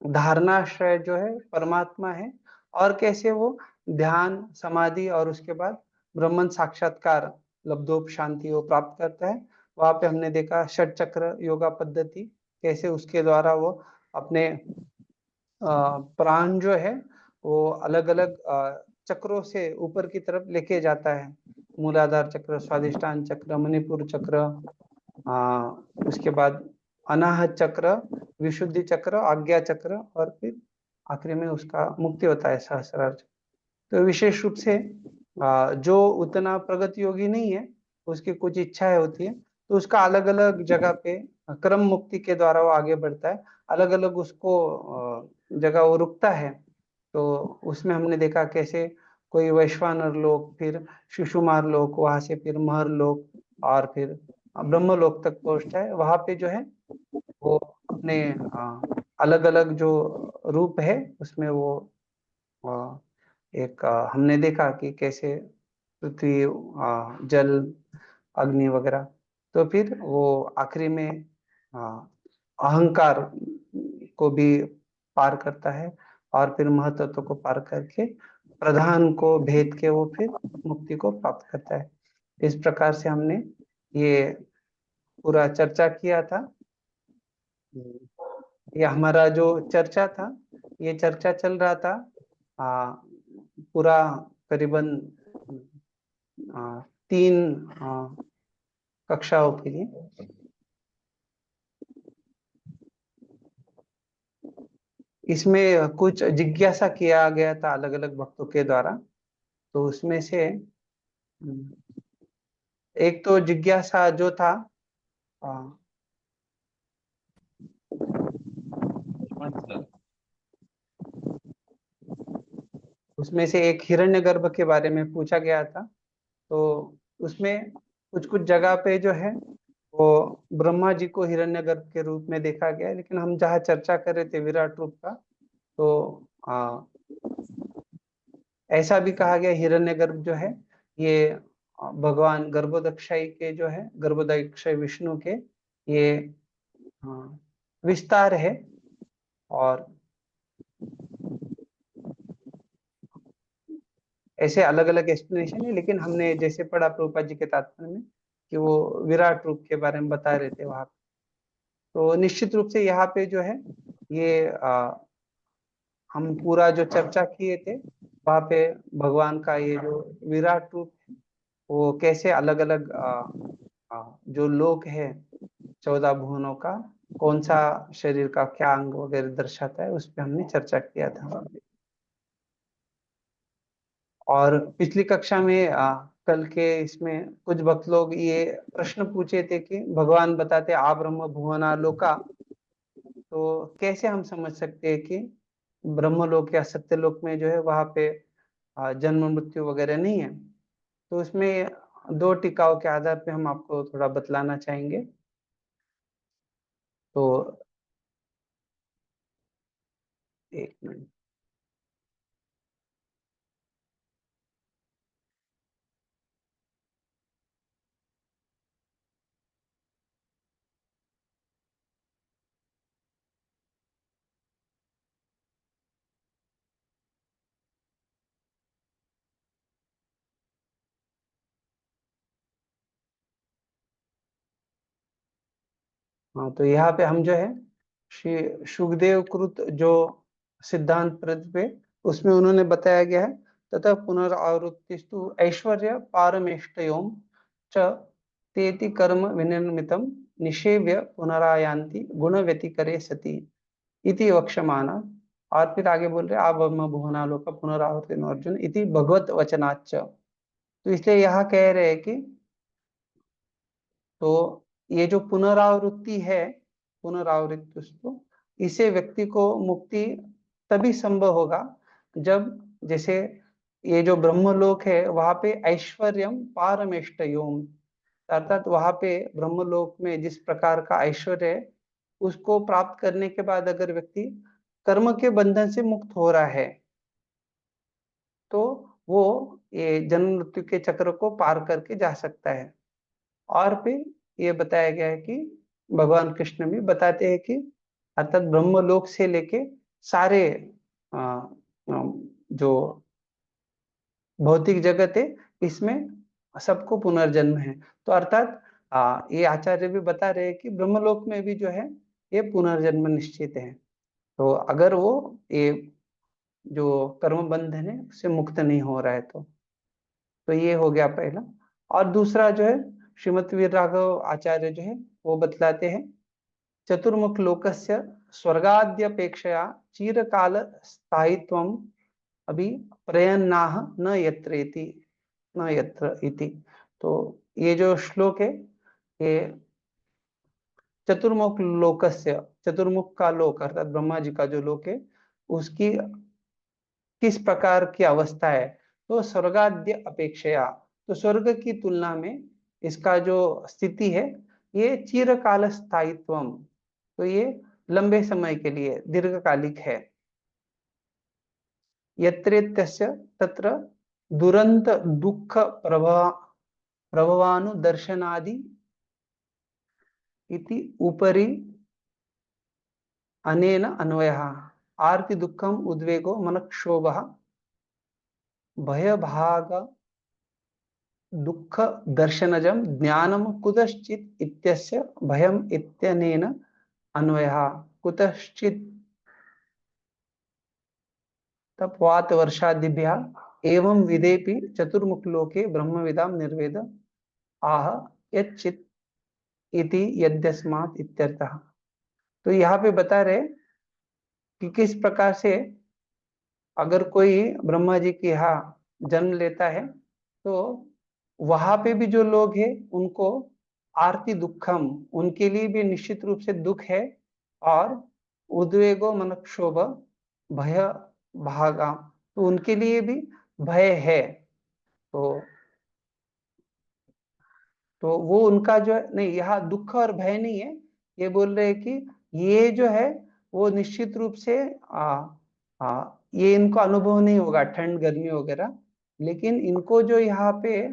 धारणाश्रय जो है परमात्मा है, और कैसे वो ध्यान समाधि और उसके बाद ब्रह्मन साक्षात्कार लब्धोप शांति वो प्राप्त करता है। वहां पे हमने देखा षट चक्र योगा पद्धति, कैसे उसके द्वारा वो अपने प्राण जो है वो अलग अलग चक्रों से ऊपर की तरफ लेके जाता है। मूलाधार चक्र, स्वादिष्ठान चक्र, मणिपुर चक्र, आ, उसके बाद अनाहत चक्र, विशुद्धि चक्र, आज्ञा चक्र, और फिर आखिरी में उसका मुक्ति होता है सहस्रार चक्र। तो विशेष रूप से जो उतना प्रगति योगी नहीं है, उसकी कुछ इच्छाएं होती है, तो उसका अलग अलग जगह पे क्रम मुक्ति के द्वारा वो आगे बढ़ता है। अलग अलग उसको जगह वो रुकता है। तो उसमें हमने देखा कैसे कोई वैश्वानर लोक, फिर शिशुमार लोक, वहां से फिर महर लोक, और फिर ब्रह्म लोक तक पहुंचता है। वहां पे जो है वो अपने अलग अलग जो रूप है उसमें वो एक हमने देखा कि कैसे पृथ्वी, जल, अग्नि वगैरह। तो फिर वो आखिरी में अ, अहंकार को भी पार करता है, और फिर महतत्व को पार करके प्रधान को भेद के वो फिर मुक्ति को प्राप्त करता है। इस प्रकार से हमने ये पूरा चर्चा किया था। ये हमारा जो चर्चा था, ये चर्चा चल रहा था आ, पूरा करीबन तीन कक्षाओं के लिए। इसमें कुछ जिज्ञासा किया गया था अलग अलग भक्तों के द्वारा। तो उसमें से एक तो जिज्ञासा जो था, आ, उसमें से एक हिरण्यगर्भ के बारे में पूछा गया था। तो उसमें कुछ कुछ जगह पे जो है वो ब्रह्मा जी को हिरण्यगर्भ के रूप में देखा गया है, लेकिन हम जहाँ चर्चा कर रहे थे विराट रूप का, तो ऐसा भी कहा गया हिरण्यगर्भ जो है ये भगवान गर्भोदक्षाई के जो है गर्भोदक्षाई विष्णु के ये विस्तार है। और ऐसे अलग अलग एक्सप्लेनेशन है, लेकिन हमने जैसे पढ़ा प्रभुपाद जी के तात्पर्य में कि वो विराट रूप के बारे में बता रहे थे वहां पे। तो निश्चित रूप से यहाँ पे जो है ये हम पूरा जो चर्चा किए थे वहां पे भगवान का ये जो विराट रूप है वो कैसे अलग अलग जो लोक है 14 भुवनों का कौन सा शरीर का क्या अंग वगैरह दर्शाता है, उस पर हमने चर्चा किया था। और पिछली कक्षा में कल के इसमें कुछ भक्त लोग ये प्रश्न पूछे थे कि भगवान बताते आ ब्रह्म भुवना लोका, तो कैसे हम समझ सकते हैं कि ब्रह्मलोक या सत्यलोक में जो है वहां पे जन्म मृत्यु वगैरह नहीं है। तो उसमें दो टिकाओं के आधार पे हम आपको थोड़ा बतलाना चाहेंगे। तो एक मिनट। हाँ, तो यहाँ पे हम जो है श्री सुखदेव कृत जो सिद्धांत पे उसमें उन्होंने बताया गया है तथा पुनरावृत्तिस्तु ऐश्वर्य पारमेष्टयोम च तेति कर्म विनिर्मितम निषेव्य पुनरायान्ति गुण व्यतिकरे सति इति वक्षमाना। और फिर आगे बोल रहे आ ब्रह्म भुवनालोक पुनरावर्तिनो अर्जुन इति भगवत वचनाच्च। तो इसलिए यहाँ कह रहे हैं कि तो ये जो पुनरावृत्ति है, पुनरावृत्ति उसको, इसे व्यक्ति को मुक्ति तभी संभव होगा जब जैसे ये जो ब्रह्मलोक है वहां पे ऐश्वर्यम पारमेष्टयोम, अर्थात वहां पे ब्रह्मलोक में जिस प्रकार का ऐश्वर्य है उसको प्राप्त करने के बाद अगर व्यक्ति कर्म के बंधन से मुक्त हो रहा है तो वो ये जन्म मृत्यु के चक्र को पार करके जा सकता है। और फिर ये बताया गया है कि भगवान कृष्ण भी बताते हैं कि अर्थात ब्रह्मलोक से लेके सारे जो भौतिक जगत है इसमें सबको पुनर्जन्म है। तो अर्थात ये आचार्य भी बता रहे हैं कि ब्रह्मलोक में भी जो है ये पुनर्जन्म निश्चित है। तो अगर वो ये जो कर्म बंधन है उससे मुक्त नहीं हो रहा है तो ये हो गया पहला। और दूसरा जो है श्रीमद वीर राघव आचार्य जो है वो बतलाते हैं चतुर्मुख लोकस्य स्वर्गाद्यपेक्षया चिरकाल स्थायित्वम अभी प्रयन्नाह न यत्र इति न यत्र इति। तो ये जो श्लोक है ये चतुर्मुख लोकस्य, चतुर्मुख का लोक अर्थात ब्रह्मा जी का जो लोक है उसकी किस प्रकार की अवस्था है, तो स्वर्गाद्य अपेक्षया, तो स्वर्ग की तुलना में इसका जो स्थिति है ये चिरकाल स्थायित्वम, तो ये लंबे समय के लिए दीर्घकालिक है। यत्रेत्यस्य तत्र दुरंत दुख प्रभवानुदर्शनादि इति उपरि अनेन अन्वयः आर्ति दुःखम उद्वेगो मनक्षोभः भयभाग दुःख दर्शनजम ज्ञानम कुतश्चित् इत्यस्य भयम इत्यनेन अन्वयः कुतश्चित् तपवात वर्षादिभ्यः एवं विदेपि चतुर्मुख लोके ब्रह्मविदाम निर्वेद आह यच्चित् इति यद्यस्मात् इत्यर्थः। तो यहाँ पे बता रहे कि किस प्रकार से अगर कोई ब्रह्मा जी के यहाँ जन्म लेता है तो वहां पे भी जो लोग हैं उनको आर्ति दुखम, उनके लिए भी निश्चित रूप से दुख है, और उद्वेगो मनक्षोभ भय भागा, तो उनके लिए भी भय है। तो वो उनका जो है नहीं, यहाँ दुख और भय नहीं है, ये बोल रहे हैं कि ये जो है वो निश्चित रूप से ये इनको अनुभव नहीं होगा ठंड गर्मी वगैरह, लेकिन इनको जो यहाँ पे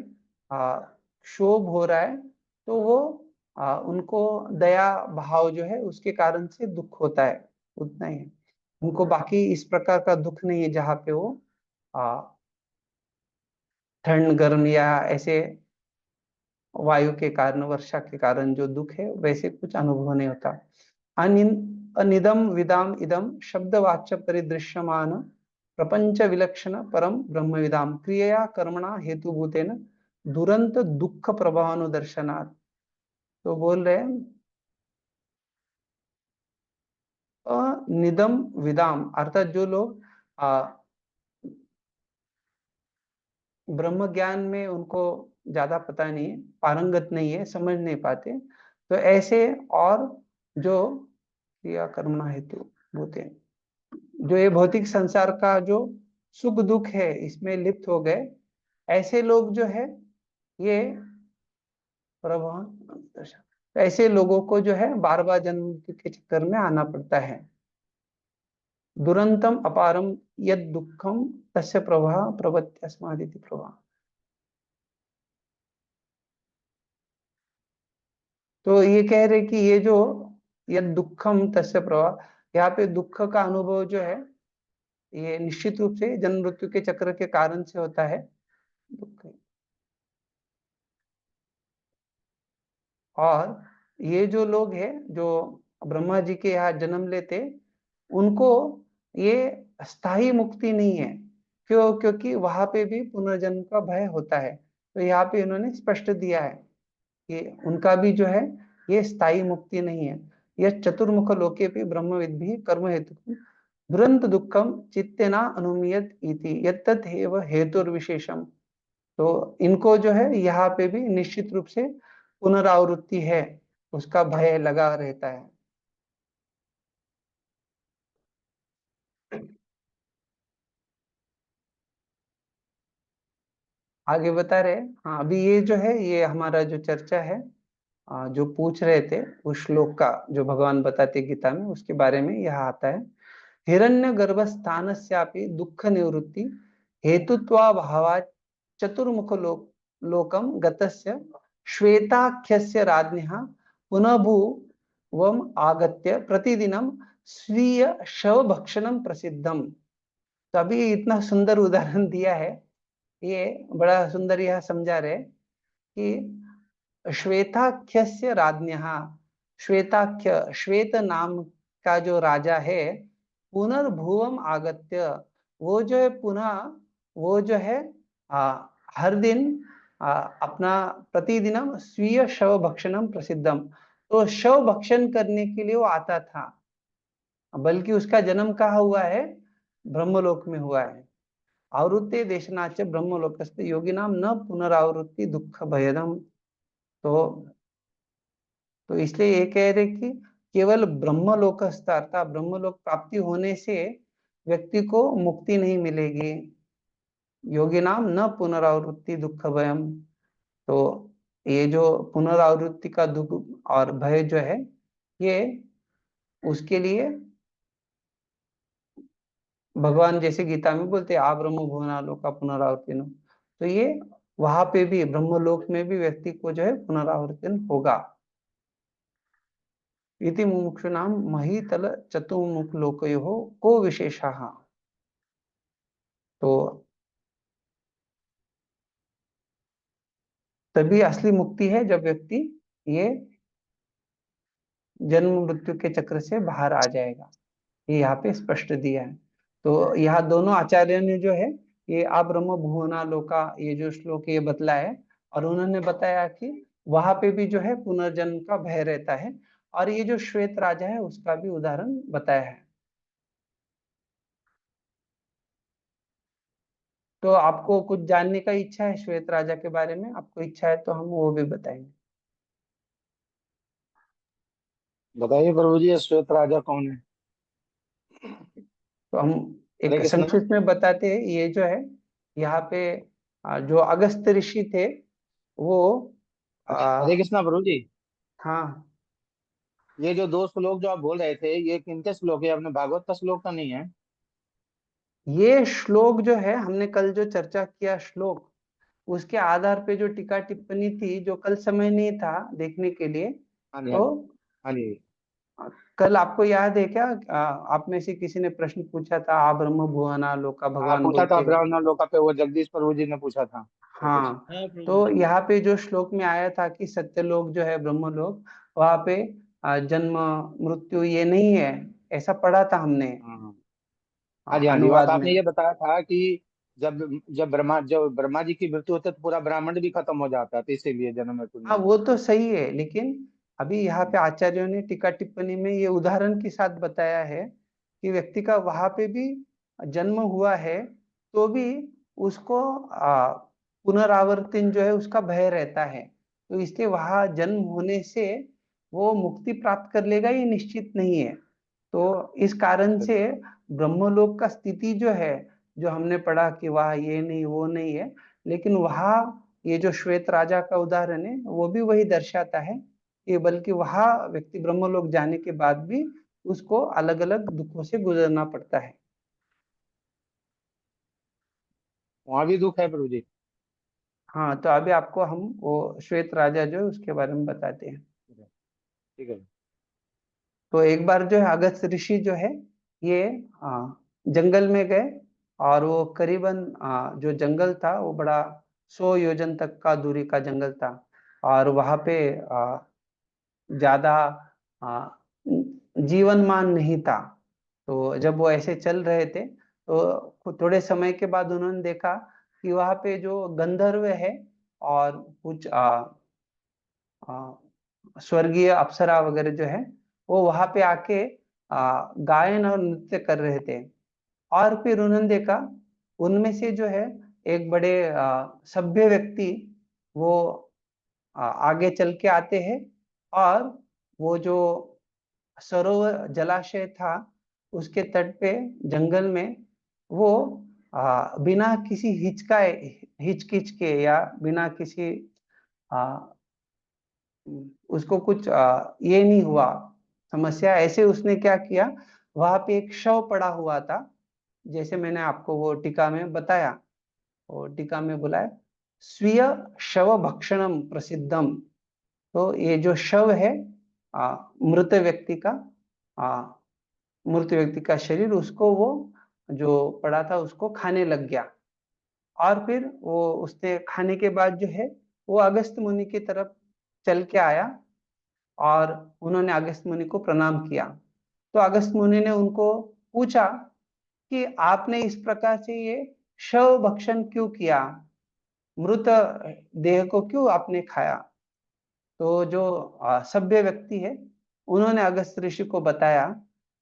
क्षोभ हो रहा है तो वो उनको दया भाव जो है उसके कारण से दुख होता है, उतना ही है। उनको बाकी इस प्रकार का दुख नहीं है जहाँ पे वो ठंड गर्म या ऐसे वायु के कारण वर्षा के कारण जो दुख है वैसे कुछ अनुभव नहीं होता। अनिदम विदाम इदम शब्दवाच्य परिदृश्यमान प्रपंच विलक्षण परम ब्रह्म विदाम क्रिया कर्मणा हेतुभूतेन दुरंत दुख प्रभावानुदर्शनात्। तो बोल रहे हैं निदम विदाम अर्थात जो लोग ब्रह्म ज्ञान में उनको ज्यादा पता नहीं है, पारंगत नहीं है, समझ नहीं पाते, तो ऐसे और जो क्रिया कर्मणा हेतु भूते, जो ये भौतिक संसार का जो सुख दुख है इसमें लिप्त हो गए, ऐसे लोग जो है ये प्रभाव, ऐसे लोगों को जो है बार बार जन्म के चक्कर में आना पड़ता है। दुरंतम अपारम यद दुखम तस्य प्रवाह प्रवत्यस्मादिति प्रवाह। तो ये कह रहे कि ये जो यद दुखम तस्य प्रवाह, यहाँ पे दुख का अनुभव जो है ये निश्चित रूप से जन्म मृत्यु के चक्र के कारण से होता है दुख। और ये जो लोग हैं जो ब्रह्मा जी के यहाँ जन्म लेते, उनको ये स्थायी मुक्ति नहीं है। क्यों? क्योंकि वहां पे भी पुनर्जन्म का भय होता है। तो यहाँ पे इन्होंने स्पष्ट दिया है कि उनका भी जो है ये स्थायी मुक्ति नहीं है। यह चतुर्मुख लोके भी ब्रह्मविद भी कर्म हेतु दुरंत दुखम चित्तेना अनुमीयत इति यत्तत हेव हेतुर्विशेषम। तो इनको जो है यहाँ पे भी निश्चित रूप से पुनरावृत्ति है, उसका भय लगा रहता है। आगे बता रहे, हाँ अभी ये जो है ये हमारा जो चर्चा है, जो पूछ रहे थे उस श्लोक का जो भगवान बताते गीता में उसके बारे में यह आता है। हिरण्य गर्भ स्थानस्यापि दुख निवृत्ति हेतुत्वा भावा चतुर्मुख लोकम गतस्य श्वेताख्यस्य राज्ञः पुनः भुवम् आगत्य प्रतिदिनं स्वीय शव भक्षणम प्रसिद्धम। तो अभी इतना सुंदर उदाहरण दिया है, ये बड़ा सुंदर यह समझा रहे कि श्वेताख्यस्य राज्ञः, श्वेताख्य श्वेत नाम का जो राजा है, पुनर्भुवम आगत्य, वो जो है पुनः, वो जो है हर दिन अपना प्रतिदिनम स्वीय शव भक्षणम प्रसिद्धम, तो शव भक्षण करने के लिए वो आता था। बल्कि उसका जन्म कहाँ हुआ है? ब्रह्मलोक में हुआ है। आवृत्ते देशनाच ब्रह्मलोकस्थ योगिनाम न पुनरावृत्ति दुख भयदम। तो इसलिए ये कह रहे कि केवल ब्रह्मलोकस्थ अर्थात ब्रह्मलोक प्राप्ति होने से व्यक्ति को मुक्ति नहीं मिलेगी। योगिनाम न पुनरावृत्ति दुख भयम, तो ये जो पुनरावृत्ति का दुख और भय जो है, ये उसके लिए भगवान जैसे गीता में बोलते हैं आ ब्रह्म भुवनालोका पुनरावर्तिनो, तो ये वहां पे भी ब्रह्मलोक में भी व्यक्ति को जो है पुनरावर्तन होगा। इति मुमुक्षुनाम महीतल चतुर्मुख लोकयोः को विशेषः। तो तभी असली मुक्ति है जब व्यक्ति ये जन्म मृत्यु के चक्र से बाहर आ जाएगा, ये यहाँ पे स्पष्ट दिया है। तो यहाँ दोनों आचार्यों ने जो है ये अब्रह्म भुवना लोका ये जो श्लोक ये बतला है, और उन्होंने बताया कि वहां पे भी जो है पुनर्जन्म का भय रहता है, और ये जो श्वेत राजा है उसका भी उदाहरण बताया है। तो आपको कुछ जानने का इच्छा है श्वेत राजा के बारे में? आपको इच्छा है तो हम वो भी बताएंगे। बताइए प्रभु जी, ये श्वेत राजा कौन है? तो हम हरे एक कृष्णा। संक्षिप्त में बताते हैं। ये जो है यहाँ पे जो अगस्त्य ऋषि थे वो हरे आ, कृष्णा प्रभु जी। हाँ, ये जो दो श्लोक जो आप बोल रहे थे, ये किनके श्लोक है? अपने भागवत का श्लोक तो नहीं है? ये श्लोक जो है हमने कल जो चर्चा किया श्लोक, उसके आधार पे जो टीका टिप्पणी थी, जो कल समय नहीं था देखने के लिए, हाँ जी, हाँ तो जी। हाँ जी। कल आपको याद है क्या? आप में से किसी ने प्रश्न पूछा था आ ब्रह्म भुवना लोका, हाँ, भगवान पूछा था बोलते हैं। ब्राह्मण लोका पे, वो जगदीश प्रभु जी ने पूछा था। तो कुछ। हाँ, तो यहाँ पे जो श्लोक में आया था कि सत्यलोक जो है ब्रह्मलोक, वहां पे जन्म मृत्यु ये नहीं है, ऐसा पढ़ा था हमने हाँ हाँ। हाँ जी, हाँ जी, वहाँ अनुवाद तो में। आपने ये बताया था कि जब ब्रह्मा जी की मृत्यु होती है तो पूरा ब्राह्मण भी खत्म हो जाता है, तो इसीलिए जन्म मृत्यु हाँ, नहीं वो तो सही है, लेकिन अभी यहाँ पे है। आचार्यों ने टीका टिप्पणी में ये उदाहरण के साथ बताया है कि व्यक्ति का वहां पे भी जन्म हुआ है, तो भी उसको पुनरावर्तन जो है उसका भय रहता है। तो इसलिए वहां जन्म होने से वो मुक्ति प्राप्त कर लेगा ये निश्चित नहीं है। तो इस कारण से ब्रह्मलोक का स्थिति जो है, जो हमने पढ़ा कि वह ये नहीं वो नहीं है, लेकिन वहां ये जो श्वेत राजा का उदाहरण है वो भी वही दर्शाता है कि बल्कि वहां व्यक्ति ब्रह्मलोक जाने के बाद भी उसको अलग अलग दुखों से गुजरना पड़ता है। वहाँ भी दुख है प्रभु जी? हाँ, तो अभी आपको हम वो श्वेत राजा जो है उसके बारे में बताते हैं। ठीक है। तो एक बार जो है अगस्त ऋषि जो है ये जंगल में गए, और वो करीबन जो जंगल था वो बड़ा 100 योजन तक का दूरी का जंगल था, और वहां पे ज्यादा आ, जीवनमान नहीं था। तो जब वो ऐसे चल रहे थे तो थोड़े समय के बाद उन्होंने देखा कि वहां पे जो गंधर्व है और कुछ स्वर्गीय अप्सरा वगैरह जो है वो वहां पे आके गायन और नृत्य कर रहे थे। और फिर उन्होंने देखा उनमें से जो है एक बड़े सभ्य व्यक्ति वो आगे चल के आते हैं, और वो जो सरोवर जलाशय था उसके तट पे जंगल में वो बिना किसी हिचकाए हिचकिच के या बिना किसी आ, उसको कुछ ये नहीं हुआ समस्या, ऐसे उसने क्या किया, वहां पे एक शव पड़ा हुआ था, जैसे मैंने आपको वो टीका में बताया। और टीका में बोला है स्वीय शव भक्षणम प्रसिद्धम। तो ये जो शव है मृत व्यक्ति का, मृत व्यक्ति का शरीर उसको वो जो पड़ा था उसको खाने लग गया। और फिर वो उसने खाने के बाद जो है वो अगस्त मुनि की तरफ चल के आया और उन्होंने अगस्त मुनि को प्रणाम किया। तो अगस्त मुनि ने उनको पूछा कि आपने इस प्रकार से ये शव भक्षण क्यों किया, मृत देह को क्यों आपने खाया। तो जो सभ्य व्यक्ति है उन्होंने अगस्त ऋषि को बताया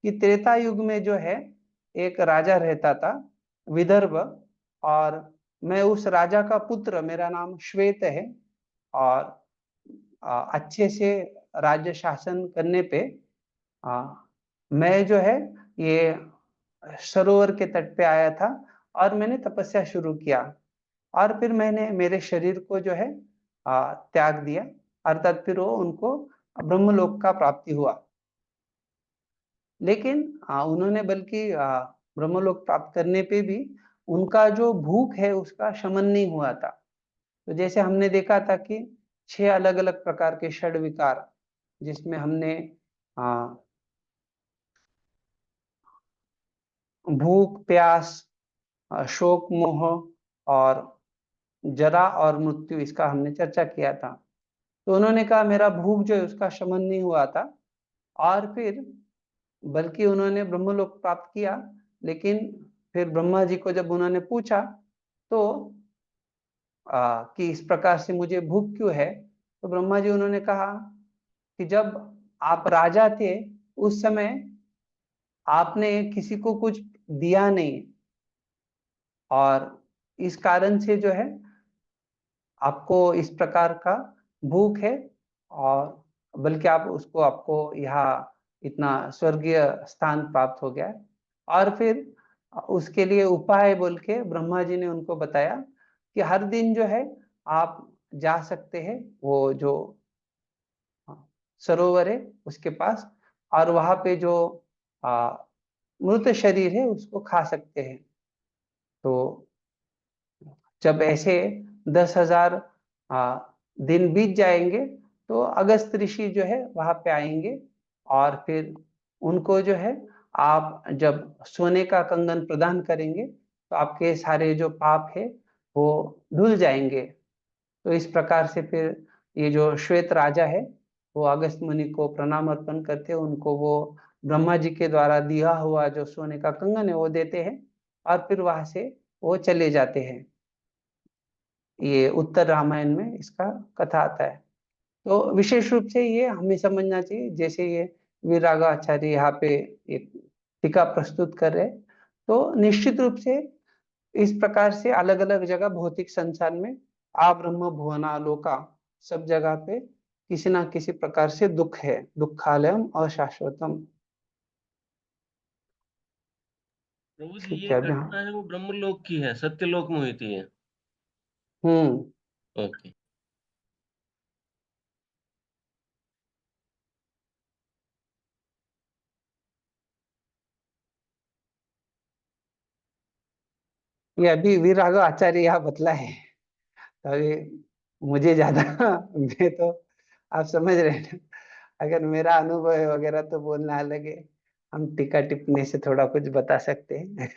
कि त्रेता युग में जो है एक राजा रहता था विदर्भ, और मैं उस राजा का पुत्र, मेरा नाम श्वेत है, और अच्छे से राज्य शासन करने पे मैं जो है ये सरोवर के तट पे आया था और मैंने तपस्या शुरू किया, और फिर मैंने मेरे शरीर को जो है त्याग दिया, अर्थात फिर वो उनको ब्रह्मलोक का प्राप्ति हुआ। लेकिन उन्होंने बल्कि ब्रह्मलोक प्राप्त करने पे भी उनका जो भूख है उसका शमन नहीं हुआ था। तो जैसे हमने देखा था कि 6 अलग अलग प्रकार के षड विकार, जिसमें हमने भूख, प्यास, शोक, मोह और जरा और मृत्यु, इसका हमने चर्चा किया था। तो उन्होंने कहा मेरा भूख जो है उसका शमन नहीं हुआ था, और फिर बल्कि उन्होंने ब्रह्मलोक प्राप्त किया। लेकिन फिर ब्रह्मा जी को जब उन्होंने पूछा तो कि इस प्रकार से मुझे भूख क्यों है, तो ब्रह्मा जी उन्होंने कहा कि जब आप राजा थे उस समय आपने किसी को कुछ दिया नहीं, और इस कारण से जो है आपको इस प्रकार का भूख है, और बल्कि आप उसको आपको यहाँ इतना स्वर्गीय स्थान प्राप्त हो गया है। और फिर उसके लिए उपाय बोल के ब्रह्मा जी ने उनको बताया कि हर दिन जो है आप जा सकते हैं वो जो सरोवर है उसके पास, और वहां पे जो मृत शरीर है उसको खा सकते हैं। तो जब ऐसे 10,000 दिन बीत जाएंगे तो अगस्त ऋषि जो है वहां पे आएंगे, और फिर उनको जो है आप जब सोने का कंगन प्रदान करेंगे तो आपके सारे जो पाप है वो धुल जाएंगे। तो इस प्रकार से फिर ये जो श्वेत राजा है वो अगस्त मुनि को प्रणाम अर्पण करते हैं, उनको वो ब्रह्मा जी के द्वारा दिया हुआ जो सोने का कंगन है वो देते हैं, और फिर वहां से वो चले जाते हैं। ये उत्तर रामायण में इसका कथा आता है। तो विशेष रूप से ये हमें समझना चाहिए, जैसे ये वीरागाचार्य यहाँ पे एक टीका प्रस्तुत कर रहे हैं, तो निश्चित रूप से इस प्रकार से अलग अलग जगह भौतिक संसार में आ ब्रह्म भुवना लोका, सब जगह पे किसी ना किसी प्रकार से दुख है, दुखालयम अशाश्वतम। प्रभु जी ठीक ये है अभी घटना हाँ। है वो ब्रह्मलोक की है, सत्यलोक में हुई थी ये। हम्म। ओके। ये अभी वीराग आचार्य यहाँ बतला है, तो अभी मुझे ज्यादा मैं तो, आप समझ रहे हैं ना, अगर मेरा अनुभव है वगैरह तो बोलना अलग है, हम टीका टिप्पणी से थोड़ा कुछ बता सकते हैं।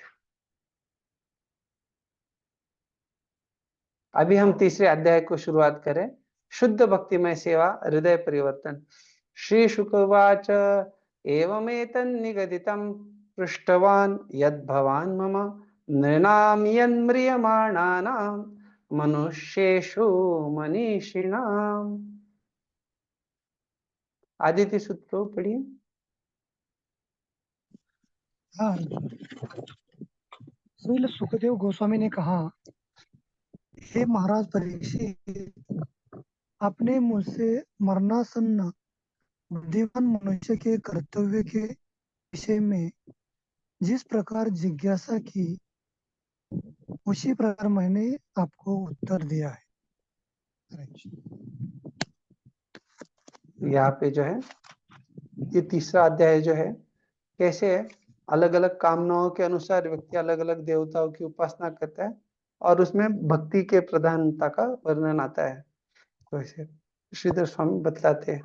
अभी हम तीसरे अध्याय को शुरुआत करें। शुद्ध भक्तिमय सेवा हृदय परिवर्तन। श्री शुकवाच एवमेतन्निगदितं पृष्टवान् यद्भवान् मम नृणां यन्म्रियमाणानां मनुष्येषु मनीषिणाम्। आदित्य सूत्र पढ़िए। हाँ, श्रील सुखदेव गोस्वामी ने कहा, हे महाराज परीक्षित, आपने मुझसे मरणासन्न बुद्धिमान मनुष्य के कर्तव्य के विषय में जिस प्रकार जिज्ञासा की उसी प्रकार मैंने आपको उत्तर दिया है। यहाँ पे जो है ये तीसरा अध्याय जो है कैसे अलग अलग कामनाओं के अनुसार व्यक्ति अलग अलग देवताओं की उपासना करता है, और उसमें भक्ति के प्रधानता का वर्णन आता है। तो ऐसे श्रीधर स्वामी बतलाते हैं।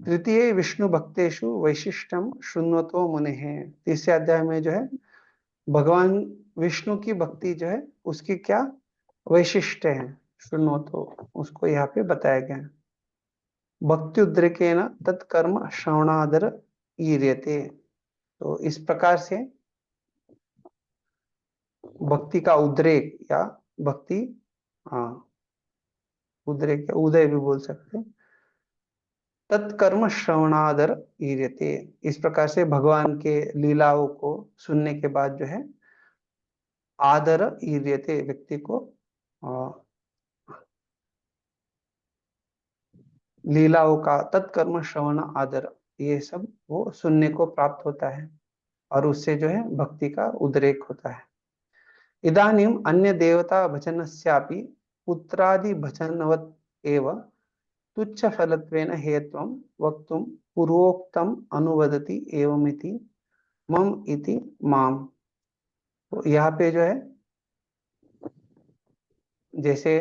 तृतीय विष्णु भक्तेषु वैशिष्ट्यम शृण्वतो मुनेः। तीसरे अध्याय में जो है भगवान विष्णु की भक्ति जो है उसकी क्या वैशिष्ट्य है, शृण्वतो, उसको यहाँ पे बताया गया है। भक्ति उद्रेकेन तत्कर्म श्रवणादर ईर्यते। तो इस प्रकार से भक्ति का उद्रेक या भक्ति, हाँ उद्रेक या उदय भी बोल सकते हैं, तत्कर्म श्रवणादर ईर्यते। इस प्रकार से भगवान के लीलाओं को सुनने के बाद जो है आदर ईर्यते, व्यक्ति को लीलाओं का तत्कर्म श्रवण आदर, ये सब वो सुनने को प्राप्त होता है और उससे जो है भक्ति का उद्रेक होता है। इदानीम अन्य देवता भजनस्यापि पुत्रादि भजनवत् एव तुच्छ फलत्वेन हेत्वं वक्तुं पूर्वोक्तम अनुवदति एवमिति मम इति माम। तो यहाँ पे जो है जैसे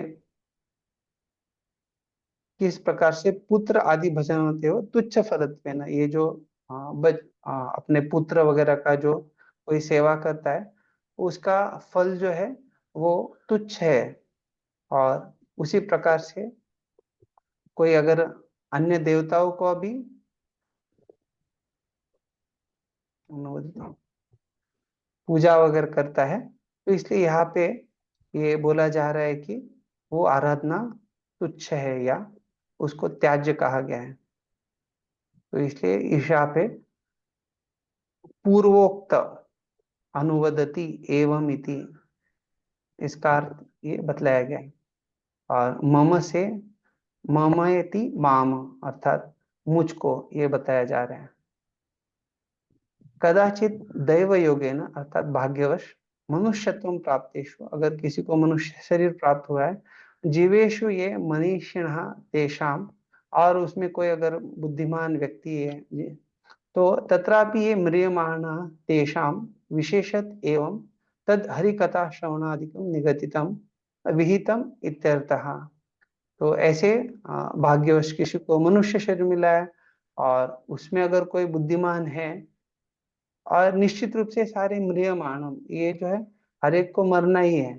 किस प्रकार से पुत्र आदि भजन होते हो तुच्छ फलत्वेन, ये जो अपने पुत्र वगैरह का जो कोई सेवा करता है उसका फल जो है वो तुच्छ है। और उसी प्रकार से कोई अगर अन्य देवताओं को भी पूजा वगैरह करता है तो इसलिए यहाँ पे ये बोला जा रहा है कि वो आराधना तुच्छ है या उसको त्याज्य कहा गया है। तो इसलिए इस यहाँ पे पूर्वोक्त अनुवदति एवं इति, इसका अर्थ ये बतलाया गया है। और मम से ममयति माम अर्थात मुझको ये बताया जा रहा है। कदाचित दैव योगेन अर्थात भाग्यवश मनुष्यत्व प्राप्तेषु, अगर किसी को मनुष्य शरीर प्राप्त हुआ है, जीवेशु ये मनीषिणः तेषाम, और उसमें कोई अगर बुद्धिमान व्यक्ति है तो तत्रापि ये म्रियमाणः तेषाम विशेषत एवं तद हरिकथा श्रवणादिकं निगदितं विहितम इत्यर्थः। तो ऐसे भाग्यवश किसी को मनुष्य शरीर मिला है और उसमें अगर कोई बुद्धिमान है, और निश्चित रूप से सारे म्रियमाणम, ये जो है हर एक को मरना ही है,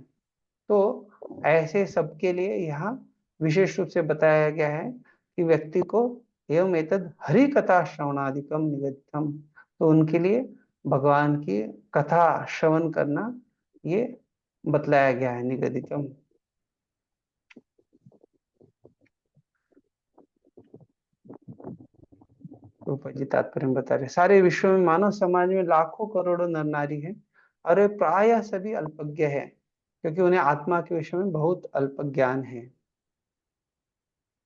तो ऐसे सबके लिए यहाँ विशेष रूप से बताया गया है कि व्यक्ति को एवं एतद हरि कथा श्रवणादिकम निगदितम, तो उनके लिए भगवान की कथा श्रवण करना ये बतलाया गया है, निगदितम। रूपा जी तात्पर्य में बता रहे सारे विश्व में मानव समाज में लाखों करोड़ों नर नारी हैं और वे प्रायः सभी अल्पज्ञ है, क्योंकि उन्हें आत्मा के विषय में बहुत अल्प ज्ञान है।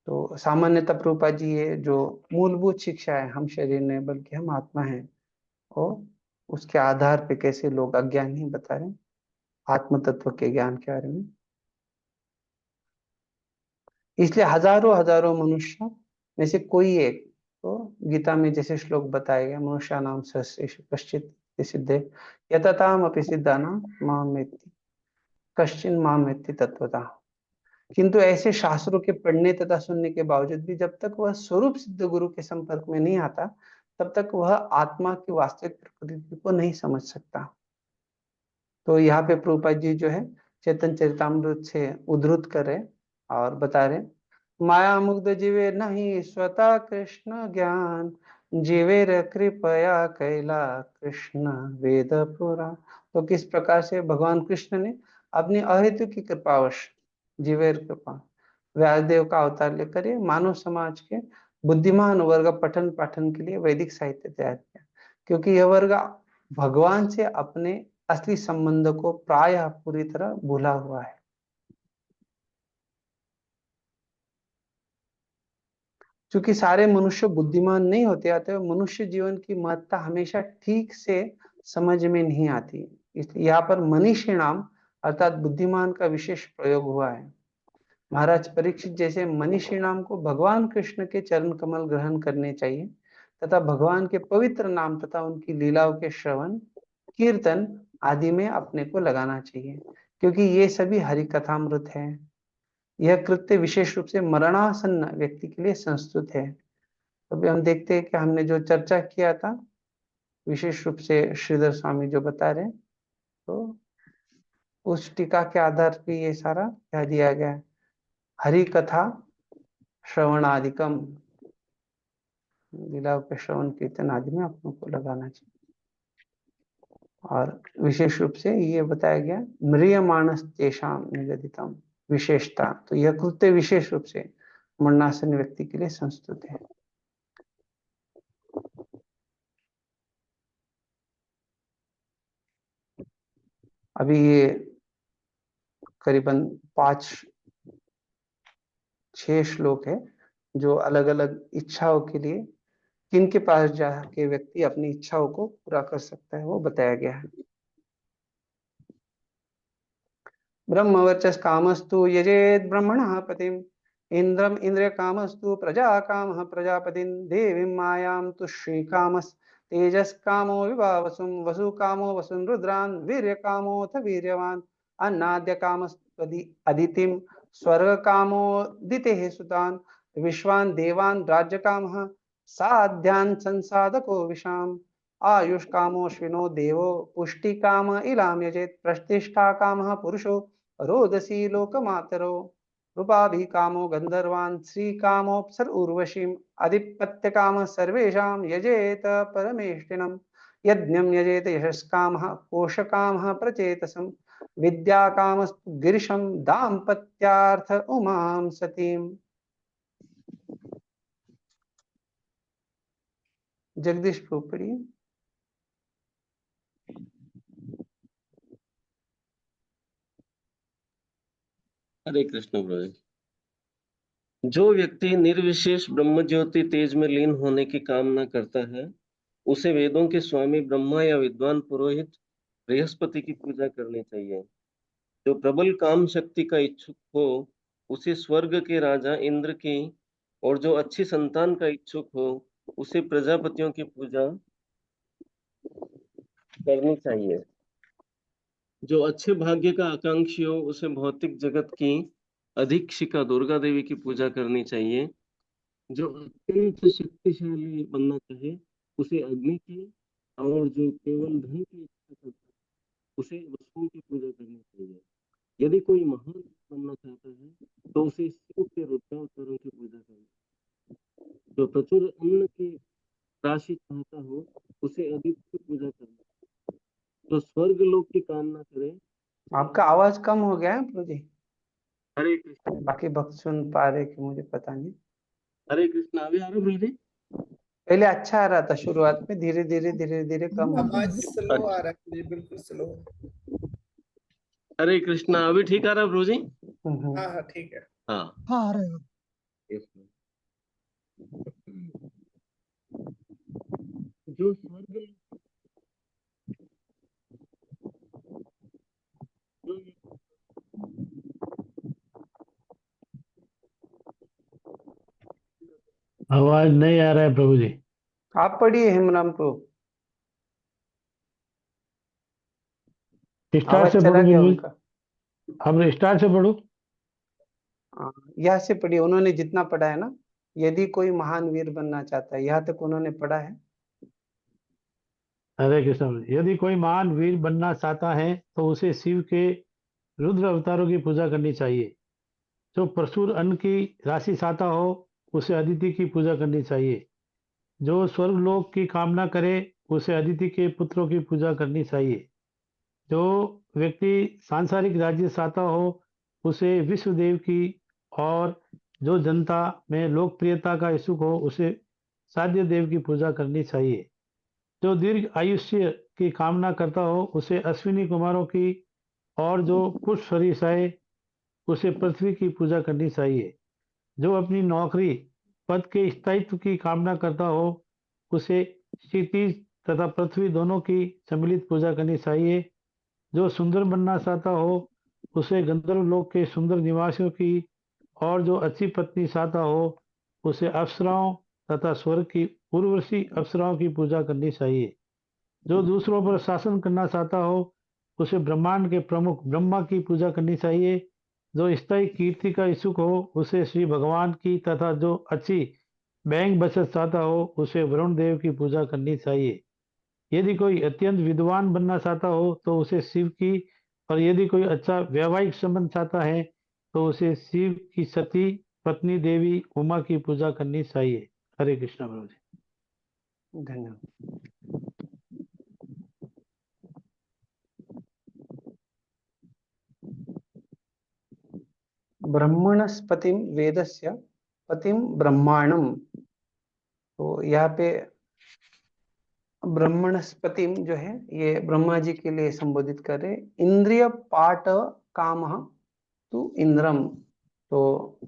तो सामान्यतः प्रभुपा जी ये जो मूलभूत शिक्षा है, हम शरीर नहीं बल्कि हम आत्मा हैं, और उसके आधार पे कैसे लोग अज्ञान ही बता रहे आत्म तत्व के ज्ञान के बारे में। इसलिए हजारों हजारों मनुष्य में से कोई एक, तो गीता में जैसे श्लोक बताया गया, मनुष्य नाम सहस्रेषु कश्चित् सिद्धे यतताम अपि सिद्धानां माम वेत्ति कश्चिन् माम वेत्ति तत्वतः। किंतु ऐसे शास्त्रों के पढ़ने तथा सुनने के बावजूद भी जब तक वह स्वरूप सिद्ध गुरु के संपर्क में नहीं आता तब तक वह आत्मा की वास्तविक प्रकृति को नहीं समझ सकता। तो यहाँ पे प्रभुपाद जी जो है चैतन्य चरितामृत से उद्धृत कर रहे और बता रहे, माया मुग्ध जीवे नहीं स्वतः कृष्ण ज्ञान, जीवेर कृपया कैला कृष्ण वेद पुरा। तो किस प्रकार से भगवान कृष्ण ने अपनी अहेतु की कृपावश, जीवेर कृपा, व्यासदेव का अवतार लेकर ये मानव समाज के बुद्धिमान वर्ग पठन पाठन के लिए वैदिक साहित्य तैयार किया, क्योंकि यह वर्ग भगवान से अपने असली संबंध को प्रायः पूरी तरह भूला हुआ है। क्योंकि सारे मनुष्य बुद्धिमान नहीं होते, अतः मनुष्य जीवन की महत्ता हमेशा ठीक से समझ में नहीं आती। इसलिए यहाँ पर मनीषी नाम अर्थात बुद्धिमान का विशेष प्रयोग हुआ है। महाराज परीक्षित जैसे मनीषी नाम को भगवान कृष्ण के चरण कमल ग्रहण करने चाहिए तथा भगवान के पवित्र नाम तथा उनकी लीलाओं के श्रवण कीर्तन आदि में अपने को लगाना चाहिए, क्योंकि ये सभी हरि कथामृत है। यह कृत्य विशेष रूप से मरणासन्न व्यक्ति के लिए संस्तुत है। अभी हम देखते हैं कि हमने जो चर्चा किया था, विशेष रूप से श्रीधर स्वामी जो बता रहे हैं, तो उस टीका के आधार पे ये सारा क्या दिया गया है। हरि कथा श्रवणादिकम, लीलाओं के श्रवण कीर्तन आदि में अपनों को लगाना चाहिए। और विशेष रूप से ये बताया गया म्रियमाणस तेषाम निगदितम, विशेषता, तो यह कृत्य विशेष रूप से मरणासन व्यक्ति के लिए संस्तुत है। अभी ये करीबन 5-6 श्लोक है जो अलग अलग इच्छाओं के लिए किनके पास जाके व्यक्ति अपनी इच्छाओं को पूरा कर सकता है वो बताया गया है। ब्रह्मवर्चस कामस्तु यजेत ब्रह्मणः पतिम, इंद्रम इंद्रिय कामस्तु प्रजा कामः प्रजापतिं, देवीं मायां तु श्री कामस, तेजस कामो विभावसुम, वसु कामो वसुन रुद्रान, वीर्य कामोऽथ वीर्यवान, अन्नाद्य कामस्त्वदि अदितिम, स्वर्ग कामो दितेः सुतान, विश्वान देवान राज्य कामः, साध्यान संसाधको विशाम, आयुष कामोश्विनो देवो, पुष्टि काम इलाम यजेत, प्रतिष्ठा कामः पुरुषो, रोदसी लोकमातरो, रूपाभि कामो गंधर्वान्, श्री कामोऽप्सर उर्वशीम्, अधिपत्य काम सर्वेषां यजेत परमेष्टिनम्, यज्ञं यजेत यशस्कामः, कोशकामः प्रचेतसम्, विद्या कामस्तु गिरिशं, दाम्पत्यार्थ उमां सतीम्। जगदीश प्रभु पढ़िए। हरे कृष्ण प्रभु। जो व्यक्ति निर्विशेष ब्रह्म ज्योति तेज में लीन होने की कामना करता है, उसे वेदों के स्वामी ब्रह्मा या विद्वान पुरोहित बृहस्पति की पूजा करनी चाहिए। जो प्रबल काम शक्ति का इच्छुक हो, उसे स्वर्ग के राजा इंद्र की, और जो अच्छी संतान का इच्छुक हो, उसे प्रजापतियों की पूजा करनी चाहिए। जो अच्छे भाग्य का आकांक्षी हो, उसे भौतिक जगत की अधीक्षिका दुर्गा देवी की पूजा करनी चाहिए। जो अत्यंत शक्तिशाली बनना चाहे, उसे अग्नि की, और जो केवल धन की इच्छा करता है, उसे वसुओं की पूजा करनी चाहिए। यदि कोई महान बनना चाहता है, तो उसे शिव के रुद्रावतारों की पूजा करनी। जो प्रचुर अन्न की राशि चाहता हो, उसे आदित्य की पूजा करनी। जो स्वर्ग लोक की कामना करे। आपका आवाज कम हो गया है प्रभु जी। हरे कृष्ण। बाकी भक्त सुन पा रहे कि मुझे पता नहीं। हरे कृष्ण। अभी आ रहा प्रभु जी? पहले अच्छा आ रहा था, शुरुआत में धीरे धीरे कम हो गया। आवाज स्लो आ रहा है, बिल्कुल स्लो। हरे कृष्णा। अभी ठीक आ रहा है प्रभु जी? हाँ हाँ ठीक है। हाँ हाँ आ रहा है। yes, ma'am. जो स्वर्ग आवाज नहीं आ रहा है प्रभु जी। आप पढ़िए हेमराम प्रभु, स्टार्ट आवाज से चला पढ़ू गया प्रभु जी। उनका। हम स्टार्ट से पढ़ू। यहाँ से पढ़िए, उन्होंने जितना पढ़ा है ना, यदि कोई महान वीर बनना चाहता है, यहाँ तक उन्होंने पढ़ा है। हरे कृष्ण। यदि कोई महान वीर बनना चाहता है तो उसे शिव के रुद्र अवतारों की पूजा करनी चाहिए। जो प्रचुर अन्न की राशि चाहता हो, उसे अदिति की पूजा करनी चाहिए। जो स्वर्गलोक की कामना करे, उसे अदिति के पुत्रों की पूजा करनी चाहिए। जो व्यक्ति सांसारिक राज्य चाहता हो, उसे विश्वदेव की, और जो जनता में लोकप्रियता का इच्छुक हो, उसे साध्य देव की पूजा करनी चाहिए। जो दीर्घ आयुष्य की कामना करता हो, उसे अश्विनी कुमारों की, और जो पुष्प शरीर है, उसे पृथ्वी की पूजा करनी चाहिए। जो अपनी नौकरी पद के स्थायित्व की कामना करता हो, उसे क्षितिज तथा पृथ्वी दोनों की सम्मिलित पूजा करनी चाहिए। जो सुंदर बनना चाहता हो, उसे गंधर्व लोक के सुंदर निवासियों की, और जो अच्छी पत्नी चाहता हो, उसे अप्सराओं तथा स्वर्ग की उर्वशी अप्सराओं की पूजा करनी चाहिए। जो दूसरों पर शासन करना चाहता हो, उसे ब्रह्मांड के प्रमुख ब्रह्मा की पूजा करनी चाहिए। जो स्थायी कीर्ति का इच्छुक हो, उसे श्री भगवान की, तथा जो अच्छी बैंक बचत चाहता हो उसे वरुण देव की पूजा करनी चाहिए। यदि कोई अत्यंत विद्वान बनना चाहता हो तो उसे शिव की, और यदि कोई अच्छा वैवाहिक संबंध चाहता है तो उसे शिव की सती पत्नी देवी उमा की पूजा करनी चाहिए। हरे कृष्णा प्रभु जी। धन्यवाद। ब्रह्मणस्पतिम वेदस्य पतिम ब्रह्मांडम। तो यहाँ पे ब्रह्मणस्पतिम जो है ये ब्रह्मा जी के लिए संबोधित कर रहे। इंद्रिय पाठ काम तु इंद्रम। तो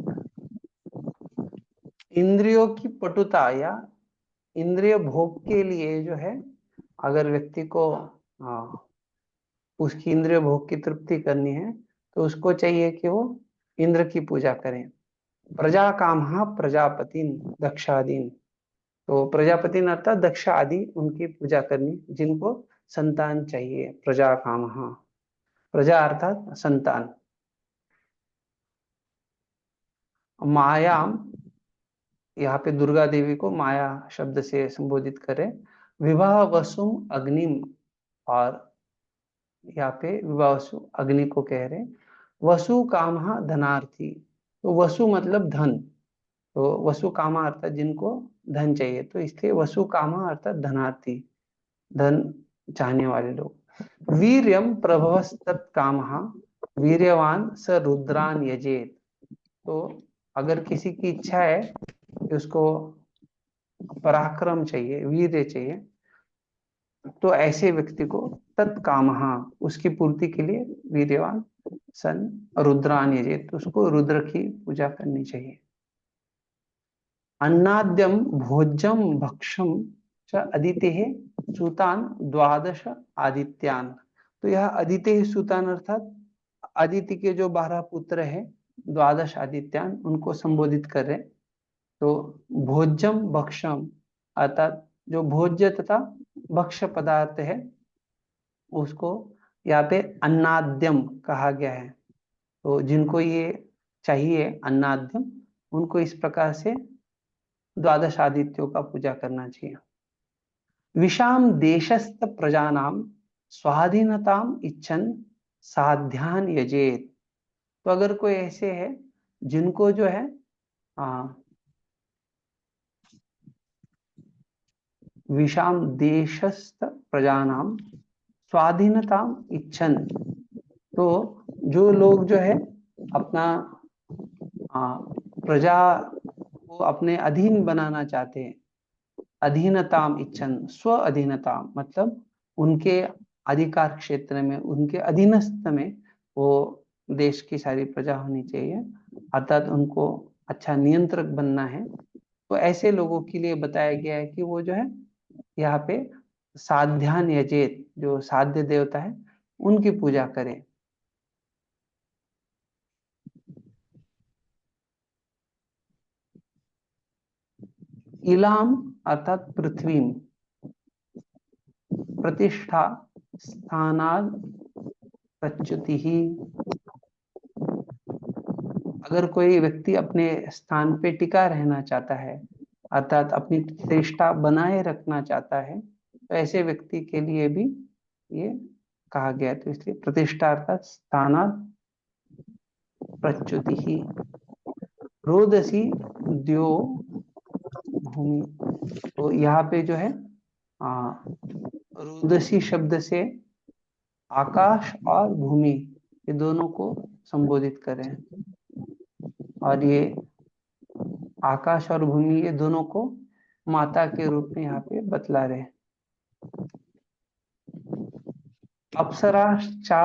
इंद्रियों की पटुता या इंद्रिय भोग के लिए जो है, अगर व्यक्ति को उसकी इंद्रिय भोग की तृप्ति करनी है तो उसको चाहिए कि वो इंद्र की पूजा करें। प्रजा काम प्रजापति दक्षादीन। तो प्रजापति अर्थात दक्ष आदि उनकी पूजा करनी, जिनको संतान चाहिए। प्रजा काम, प्रजा अर्थात संतान। मायाम, यहाँ पे दुर्गा देवी को माया शब्द से संबोधित करें। विवाह वसुम अग्निम, और यहाँ पे विवाह वसु अग्नि को कह रहे। वसु काम धनार्थी। तो वसु मतलब धन, तो वसु कामा अर्थात जिनको धन चाहिए, तो इसलिए वसु कामा अर्थात धनार्थी, धन चाहने वाले लोग। वीर्यम प्रभवस्तत् कामः वीर्यवान स रुद्रान यजेत। तो अगर किसी की इच्छा है कि उसको पराक्रम चाहिए, वीर्य चाहिए, तो ऐसे व्यक्ति को तत्कामः, उसकी पूर्ति के लिए वीर्यवान सन रुद्रान यजेत, तो उसको रुद्र की पूजा करनी चाहिए। अन्नाद्यम भोज्यम भक्षम च अदितेः सूतान द्वादश आदित्यान। तो यह अदितेः सूतान अर्थात आदित्य के जो 12 पुत्र है, द्वादश आदित्यान, उनको संबोधित कर रहे। तो भोज्यम भक्षम अर्थात जो भोज्य तथा भक्ष्य पदार्थ है उसको यहाँ पे अन्नाद्यम कहा गया है। तो जिनको ये चाहिए अन्नाद्यम, उनको इस प्रकार से द्वादश आदित्यों का पूजा करना चाहिए। विषाम देशस्थ प्रजानाम स्वाधीनताम इच्छन साध्यान यजेत। तो अगर कोई ऐसे है जिनको जो है विषाम देशस्थ प्रजानाम स्वाधीनताम इच्छन, तो जो लोग जो है अपना प्रजा को अपने अधीन बनाना चाहते हैं। अधीनताम इच्छन, स्व अधीनताम मतलब उनके अधिकार क्षेत्र में, उनके अधीनस्थ में वो देश की सारी प्रजा होनी चाहिए, अर्थात उनको अच्छा नियंत्रक बनना है। तो ऐसे लोगों के लिए बताया गया है कि वो जो है यहाँ पे साध्यान यजेत, जो साध्य देवता है उनकी पूजा करें। इलाम अर्थात पृथ्वी, प्रतिष्ठा स्थानाद प्रच्युति ही। अगर कोई व्यक्ति अपने स्थान पे टिका रहना चाहता है, अर्थात अपनी प्रतिष्ठा बनाए रखना चाहता है, तो ऐसे व्यक्ति के लिए भी ये कहा गया। तो इसलिए प्रतिष्ठा अर्थात स्थानाद प्रच्युति ही। रोदसी द्यो भूमि। तो यहाँ पे जो है रोदसी शब्द से आकाश और भूमि ये दोनों को संबोधित करें, और ये आकाश और भूमि ये दोनों को माता के रूप में यहाँ पे बतला रहे। अप्सराश्चा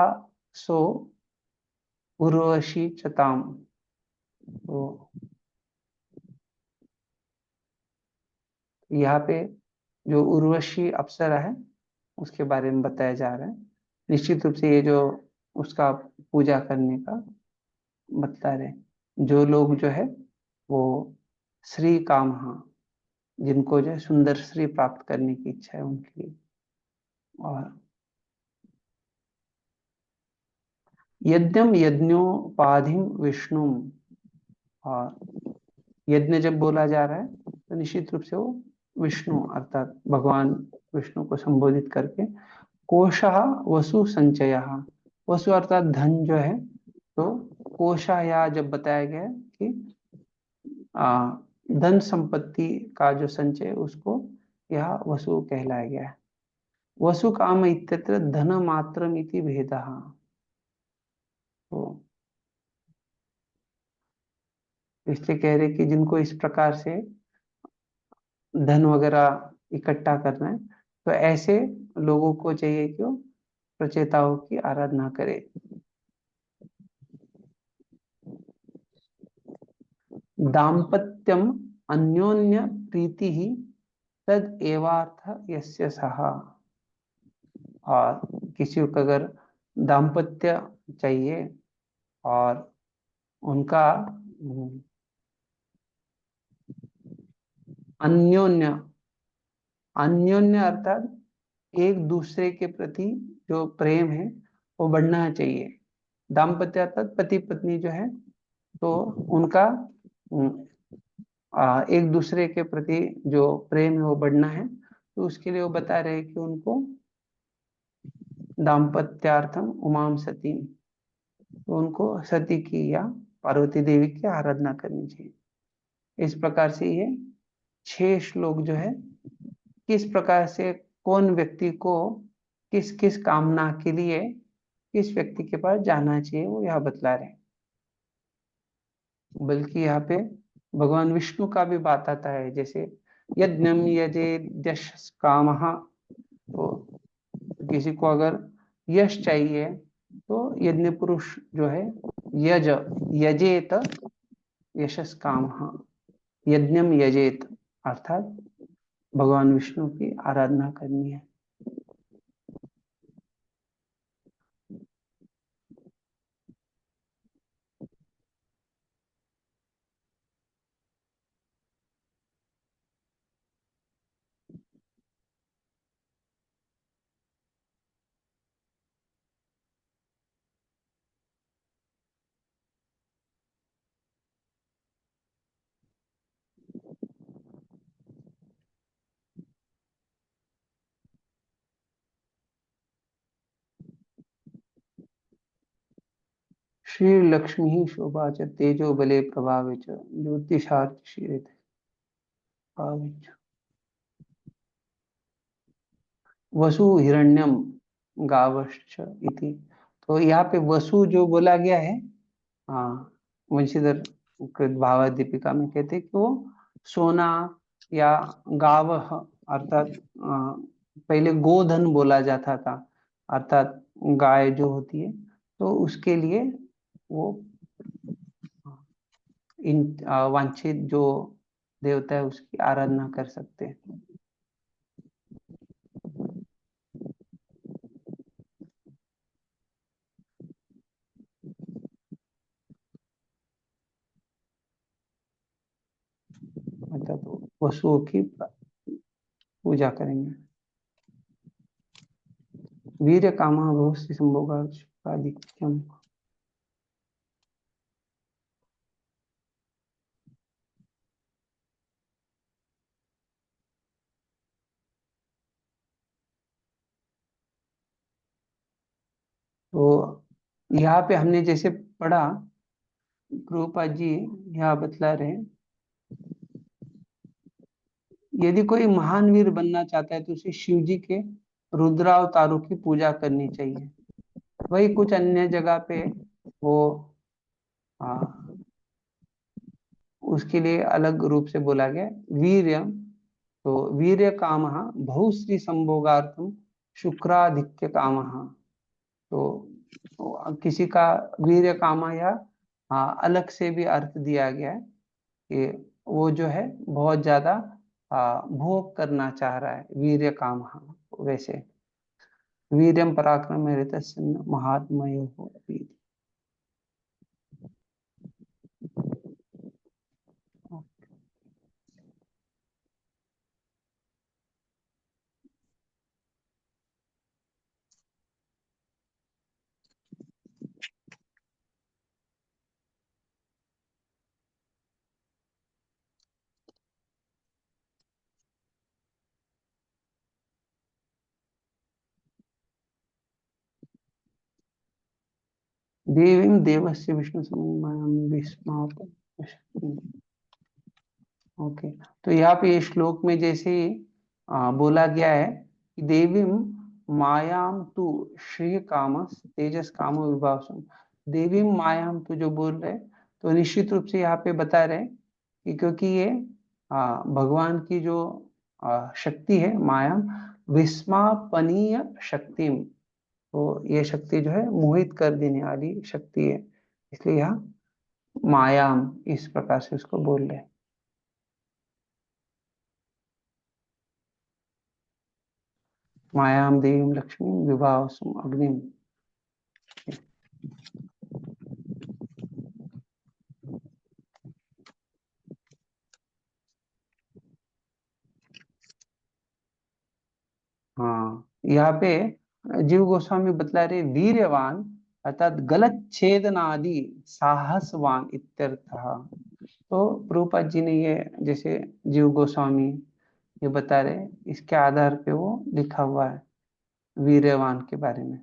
सो उर्वशी चताम। तो यहाँ पे जो उर्वशी अप्सरा है उसके बारे में बताया जा रहा है। निश्चित रूप से ये जो उसका पूजा करने का बता रहे, जो लोग जो है वो श्री काम, जिनको जो है सुंदर श्री प्राप्त करने की इच्छा है उनके लिए। और यज्ञम यज्ञोपाधिम विष्णु, और यज्ञ जब बोला जा रहा है तो निश्चित रूप से वो विष्णु अर्थात भगवान विष्णु को संबोधित करके कोशः वसु संचयः, वसु अर्थात धन जो है, तो कोशा या जब बताया गया है कि धन संपत्ति का जो संचय उसको यह वसु कहलाया गया है। वसु काम इत्यत्र धन मात्रमिति भेदः। तो इसलिए कह रहे कि जिनको इस प्रकार से धन वगैरह इकट्ठा करना है तो ऐसे लोगों को चाहिए कि वो प्रचेताओं की आराधना करे। दाम्पत्यम अन्योन्य प्रीति ही तद एवार्थ यस्य सह। और किसी को अगर दाम्पत्य चाहिए और उनका अन्योन्य, अन्योन्य अर्थात एक दूसरे के प्रति जो प्रेम है वो बढ़ना चाहिए। दाम्पत्य अर्थात पति पत्नी जो है तो उनका एक दूसरे के प्रति जो प्रेम है वो बढ़ना है, तो उसके लिए वो बता रहे हैं कि उनको दाम्पत्यार्थम उमाम सती, तो उनको सती की या पार्वती देवी की आराधना करनी चाहिए। इस प्रकार से ये 6 श्लोक जो है किस प्रकार से कौन व्यक्ति को किस किस कामना के लिए किस व्यक्ति के पास जाना चाहिए वो यह बतला रहे हैं। बल्कि यहाँ पे भगवान विष्णु का भी बात आता है, जैसे यज्ञम यजे यश कामः, तो किसी को अगर यश चाहिए तो यज्ञ पुरुष जो है यज यजेत यशस कामः, यज्ञम यजेत अर्थात भगवान विष्णु की आराधना करनी है। श्री लक्ष्मी शोभा च तेजो बले प्रभावे च ज्योतिषार्थ शीरे वसु हिरण्यम गावश्च इति। तो यहाँ पे वसु जो बोला गया है, हाँ, वंशीधर कृत भावा दीपिका में कहते हैं कि वो सोना या गाव अर्थात पहले गोधन बोला जाता था, अर्थात गाय जो होती है, तो उसके लिए वो इन वांछित जो देवता है उसकी आराधना कर सकते हैं। मतलब वसुओं की पूजा करेंगे। वीर कामा बहुत सी संभोगादित्यम। तो यहाँ पे हमने जैसे पढ़ा, प्रभुपाद जी यहाँ बतला रहे हैं, यदि कोई महान वीर बनना चाहता है तो उसे शिव जी के रुद्रावतारों की पूजा करनी चाहिए। वही कुछ अन्य जगह पे वो उसके लिए अलग रूप से बोला गया वीर्यम। तो वीर्य काम बहुश्री संभोगार्थम शुक्राधिक्य काम। तो किसी का वीर्य कामा या अलग से भी अर्थ दिया गया है कि वो जो है बहुत ज्यादा भोग करना चाह रहा है, वीर्य काम। वैसे वीर्यम पराक्रम महात्मयो वीर। देवीं देवस्य विष्णु सममायां विस्माप। ओके, तो यहाँ पे श्लोक में जैसे ही बोला गया है कि देवीं मायाम तु श्री काम तेजस काम विभाव, देवी मायाम तु जो बोल रहे, तो निश्चित रूप से यहाँ पे बता रहे कि क्योंकि ये भगवान की जो शक्ति है मायाम विस्मापनीय शक्ति, तो ये शक्ति जो है मोहित कर देने वाली शक्ति है, इसलिए यहाँ मायाम इस प्रकार से उसको बोल रहे हैं। मायाम देवीं लक्ष्मी विवाह अग्निम। हाँ, यहाँ पे जीव गोस्वामी बतला रहे वीर्यवान अर्थात गलत छेदनादि साहसवान इत्यर्थः। तो प्रभुपाद जी ने ये जैसे जीव गोस्वामी ये बता रहे, इसके आधार पे वो लिखा हुआ है वीर्यवान के बारे में।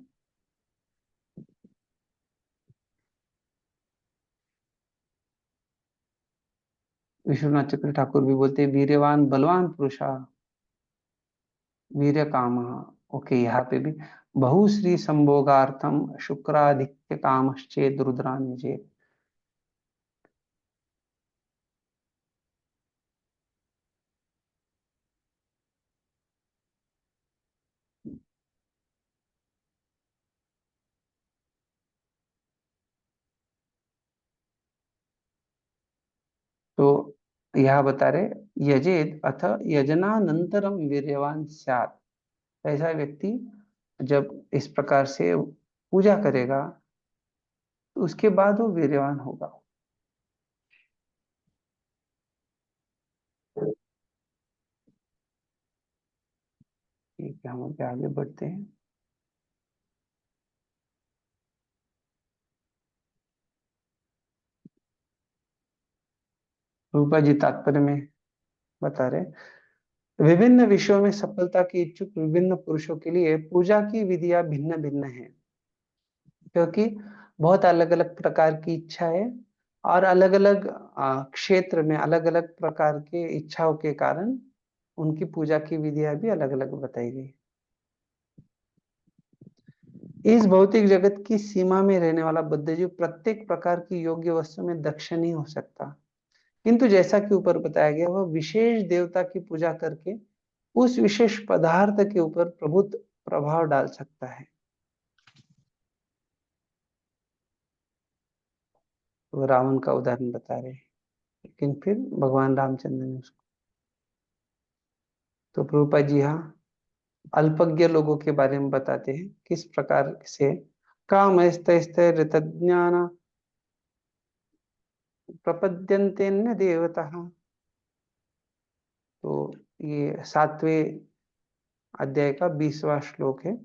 विश्वनाथ चक्र ठाकुर भी बोलते हैं वीर्यवान बलवान पुरुषा वीर्य काम। ओके, यहाँ पे भी बहुश्री संभोगार्थम शुक्राधिक्य कामश्चेद रुद्रानिजे। तो यह बता रहे यजेद अथ यजनानंतरम वीर्यवान स्यात्, ऐसा व्यक्ति जब इस प्रकार से पूजा करेगा तो उसके बाद वो वीर्यवान होगा। ठीक है, हम आगे बढ़ते हैं। रूपा जी तात्पर्य में बता रहे विभिन्न विषयों में सफलता के इच्छुक विभिन्न पुरुषों के लिए पूजा की विधियां भिन्न भिन्न हैं, क्योंकि बहुत अलग अलग प्रकार की इच्छा है और अलग अलग क्षेत्र में अलग अलग प्रकार के इच्छाओं के कारण उनकी पूजा की विधियां भी अलग अलग बताई गई। इस भौतिक जगत की सीमा में रहने वाला बद्धजीव प्रत्येक प्रकार की योग्य वस्तु में दक्ष नहीं हो सकता, किंतु जैसा कि ऊपर बताया गया वह विशेष देवता की पूजा करके उस विशेष पदार्थ के ऊपर प्रभुत्व प्रभाव डाल सकता है। तो रावण का उदाहरण बता रहे हैं, लेकिन फिर भगवान रामचंद्र ने उसको। तो प्रभुपाद जी यहाँ अल्पज्ञ लोगों के बारे में बताते हैं किस प्रकार से काम ऋतज्ञान प्रपद्यन्ते देवता। तो ये 7वें अध्याय का 20वां श्लोक है,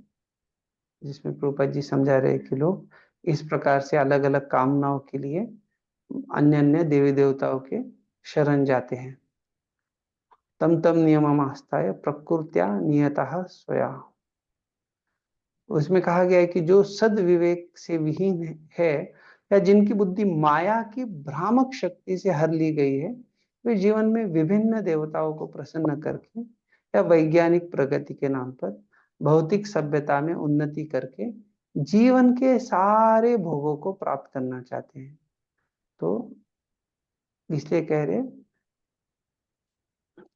जिसमें प्रभुपाद जी समझा रहे कि लोग इस प्रकार से अलग अलग कामनाओं के लिए अन्य अन्य देवी देवताओं के शरण जाते हैं। तम तम नियमम आस्थाय प्रकृत्या नियतः स्वया। उसमें कहा गया है कि जो सद विवेक से विहीन है या जिनकी बुद्धि माया की भ्रामक शक्ति से हर ली गई है, वे जीवन में विभिन्न देवताओं को प्रसन्न करके या वैज्ञानिक प्रगति के नाम पर भौतिक सभ्यता में उन्नति करके जीवन के सारे भोगों को प्राप्त करना चाहते हैं। तो इसलिए कह रहे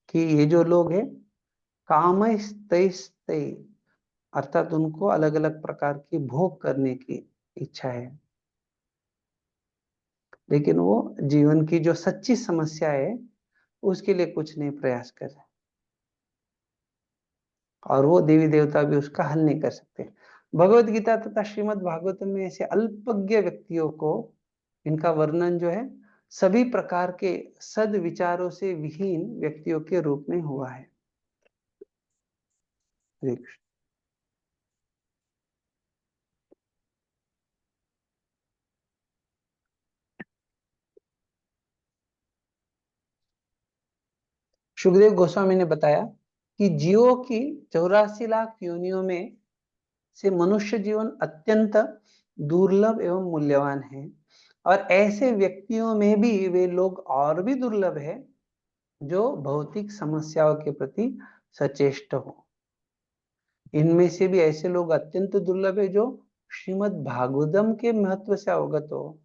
कि ये जो लोग हैं कामस्तै, अर्थात उनको अलग अलग प्रकार की भोग करने की इच्छा है, लेकिन वो जीवन की जो सच्ची समस्या है उसके लिए कुछ नहीं प्रयास कर रहे, और वो देवी देवता भी उसका हल नहीं कर सकते। भगवत गीता तथा श्रीमद् भागवतम में ऐसे अल्पज्ञ व्यक्तियों को, इनका वर्णन जो है सभी प्रकार के सद विचारों से विहीन व्यक्तियों के रूप में हुआ है। हरे कृष्ण। सुखदेव गोस्वामी ने बताया कि जीवों की 84 लाख योनियों में से मनुष्य जीवन अत्यंत दुर्लभ एवं मूल्यवान है, और ऐसे व्यक्तियों में भी वे लोग और भी दुर्लभ है जो भौतिक समस्याओं के प्रति सचेष्ट हो। इनमें से भी ऐसे लोग अत्यंत दुर्लभ है जो श्रीमद् भागवतम के महत्व से अवगत हो,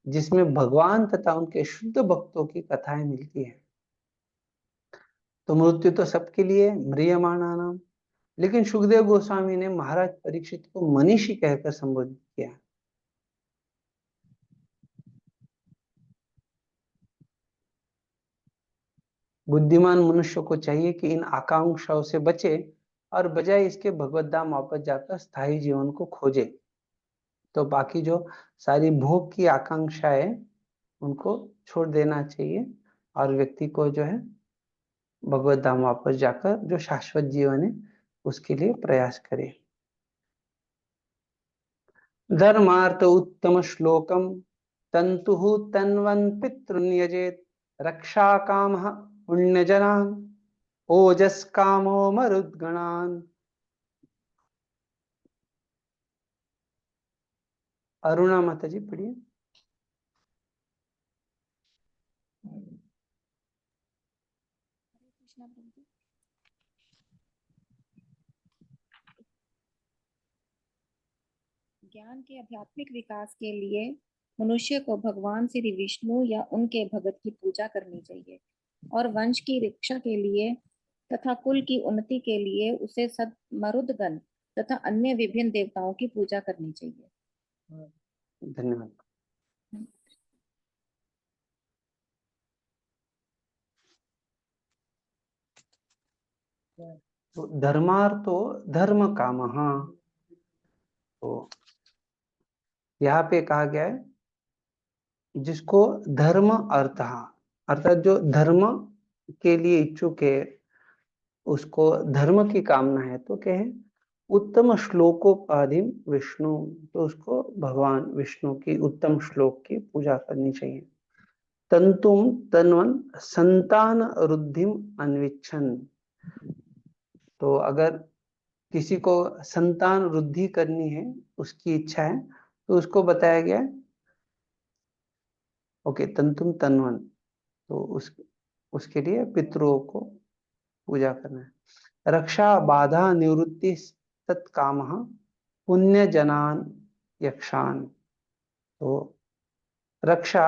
जिसमें भगवान तथा उनके शुद्ध भक्तों की कथाएं मिलती है। तो मृत्यु तो सबके लिए म्रियमाणा नाम, लेकिन सुखदेव गोस्वामी ने महाराज परीक्षित को मनीषी कहकर संबोधित किया। बुद्धिमान मनुष्य को चाहिए कि इन आकांक्षाओं से बचे और बजाय इसके भगवत धाम वापस जाकर स्थायी जीवन को खोजे। तो बाकी जो सारी भोग की आकांक्षा है उनको छोड़ देना चाहिए और व्यक्ति को जो है भगवत धाम वापस जाकर जो शाश्वत जीवन है उसके लिए प्रयास करे। धर्मार्थ उत्तम श्लोकम तंतु तन्वन पितृन्यजेत रक्षा काम पुण्य जनान ओजस कामो मरुद्गणान। अरुणा माता जी पढ़िए। कृष्णा प्रभु जी। ज्ञान के आध्यात्मिक विकास के लिए मनुष्य को भगवान श्री विष्णु या उनके भगत की पूजा करनी चाहिए, और वंश की रक्षा के लिए तथा कुल की उन्नति के लिए उसे मरुदगण तथा अन्य विभिन्न देवताओं की पूजा करनी चाहिए। धन्यवाद। तो धर्मार्थो धर्म कामः, तो यहाँ पे कहा गया है जिसको धर्म अर्थ, अर्थात जो धर्म के लिए इच्छुक है उसको धर्म की कामना है, तो क्या है उत्तम श्लोकोपाधि विष्णु, तो उसको भगवान विष्णु की उत्तम श्लोक की पूजा करनी चाहिए। तंतुम तन्वन संतान रुद्धिम अन्विच्छन, तो अगर किसी को संतान वृद्धि करनी है उसकी इच्छा है तो उसको बताया गया है ओके तंतुम तन्वन, तो उसके लिए पितरों को पूजा करना है। रक्षा बाधा निवृत्ति तत्काम पुण्य जनान यक्षान, तो रक्षा,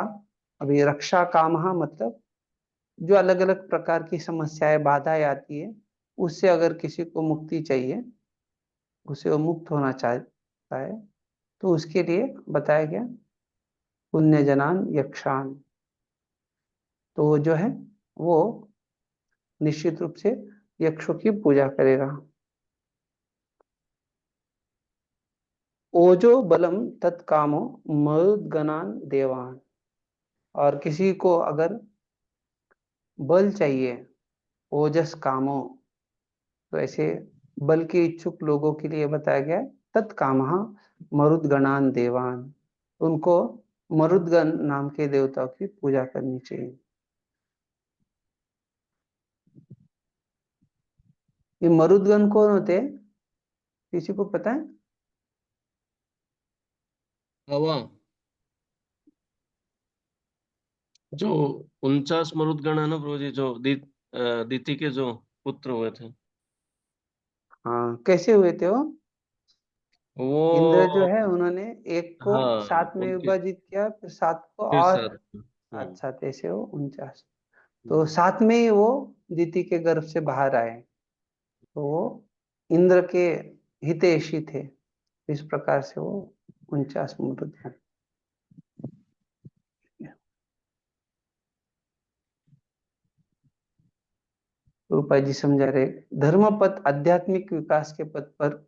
अभी रक्षा काम मतलब जो अलग अलग प्रकार की समस्याएं बाधाएं आती है उससे अगर किसी को मुक्ति चाहिए, उसे वो मुक्त होना चाहता है, तो उसके लिए बताया गया पुण्य जनान यक्षान, तो जो है वो निश्चित रूप से यक्षों की पूजा करेगा। ओजो बलम तत्कामो मरुद्गणान देवान, और किसी को अगर बल चाहिए ओजस कामो, तो ऐसे बल के इच्छुक लोगों के लिए बताया गया तत्कामः मरुद्गणान देवान, उनको मरुद्गण नाम के देवताओं की पूजा करनी चाहिए। ये मरुद्गण कौन होते हैं, किसी को पता है? हवा, जो 49 मरुदगण है ना प्रभु जी, जो दिति के जो पुत्र हुए थे। हाँ, कैसे हुए थे वो? इंद्र जो वो है उन्होंने एक को हाँ 7 में उनके विभाजित किया, फिर 7 को फिर और साथ में। अच्छा ऐसे वो 49, तो 7 में ही वो दिति के गर्भ से बाहर आए, तो वो इंद्र के हितैषी थे। इस प्रकार से वो 49 मरुद्गण। रूपा जी समझा रहे, धर्म पथ आध्यात्मिक विकास के पथ पर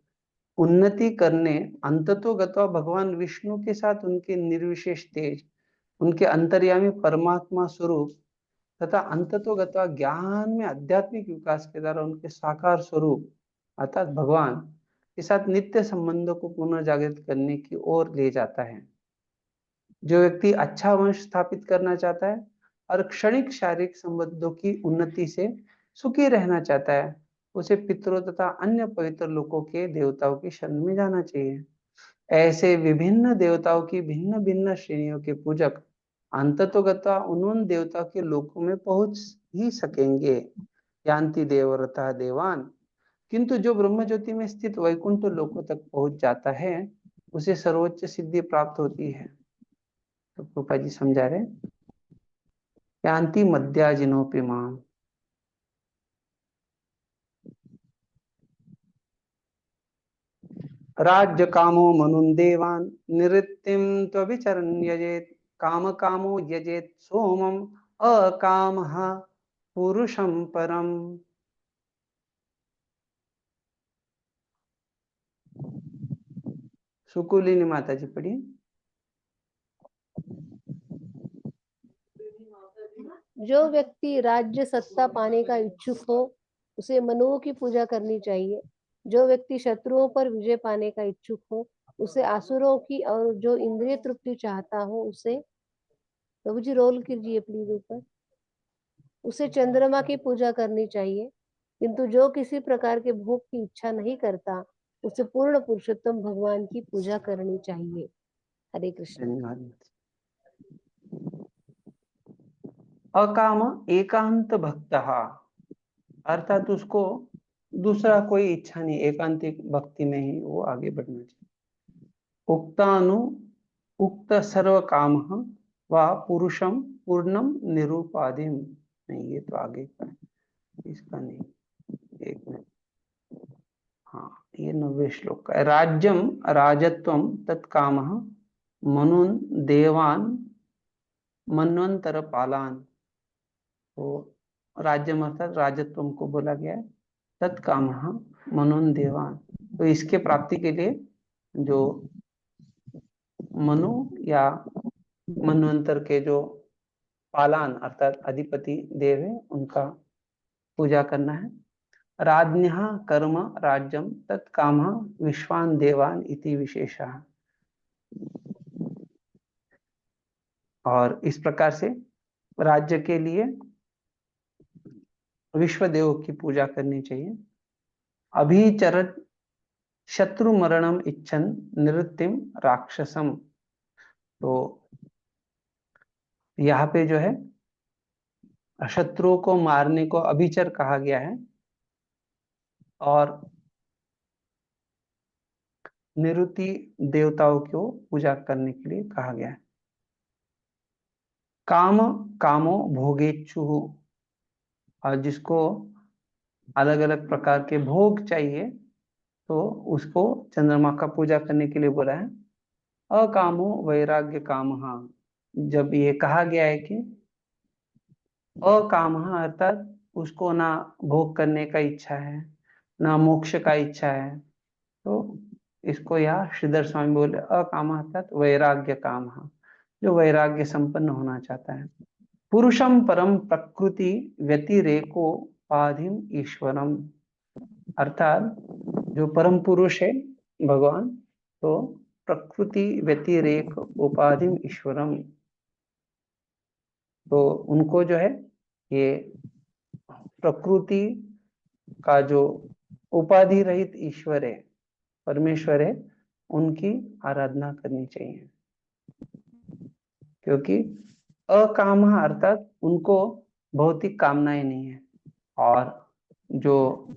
उन्नति करने अंततोगत्वा भगवान विष्णु के साथ उनके निर्विशेष तेज, उनके अंतर्यामी परमात्मा स्वरूप तथा अंततोगत्वा ज्ञान में आध्यात्मिक विकास के द्वारा उनके साकार स्वरूप अर्थात भगवान के साथ नित्य संबंधों को पुनर्जागृत करने की ओर ले जाता है। जो व्यक्ति अच्छा वंश स्थापित करना चाहता है और क्षणिक शारीरिक संबंधों की उन्नति से सुखी रहना चाहता है, उसे पितरों तथा अन्य पवित्र लोकों के देवताओं की शरण में जाना चाहिए। ऐसे विभिन्न देवताओं की भिन्न भिन्न श्रेणियों के पूजक अंततोगता उन देवताओं के लोकों में पहुंच ही सकेंगे। यान्ति देवव्रता देवान, किंतु जो ब्रह्म ज्योति में स्थित वैकुंठ लोकों तक पहुंच जाता है उसे सर्वोच्च सिद्धि प्राप्त होती है। तो कृपा जी समझा रहे, यान्ति मध्याजिनोपि माम। राज्य कामो मनुन देवान निवृत्तिम त्वविचरन् यजेत, काम कामो यजेत सोमम अकामः पुरुषम परम। सुकुलिनी माता जी पढ़िए। जो व्यक्ति राज्य सत्ता पाने का इच्छुक हो उसे मनुओं की पूजा करनी चाहिए। जो व्यक्ति शत्रुओं पर विजय पाने का इच्छुक हो उसे आसुरों की, और जो इंद्रिय तृप्ति चाहता हो उसे, प्रभु जी रोल कीजिए प्लीज ऊपर, उसे चंद्रमा की पूजा करनी चाहिए। किंतु जो किसी प्रकार के भोग की इच्छा नहीं करता उसे पूर्ण पुरुषोत्तम भगवान की पूजा करनी चाहिए। हरे कृष्ण। धन्यवाद। अकाम एकांत भक्त, अर्थात उसको दूसरा कोई इच्छा नहीं, एकांतिक भक्ति में ही वो आगे बढ़ना चाहिए। उक्तानु उक्त सर्व काम व पुरुषम पूर्णम निरूपादिम, नहीं ये तो आगे का है, इसका नहीं, एक मिनट, हाँ ये 90 श्लोक का है। राज्यम राजत्वम तत्काम मनुन देवान मन्वंतर पालान। तो राज्यम अर्थात राजत्वम को बोला गया है, तत्काम मनुन देवान, तो इसके प्राप्ति के लिए जो मनु या मनवंतर के जो पालान अर्थात अधिपति देव है उनका पूजा करना है। राज्ञः कर्म राज्यम तत्काम विश्वान देवान इति विशेषः। और इस प्रकार से राज्य के लिए विश्व देव की पूजा करनी चाहिए। अभिचरत शत्रु मरणम इच्छन निवृत्तिम राक्षसम, तो यहाँ पे जो है शत्रुओं को मारने को अभिचर कहा गया है और निवृत्ति देवताओं को पूजा करने के लिए कहा गया है। काम कामो भोगेच्छु, और जिसको अलग अलग प्रकार के भोग चाहिए तो उसको चंद्रमा का पूजा करने के लिए बोला है। अकामो वैराग्य काम, जब ये कहा गया है कि अकाम अर्थात उसको ना भोग करने का इच्छा है ना मोक्ष का इच्छा है, तो इसको यहाँ श्रीधर स्वामी बोले अकाम अर्थात वैराग्य काम, जो वैराग्य संपन्न होना चाहता है। पुरुषम परम प्रकृति व्यतिरेकोपाधिम ईश्वरम, अर्थात जो परम पुरुष है भगवान, तो प्रकृति व्यतिरेक उपाधिम ईश्वरम, तो उनको जो है ये प्रकृति का जो उपाधि रहित ईश्वर है, परमेश्वर है, उनकी आराधना करनी चाहिए। क्योंकि अकाम अर्थात उनको भौतिक कामनाएं नहीं है, और जो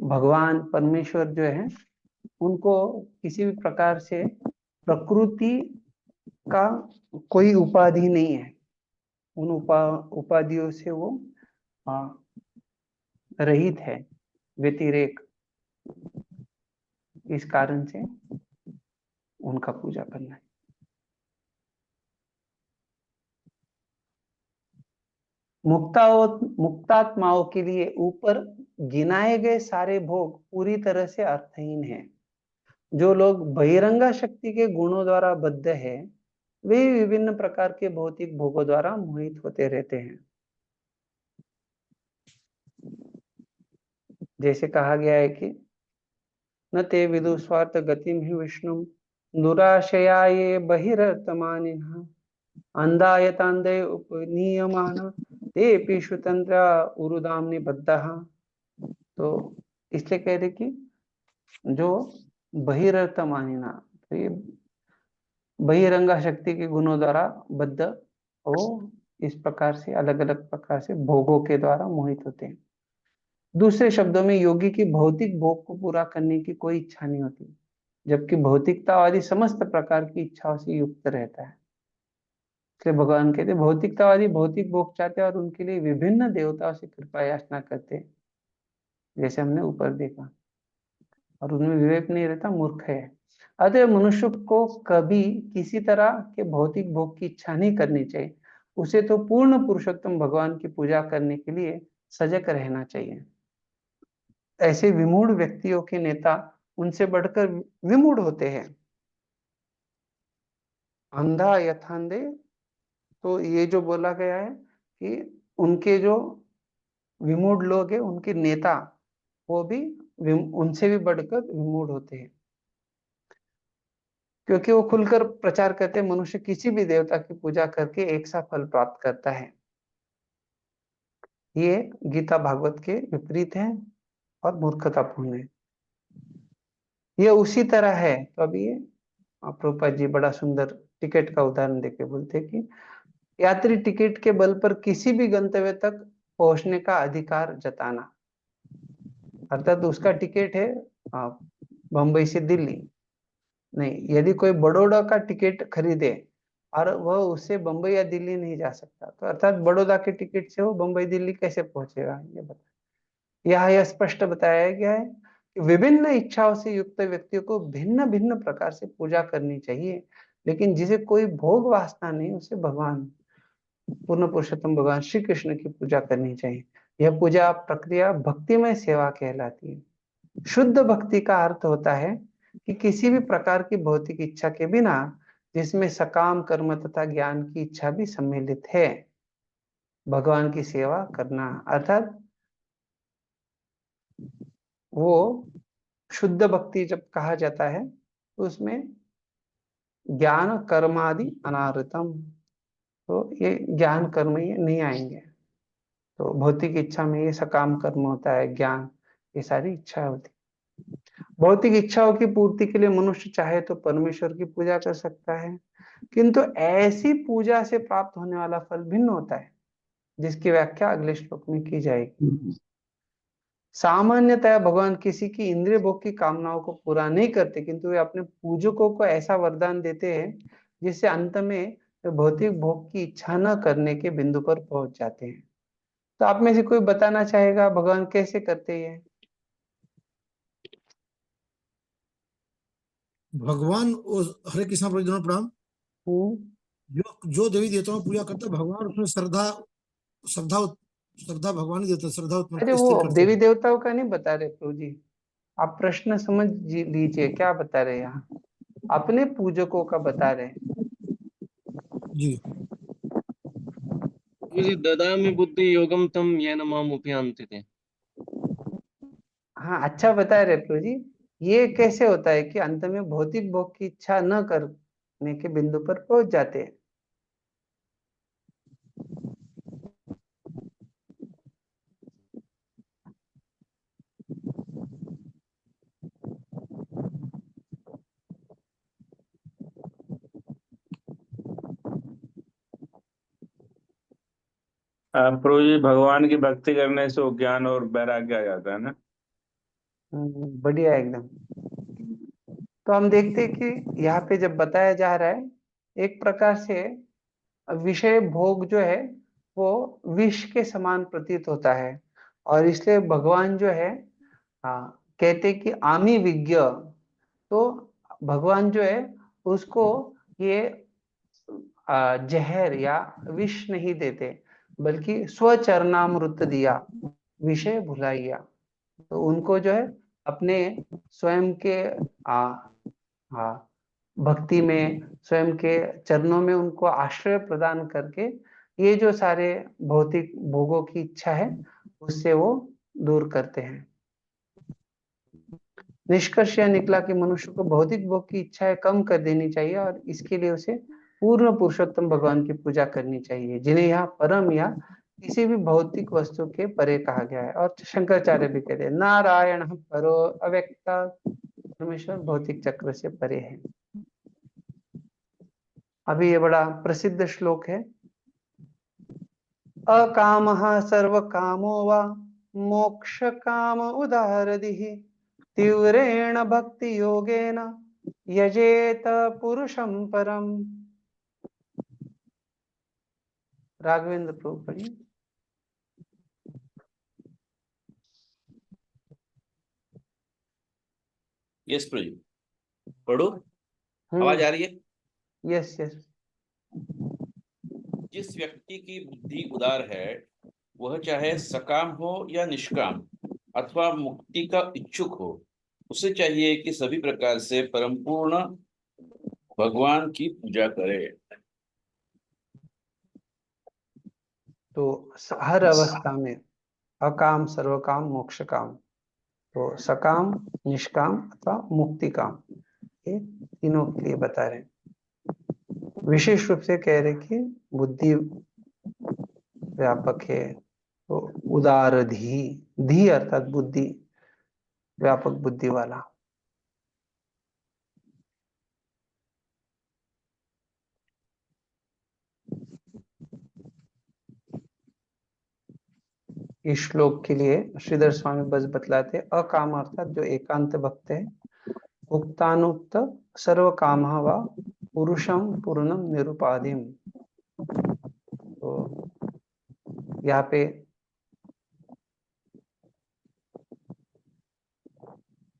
भगवान परमेश्वर जो है उनको किसी भी प्रकार से प्रकृति का कोई उपाधि नहीं है, उन उपाधियों से वो रहित है, व्यतिरेक, इस कारण से उनका पूजा करना है। मुक्तात्माओं के लिए ऊपर गिनाए गए सारे भोग पूरी तरह से अर्थहीन है। जो लोग बहिरंगा शक्ति के गुणों द्वारा बद्ध है वे विभिन्न प्रकार के भौतिक भोगों द्वारा मोहित होते रहते हैं। जैसे कहा गया है कि न ते विदुस्वार्थ गतिम ही विष्णु दुराशया ये बहिरतमानिनः अंधायतांधे उपनीयमाना ते पीशु तंत्र उरुदाम निबद्धः। तो इसलिए कह रहे कि जो बहिरतमानिना, तो ये बहिरंगा शक्ति के गुणों द्वारा बद्ध हो, इस प्रकार से अलग अलग प्रकार से भोगों के द्वारा मोहित होते हैं। दूसरे शब्दों में योगी की भौतिक भोग को पूरा करने की कोई इच्छा नहीं होती, जबकि भौतिकतावादी समस्त प्रकार की इच्छाओं से युक्त रहता है। इसलिए भगवान कहते हैं भौतिकतावादी भौतिक भोग चाहते हैं और उनके लिए विभिन्न देवताओं से कृपा याचना करते हैं, जैसे हमने ऊपर देखा, और उनमें विवेक नहीं रहता, मूर्ख है। अतः मनुष्य को कभी किसी तरह के भौतिक भोग की इच्छा नहीं करनी चाहिए, उसे तो पूर्ण पुरुषोत्तम भगवान की पूजा करने के लिए सजग रहना चाहिए। ऐसे विमूढ़ व्यक्तियों के नेता उनसे बढ़कर विमूढ़ होते हैं। अंधा यथांधे, तो ये जो बोला गया है कि उनके जो विमूढ़ लोग हैं उनके नेता वो भी उनसे भी बढ़कर विमूढ़ होते हैं, क्योंकि वो खुलकर प्रचार करते हैं मनुष्य किसी भी देवता की पूजा करके एक सा फल प्राप्त करता है। ये गीता भागवत के विपरीत है और मूर्खतापूर्ण है। ये उसी तरह है। तो अभी ये प्रभुपाद जी बड़ा सुंदर टिकट का उदाहरण देके बोलते हैं कि यात्री टिकट के बल पर किसी भी गंतव्य तक पहुंचने का अधिकार जताना, अर्थात उसका टिकट है बंबई से दिल्ली, नहीं, यदि कोई बड़ौदा का टिकट खरीदे और वह उससे बंबई या दिल्ली नहीं जा सकता, तो अर्थात बड़ौदा के टिकट से वो बंबई दिल्ली कैसे पहुंचेगा, ये बता। यह स्पष्ट बताया गया है कि विभिन्न इच्छाओं से युक्त व्यक्तियों को भिन्न भिन्न प्रकार से पूजा करनी चाहिए, लेकिन जिसे कोई भोग वासना नहीं उसे भगवान पूर्ण पुरुषोत्तम भगवान श्री कृष्ण की पूजा करनी चाहिए। यह पूजा प्रक्रिया भक्तिमय सेवा कहलाती है। शुद्ध भक्ति का अर्थ होता है कि किसी भी प्रकार की भौतिक इच्छा के बिना, जिसमें सकाम कर्म तथा ज्ञान की इच्छा भी सम्मिलित है, भगवान की सेवा करना, अर्थात वो शुद्ध भक्ति जब कहा जाता है तो उसमें ज्ञान कर्मादि अनारतम, तो ये ज्ञान कर्म ये नहीं आएंगे। तो भौतिक इच्छा में ये सकाम कर्म होता है, ज्ञान, ये सारी इच्छा होती है। भौतिक इच्छाओं की पूर्ति के लिए मनुष्य चाहे तो परमेश्वर की पूजा कर सकता है, किंतु ऐसी पूजा से प्राप्त होने वाला फल भिन्न होता है, जिसकी व्याख्या अगले श्लोक में की जाएगी। सामान्यतः भगवान किसी की इंद्रिय भोग की कामनाओं को पूरा नहीं करते, किंतु वे अपने पूजकों को ऐसा वरदान देते हैं जिससे अंत में वे भौतिक भोग की इच्छा न करने के बिंदु पर पहुंच जाते हैं। तो आप में से कोई बताना चाहेगा भगवान कैसे करते हैं? भगवान हरे कृष्णा प्रणाम। जो देवी देवताओं पूजा करता है भगवान उसमें श्रद्धा श्रद्धा भगवान ही देता है, श्रद्धा अरे वो देवी देवताओं का नहीं बता रहे प्रभु जी, आप प्रश्न समझ लीजिए क्या बता रहे हैं यहाँ, अपने पूजकों का बता रहे जी। मुझे ददामि बुद्धि योगम तम येन माम उपयान्ति ते। हाँ, अच्छा बता रहे प्रभु जी। ये कैसे होता है कि अंत में भौतिक भोग की इच्छा न करने के बिंदु पर पहुंच जाते हैं? प्रभु जी भगवान की भक्ति करने से ज्ञान और वैराग्य आ जाता है ना। बढ़िया एकदम। तो हम देखते हैं कि यहाँ पे जब बताया जा रहा है, एक प्रकार से विषय भोग जो है वो विष के समान प्रतीत होता है, और इसलिए भगवान जो है कहते कि आमी विज्ञ, तो भगवान जो है उसको ये जहर या विष नहीं देते, बल्कि स्वचरणामृत दिया, विषय भुलाइया। तो उनको जो है अपने स्वयं के भक्ति में, स्वयं के चरणों में उनको आश्रय प्रदान करके ये जो सारे भौतिक भोगों की इच्छा है उससे वो दूर करते हैं। निष्कर्ष यह निकला कि मनुष्य को भौतिक भोग की इच्छाएं कम कर देनी चाहिए, और इसके लिए उसे पूर्ण पुरुषोत्तम भगवान की पूजा करनी चाहिए, जिन्हें यहाँ परम या किसी भी भौतिक वस्तु के परे कहा गया है। और शंकराचार्य भी कहते हैं नारायण परो अव्यक्त, परमेश्वर भौतिक चक्र से परे है। अभी ये बड़ा प्रसिद्ध श्लोक है। अकामः सर्वकामो वा मोक्ष काम उदारदिः तीव्रेण भक्ति योगेन यजेत पुरुषं परम। राघवेंद्र प्रभु पढ़िए। यस प्रभु, पढ़ो। आवाज आ रही है? Yes yes. जिस व्यक्ति की बुद्धि उदार है वह चाहे सकाम हो या निष्काम अथवा मुक्ति का इच्छुक हो, उसे चाहिए कि सभी प्रकार से परम पूर्ण भगवान की पूजा करे। तो हर अवस्था में अकाम सर्वकाम मोक्ष काम, तो सकाम निष्काम अथवा मुक्ति काम, ये तीनों के लिए बता रहे हैं। विशेष रूप से कह रहे कि बुद्धि व्यापक है तो उदार धी, धी अर्थात बुद्धि, व्यापक बुद्धि वाला। इस श्लोक के लिए श्रीधर स्वामी बस बतलाते, अकाम अर्थात जो एकांत भक्त है, उक्तानुक्त सर्व काम व पुरुषम पूर्णम निरुपाधिम। तो यहाँ पे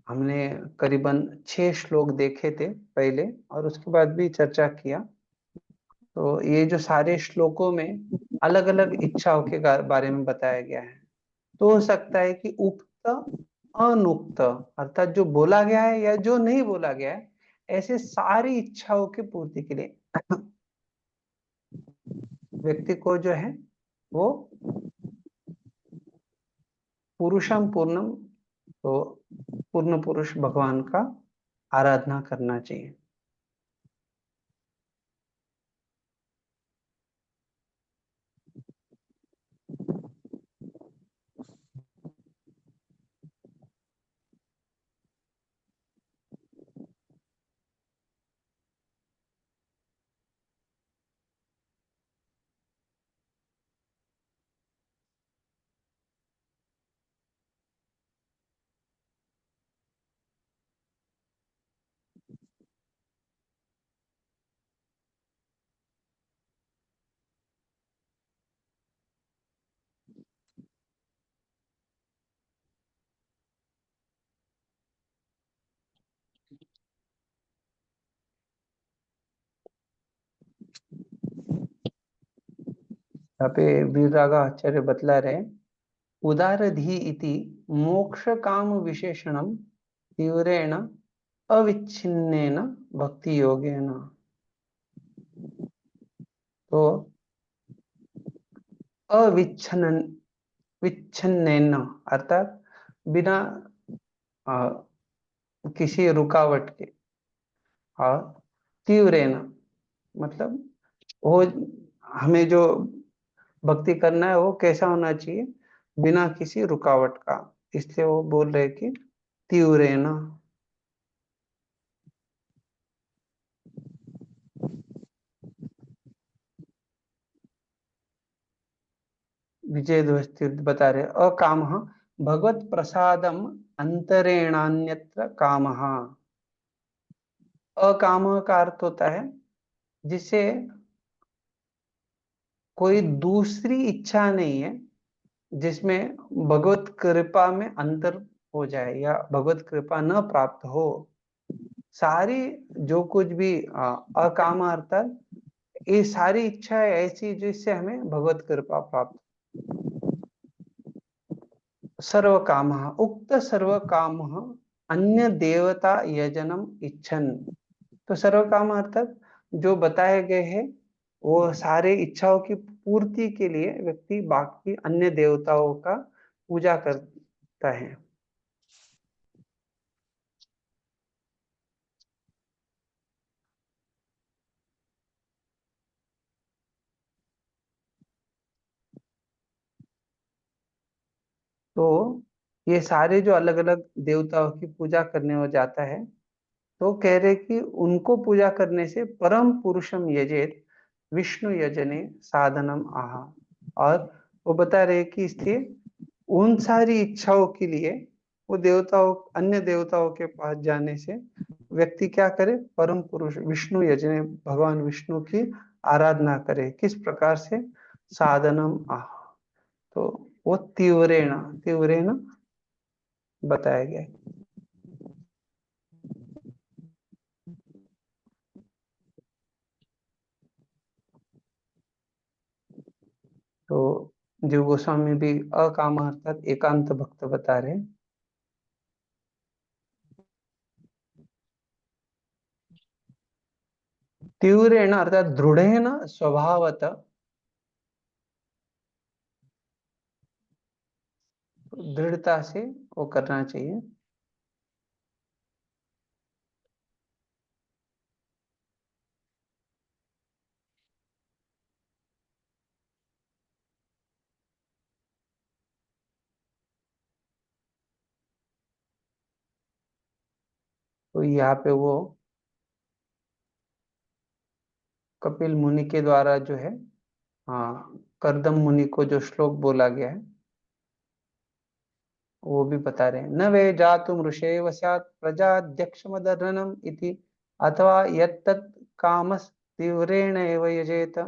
हमने करीबन 6 श्लोक देखे थे पहले और उसके बाद भी चर्चा किया। तो ये जो सारे श्लोकों में अलग अलग इच्छाओं के बारे में बताया गया है। तो हो सकता है कि उक्त अनुक्त अर्थात जो बोला गया है या जो नहीं बोला गया है, ऐसे सारी इच्छाओं की पूर्ति के लिए व्यक्ति को जो है वो पुरुषम पूर्णम, तो पूर्ण पुरुष भगवान का आराधना करना चाहिए। यहाँ पे वीररागा आचार्य बतला रहे, उदारधी इति मोक्ष काम विशेषणम तीव्रेण अविच्छिन्नेन भक्ति योगेन। तो अविच्छिन्न विच्छिन्नेन अर्थात बिना किसी रुकावट के, और तीव्रेण मतलब वो हमें जो भक्ति करना है वो कैसा होना चाहिए, बिना किसी रुकावट का। इसलिए वो बोल रहे कि तीव्रेण। विजय ध्वज बता रहे, अकाम भगवत प्रसादम अंतरेणान्यत्र कामः। अकाम का अर्थ होता है जिसे कोई दूसरी इच्छा नहीं है, जिसमें भगवत कृपा में अंतर हो जाए या भगवत कृपा न प्राप्त हो। सारी जो कुछ भी अकाम अर्थात ये सारी इच्छाएं ऐसी जिससे हमें भगवत कृपा प्राप्त। सर्व काम उक्त सर्व काम अन्य देवता यजनम इच्छन। तो सर्व काम अर्थात जो बताए गए हैं वो सारे इच्छाओं की पूर्ति के लिए व्यक्ति बाकी अन्य देवताओं का पूजा करता है। तो ये सारे जो अलग अलग देवताओं की पूजा करने हो जाता है, तो कह रहे कि उनको पूजा करने से परम पुरुषम यजेत विष्णु यजने साधनम आहा। और वो बता रहे कि इसलिए उन सारी इच्छाओं के लिए वो देवताओं, अन्य देवताओं के पास जाने से व्यक्ति क्या करे, परम पुरुष विष्णु यजने, भगवान विष्णु की आराधना करे। किस प्रकार से, साधनम आह, तो वो तीव्रेण तीव्रेण बताया गया। तो जीव गोस्वामी भी अकाम अर्थात एकांत भक्त बता रहे। तीव्रेण अर्थात दृढ़ेन स्वभावत, दृढ़ता से वो करना चाहिए। तो यहाँ पे वो कपिल मुनि के द्वारा जो है, हाँ, कर्दम मुनि को जो श्लोक बोला गया है वो भी बता रहे हैं। न वे जातुम ऋषेव स्यात् प्रजाध्यक्षमदर्शनम इति अथवा यत्तत् कामस् तीव्रेण एव यजेत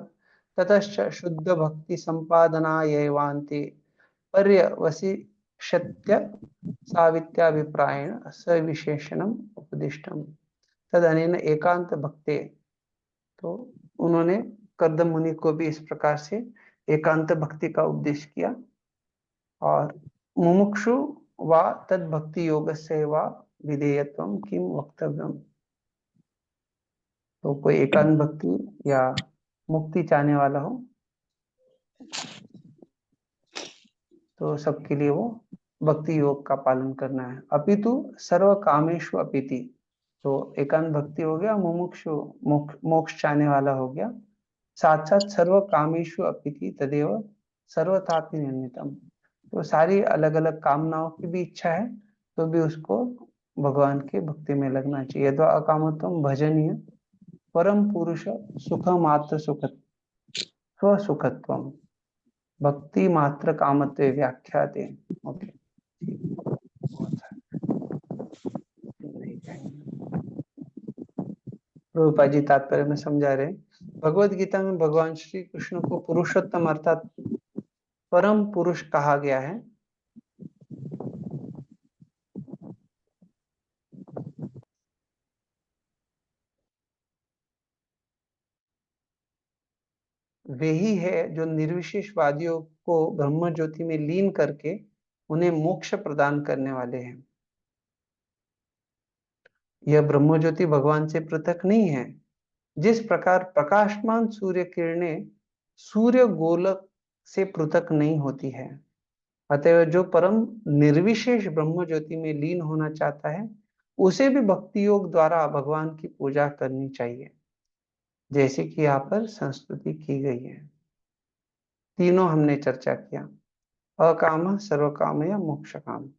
ततश्च शुद्ध भक्ति संपादनायैवान्ति पर्यवसिष्यत्य सावित्याभिप्रायेण सविशेषणम उपदिष्टम तदनेन एकांत भक्ते। तो उन्होंने कर्दम मुनि को भी इस प्रकार से एकांत भक्ति का उपदेश किया। और मुमुक्षु वा तद भक्ति योग से वा विधेयत्वम किम वक्तव्यम। तो कोई एकांत भक्ति या मुक्ति चाहने वाला हो तो सबके लिए वो भक्ति योग का पालन करना है। अपितु सर्व कामेषु अपिति, तो एकांत भक्ति हो गया, मुमुक्षु मोक्ष चाहने वाला हो गया, साथ साथ सर्व कामेषु अपिति तदेव सर्वथापि निर्णितम। तो सारी अलग अलग कामनाओं की भी इच्छा है तो भी उसको भगवान के भक्ति में लगना चाहिए। तो अकामत्वम भजनीय परम पुरुष सुख मात्र सुखत्व सुखत्वम भक्ति मात्र कामत्व व्याख्याते। ओके, प्रभुपाद जी तात्पर्य में समझा रहे, भगवत गीता में भगवान श्री कृष्ण को पुरुषोत्तम अर्थात परम पुरुष कहा गया है। वे ही है जो निर्विशेषवादियों को ब्रह्म ज्योति में लीन करके उन्हें मोक्ष प्रदान करने वाले हैं। यह ब्रह्म ज्योति भगवान से पृथक नहीं है। जिस प्रकार प्रकाशमान सूर्य किरणें सूर्य गोलक से पृथक नहीं होती है, अतः जो परम निर्विशेष ब्रह्म ज्योति में लीन होना चाहता है उसे भी भक्ति योग द्वारा भगवान की पूजा करनी चाहिए, जैसे कि यहाँ पर संस्तुति की गई है। तीनों हमने चर्चा किया, अकाम, सर्वकाम या मोक्ष काम।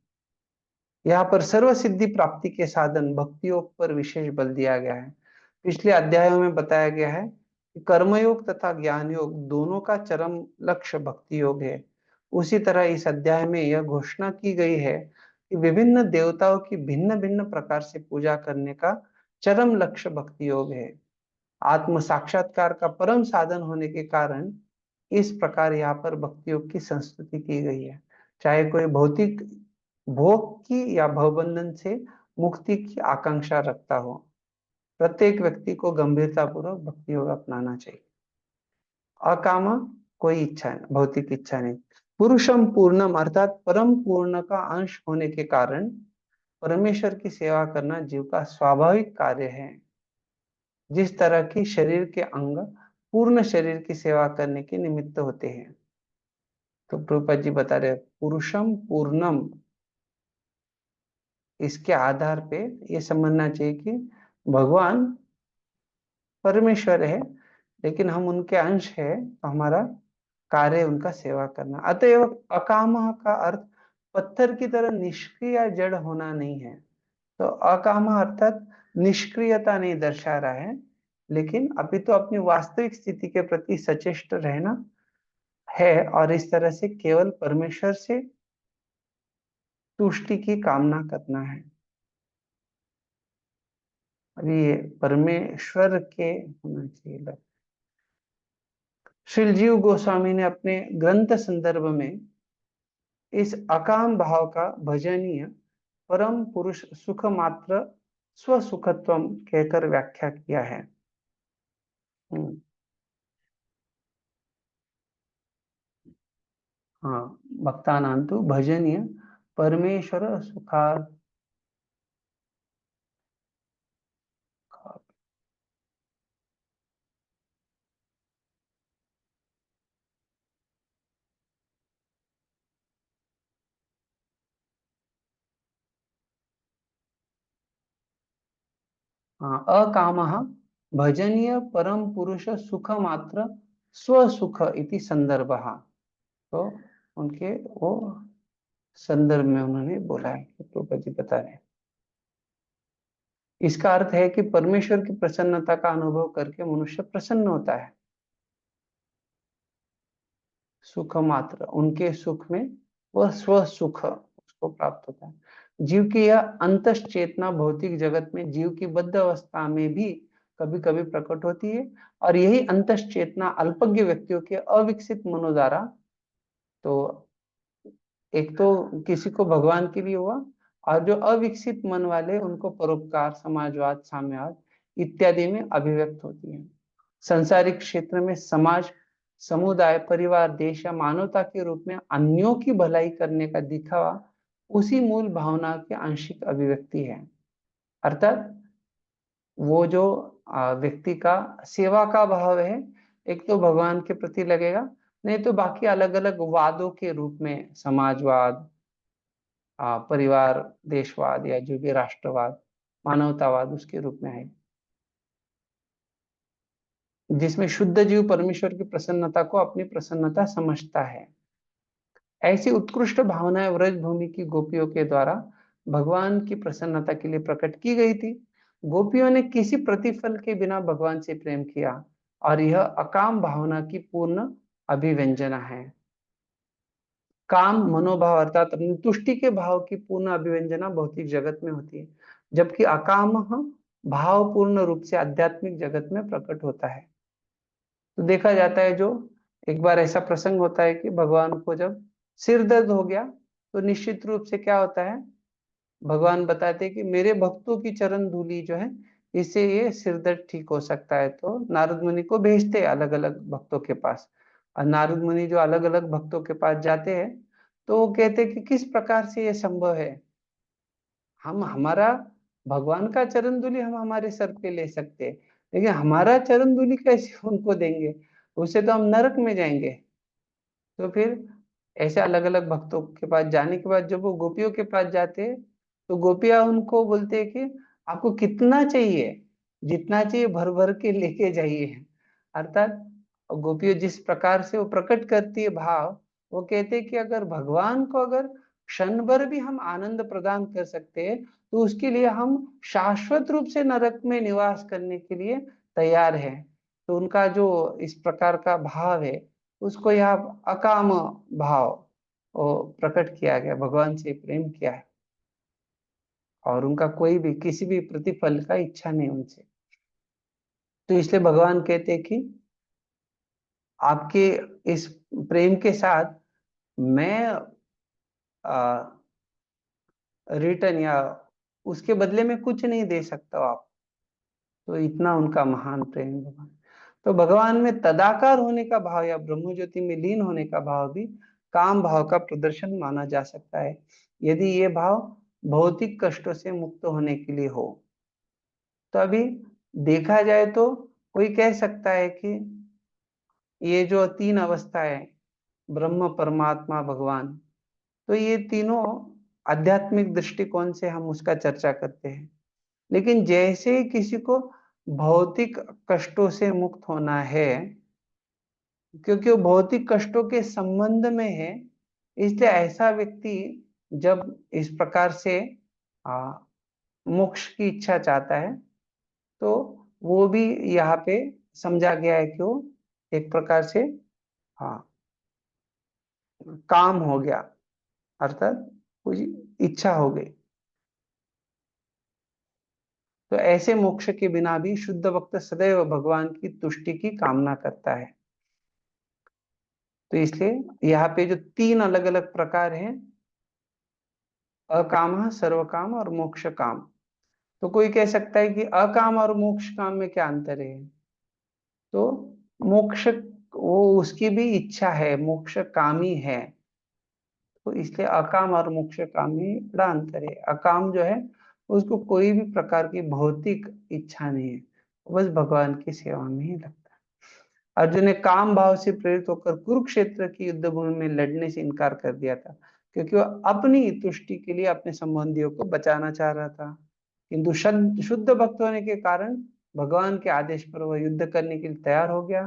यहाँ पर सर्व सिद्धि प्राप्ति के साधन भक्ति योग पर विशेष बल दिया गया है। पिछले अध्यायों में बताया गया है कि कर्मयोग तथा ज्ञान योग दोनों का चरम लक्ष्य भक्ति योग है। उसी तरह इस अध्याय में यह घोषणा की गई है कि विभिन्न देवताओं की भिन्न भिन्न प्रकार से पूजा करने का चरम लक्ष्य भक्ति योग है। आत्म साक्षात्कार का परम साधन होने के कारण इस प्रकार यहाँ पर भक्ति योग की संस्तुति की गई है। चाहे कोई भौतिक भोग की या भवबंधन से मुक्ति की आकांक्षा रखता हो, प्रत्येक व्यक्ति को गंभीरता पूर्वक भक्ति योग अपनाना चाहिए। अकाम, कोई इच्छा नहीं, भौतिक इच्छा नहीं। पुरुषम पूर्णम अर्थात परम पूर्ण का अंश होने के कारण परमेश्वर की सेवा करना जीव का स्वाभाविक कार्य है। जिस तरह की शरीर के अंग पूर्ण शरीर की सेवा करने के निमित्त होते हैं। तो प्रभुपाद जी बता रहे पुरुषम पूर्णम, इसके आधार पे ये समझना चाहिए कि भगवान परमेश्वर है लेकिन हम उनके अंश है, तो हमारा कार्य उनका सेवा करना। अतएव अकाम का अर्थ पत्थर की तरह निष्क्रिय जड़ होना नहीं है। तो अकाम अर्थात निष्क्रियता नहीं दर्शा रहा है, लेकिन अभी तो अपनी वास्तविक स्थिति के प्रति सचेष्ट रहना है और इस तरह से केवल परमेश्वर से तुष्टि की कामना करना है। अभी ये परमेश्वर के होना चाहिए। श्री जीव गोस्वामी ने अपने ग्रंथ संदर्भ में इस अकाम भाव का भजनीय परम पुरुष सुख मात्र स्वसुखत्वम कहकर व्याख्या किया है। हाँ, भक्तानांतु भजनीय परमेश्वर सुखार अकामः भजनीय परम पुरुष सुख मात्र स्वसुख इति संदर्भः। तो उनके वो संदर्भ में उन्होंने बोला है कि प्रभुपाद जी बता रहे हैं। इसका अर्थ है कि परमेश्वर की प्रसन्नता का अनुभव करके मनुष्य प्रसन्न होता है। सुख मात्र, उनके सुख में वह स्व सुख उसको प्राप्त होता है। जीव की यह अंतस चेतना भौतिक जगत में जीव की बद्ध अवस्था में भी कभी कभी प्रकट होती है, और यही अंतस चेतना अल्पज्ञ व्यक्तियों के अविकसित मनो द्वारा, तो एक तो किसी को भगवान के लिए हुआ, और जो अविकसित मन वाले उनको परोपकार, समाजवाद, साम्यवाद इत्यादि में अभिव्यक्त होती है। संसारिक क्षेत्र में समाज, समुदाय, परिवार, देश या मानवता के रूप में अन्यों की भलाई करने का दिखावा उसी मूल भावना की आंशिक अभिव्यक्ति है। अर्थात वो जो व्यक्ति का सेवा का भाव है, एक तो भगवान के प्रति लगेगा, नहीं तो बाकी अलग अलग वादों के रूप में समाजवाद, परिवार, देशवाद या जो भी राष्ट्रवाद, मानवतावाद उसके रूप में है, जिसमें शुद्ध जीव परमेश्वर की प्रसन्नता को अपनी प्रसन्नता समझता है। ऐसी उत्कृष्ट भावनाएं व्रज भूमि की गोपियों के द्वारा भगवान की प्रसन्नता के लिए प्रकट की गई थी। गोपियों ने किसी प्रतिफल के बिना भगवान से प्रेम किया, और यह अकाम भावना की पूर्ण अभिव्यंजना है। काम मनोभाव अर्थात अपनी तुष्टि के भाव की पूर्ण अभिव्यंजना भौतिक जगत में होती है, जबकि अकाम भाव पूर्ण रूप से आध्यात्मिक जगत में प्रकट होता है। तो देखा जाता है, जो एक बार ऐसा प्रसंग होता है कि भगवान को जब सिर दर्द हो गया, तो निश्चित रूप से क्या होता है, भगवान बताते हैं कि मेरे भक्तों की चरण धूली जो है, इससे ये सिर दर्द ठीक हो सकता है। तो नारद मुनि को भेजते हैं अलग अलग भक्तों के पास, और नारद मुनि जो अलग अलग भक्तों के पास जाते हैं, तो वो कहते हैं कि किस प्रकार से ये संभव है, हम हमारा भगवान का चरण धूली हम हमारे सर पे ले सकते हैं, लेकिन हमारा चरण धूली कैसे उनको देंगे, उससे तो हम नरक में जाएंगे। तो फिर ऐसे अलग अलग भक्तों के पास जाने के बाद जब वो गोपियों के पास जाते हैं, तो गोपियां उनको बोलते हैं कि आपको कितना चाहिए, जितना चाहिए भर भर के लेके जाइए। अर्थात गोपियों जिस प्रकार से वो प्रकट करती है भाव, वो कहते हैं कि अगर भगवान को अगर क्षण भर भी हम आनंद प्रदान कर सकते हैं, तो उसके लिए हम शाश्वत रूप से नरक में निवास करने के लिए तैयार है। तो उनका जो इस प्रकार का भाव है, उसको यहाँ अकाम भाव प्रकट किया गया, भगवान से प्रेम किया है, और उनका कोई भी किसी भी प्रतिफल का इच्छा नहीं उनसे। तो इसलिए भगवान कहते हैं कि आपके इस प्रेम के साथ मैं रिटर्न या उसके बदले में कुछ नहीं दे सकता हूं आप। तो इतना उनका महान प्रेम भगवान। तो भगवान में तदाकार होने का भाव या ब्रह्म ज्योति में लीन होने का भाव भी काम भाव का प्रदर्शन माना जा सकता है, यदि ये भाव भौतिक कष्टों से मुक्त होने के लिए हो। तो अभी देखा जाए तो कोई कह सकता है कि ये जो तीन अवस्थाएं, ब्रह्म, परमात्मा, भगवान, तो ये तीनों आध्यात्मिक दृष्टिकोण से हम उसका चर्चा करते हैं, लेकिन जैसे ही किसी को भौतिक कष्टों से मुक्त होना है, क्योंकि वो भौतिक कष्टों के संबंध में है, इसलिए ऐसा व्यक्ति जब इस प्रकार से मोक्ष की इच्छा चाहता है, तो वो भी यहाँ पे समझा गया है कि वो एक प्रकार से हाँ काम हो गया, अर्थात कुछ इच्छा हो गई। तो ऐसे मोक्ष के बिना भी शुद्ध भक्त सदैव भगवान की तुष्टि की कामना करता है। तो इसलिए यहाँ पे जो 3 अलग अलग प्रकार हैं, अकाम, सर्वकाम और मोक्ष काम। तो कोई कह सकता है कि अकाम और मोक्ष काम में क्या अंतर है? तो मोक्ष वो उसकी भी इच्छा है, मोक्ष कामी है, तो इसलिए अकाम और मोक्ष काम में बड़ा अंतर है। अकाम जो है उसको कोई भी प्रकार की भौतिक इच्छा नहीं है, बस भगवान की सेवा में ही लगता है। अर्जुन ने काम भाव से प्रेरित होकर कुरुक्षेत्र की युद्ध भूमि में लड़ने से इनकार कर दिया था, क्योंकि वह अपनी तुष्टि के लिए अपने संबंधियों को बचाना चाह रहा था। किंतु शुद्ध भक्त होने के कारण भगवान के आदेश पर वह युद्ध करने के लिए तैयार हो गया,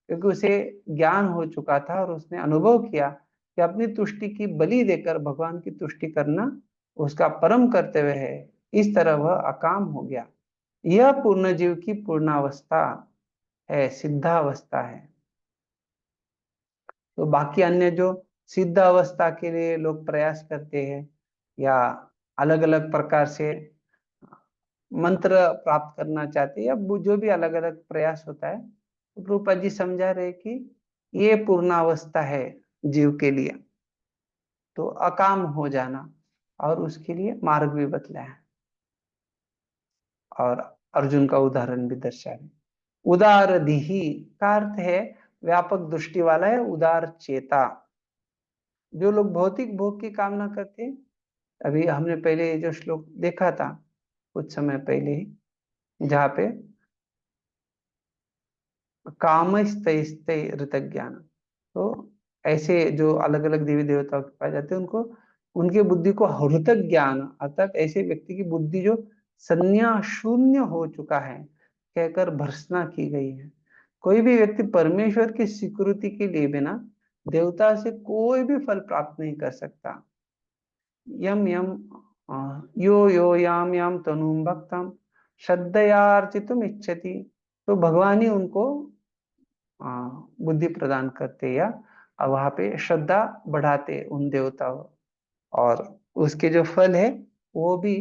क्योंकि उसे ज्ञान हो चुका था और उसने अनुभव किया कि अपनी तुष्टि की बलि देकर भगवान की तुष्टि करना उसका परम कर्तव्य है। इस तरह वह अकाम हो गया। यह पूर्ण जीव की पूर्णावस्था है, सिद्धावस्था है। तो बाकी अन्य जो सिद्ध अवस्था के लिए लोग प्रयास करते हैं या अलग अलग प्रकार से मंत्र प्राप्त करना चाहते हैं या जो भी अलग अलग प्रयास होता है, तो रूपा जी समझा रहे कि ये पूर्णावस्था है जीव के लिए। तो अकाम हो जाना, और उसके लिए मार्ग भी बतलाया और अर्जुन का उदाहरण भी दर्शाया। उदार दिही का अर्थ है व्यापक दृष्टि वाला है, उदार चेता। जो लोग भौतिक भोग की कामना करते हैं, अभी हमने पहले जो श्लोक देखा था कुछ समय पहले ही, जहाँ पे कामस्तैस्ते ऋतज्ञान, तो ऐसे जो अलग अलग देवी देवताओं के पास जाते हैं, उनको उनके बुद्धि को हृतक ज्ञान, अर्थात ऐसे व्यक्ति की बुद्धि जो संज्ञा शून्य हो चुका है कहकर भर्त्सना की गई है। कोई भी व्यक्ति परमेश्वर की स्वीकृति के लिए बिना देवता से कोई भी फल प्राप्त नहीं कर सकता। यम यम यो यो याम याम तनुम भक्तम श्रद्धयार्चितुम इच्छति, तो भगवान ही उनको बुद्धि प्रदान करते या वहां पे श्रद्धा बढ़ाते उन देवताओं, और उसके जो फल है वो भी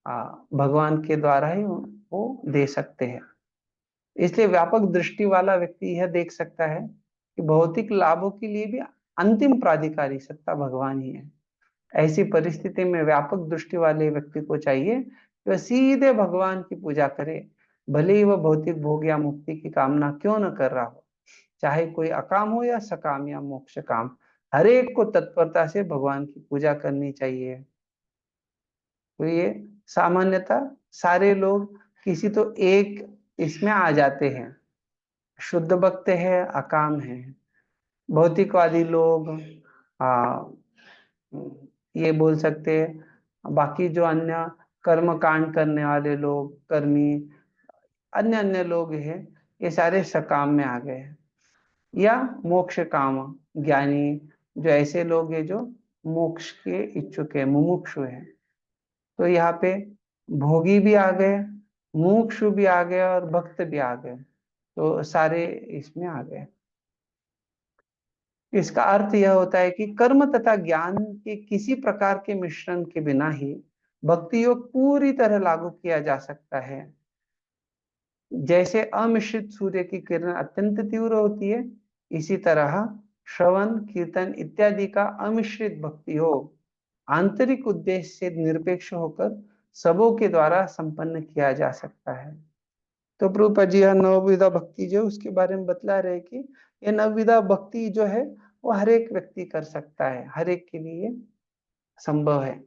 भगवान के द्वारा ही वो दे सकते हैं। इसलिए व्यापक दृष्टि वाला व्यक्ति यह देख सकता है कि भौतिक लाभों के लिए भी अंतिम प्राधिकारी सत्ता भगवान ही है। ऐसी परिस्थिति में व्यापक दृष्टि वाले व्यक्ति को चाहिए कि वह सीधे भगवान की पूजा करे, भले ही वह भौतिक भोग या मुक्ति की कामना क्यों न कर रहा हो, चाहे कोई अकाम हो या सकाम या मोक्ष काम, हर एक को तत्परता से भगवान की पूजा करनी चाहिए। तो ये सामान्यतः सारे लोग किसी तो एक इसमें आ जाते हैं, शुद्ध भक्त है, अकाम है। भौतिकवादी लोग ये बोल सकते हैं, बाकी जो अन्य कर्म कांड करने वाले लोग, कर्मी, अन्य अन्य लोग हैं, ये सारे सकाम में आ गए हैं। या मोक्ष काम ज्ञानी, जो ऐसे लोग हैं जो मोक्ष के इच्छुक है, मुमुक्षु है। तो यहाँ पे भोगी भी आ गए, मुमुक्षु भी आ गए और भक्त भी आ गए, तो सारे इसमें आ गए। इसका अर्थ यह होता है कि कर्म तथा ज्ञान के किसी प्रकार के मिश्रण के बिना ही भक्ति योग पूरी तरह लागू किया जा सकता है। जैसे अमिश्रित सूर्य की किरण अत्यंत तीव्र होती है, इसी तरह श्रवण, कीर्तन इत्यादि का अमिश्रित भक्ति योग आंतरिक उद्देश्य से निरपेक्ष होकर सबों के द्वारा संपन्न किया जा सकता है। तो प्रभुपाद जी यह नवविधा भक्ति जो उसके बारे में बतला रहे कि ये नवविधा भक्ति जो है वो हर एक व्यक्ति कर सकता है, हर एक के लिए संभव है।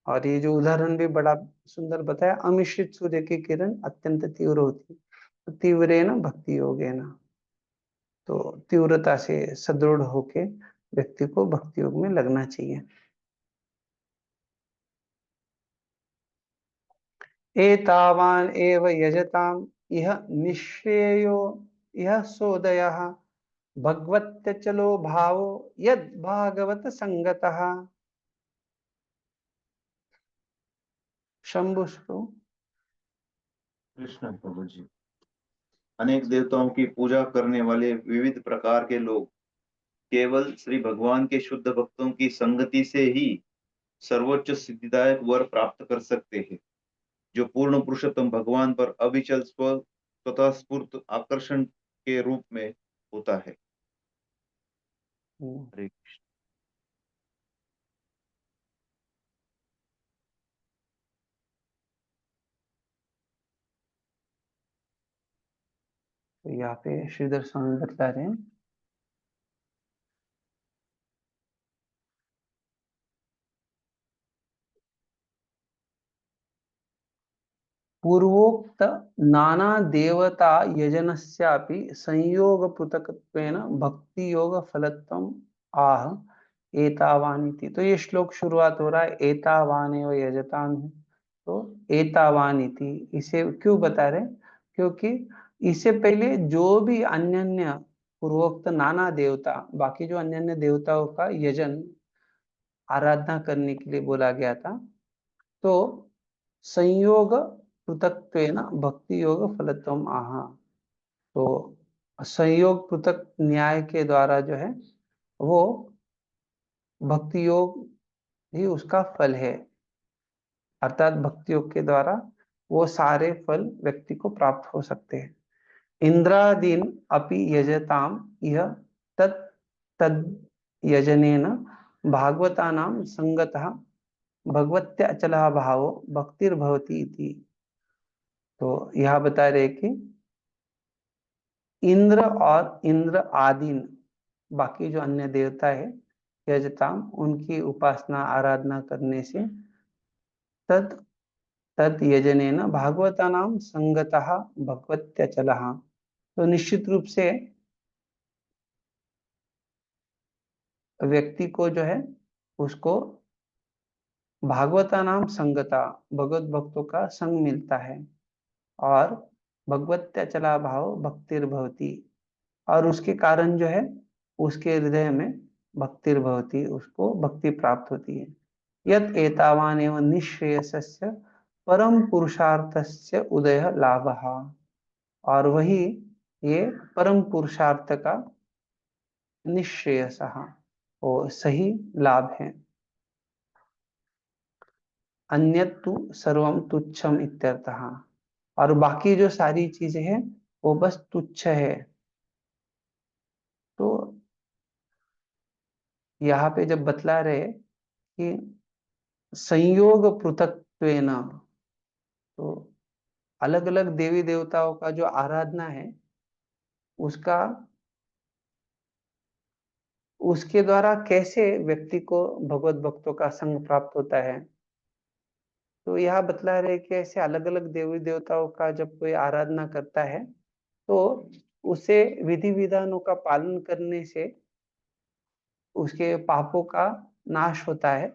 और ये जो उदाहरण भी बड़ा सुंदर बताया, अमिश्रित सूर्य की किरण अत्यंत तीव्र होती है, तो तीव्रेण भक्ति योगेन, तो तीव्रता से सदृढ़ होके व्यक्ति को भक्ति योग में लगना चाहिए। एतावान एव यजताम यह निश्रेयो यह सोदयः भगवत्यचलो भावो यद भागवत संगतः। शंभु प्रभु। कृष्ण प्रभु जी। अनेक देवताओं की पूजा करने वाले विविध प्रकार के लोग केवल श्री भगवान के शुद्ध भक्तों की संगति से ही सर्वोच्च सिद्धिदायक वर प्राप्त कर सकते हैं, जो पूर्ण पुरुषोत्तम भगवान पर अविचल स्वतः स्फूर्त आकर्षण के रूप में होता है। हरे कृष्ण। तो यहाँ पे श्रीधर स्वामी बता रहे हैं, पूर्वोक्त नाना देवता यजनस्यापि संयोग पृथक्त्वेन भक्ति योग फलत्वम आह एतावानिति। तो ये श्लोक शुरुआत हो रहा है एतावानेव यजताम है। तो एतावानिति इसे क्यों बता रहे? क्योंकि इससे पहले जो भी अन्य पूर्वोक्त नाना देवता, बाकी जो अन्य देवताओं का यजन आराधना करने के लिए बोला गया था, तो संयोग पृथक्त्वेन भक्ति योग फलत्वम आहा। तो संयोग पृथक न्याय के द्वारा जो है वो भक्ति योग ही उसका फल है, अर्थात भक्ति योग के द्वारा वो सारे फल व्यक्ति को प्राप्त हो सकते हैं। इंद्रादीन अपि यजताम यह तत् तद यजनेन भागवतानां संगतः भगवत्याचलः भावो भक्तिर्भवति इति। तो यह बता रहे कि इंद्र और इंद्र आदीन, बाकी जो अन्य देवता है यजताम, उनकी उपासना आराधना करने से तद तद यजनेन भागवतानां संगतः भगवत्याचलः, तो निश्चित रूप से व्यक्ति को जो है उसको भागवतानां संगता, भगवत भक्तों का संग मिलता है, और भगवत्याचला भाव भक्तिर्भवति, और उसके कारण जो है उसके हृदय में भक्तिर्भवति, उसको भक्ति प्राप्त होती है। यत एतावान एवं निःश्रेयसस्य परम पुरुषार्थस्य उदय लाभः, और वही ये परम पुरुषार्थ का निःश्रेयसः वो सही लाभ है। अन्यत्तु सर्वम तुच्छम इत्यर्थः, और बाकी जो सारी चीजें हैं वो बस तुच्छ है। तो यहाँ पे जब बतला रहे कि संयोग पृथक्त्वेन, तो अलग अलग देवी देवताओं का जो आराधना है उसका, उसके द्वारा कैसे व्यक्ति को भगवत भक्तों का संग प्राप्त होता है। तो यह बतला रहे कि ऐसे अलग अलग देवी देवताओं का जब कोई आराधना करता है तो उसे विधि विधानों का पालन करने से उसके पापों का नाश होता है,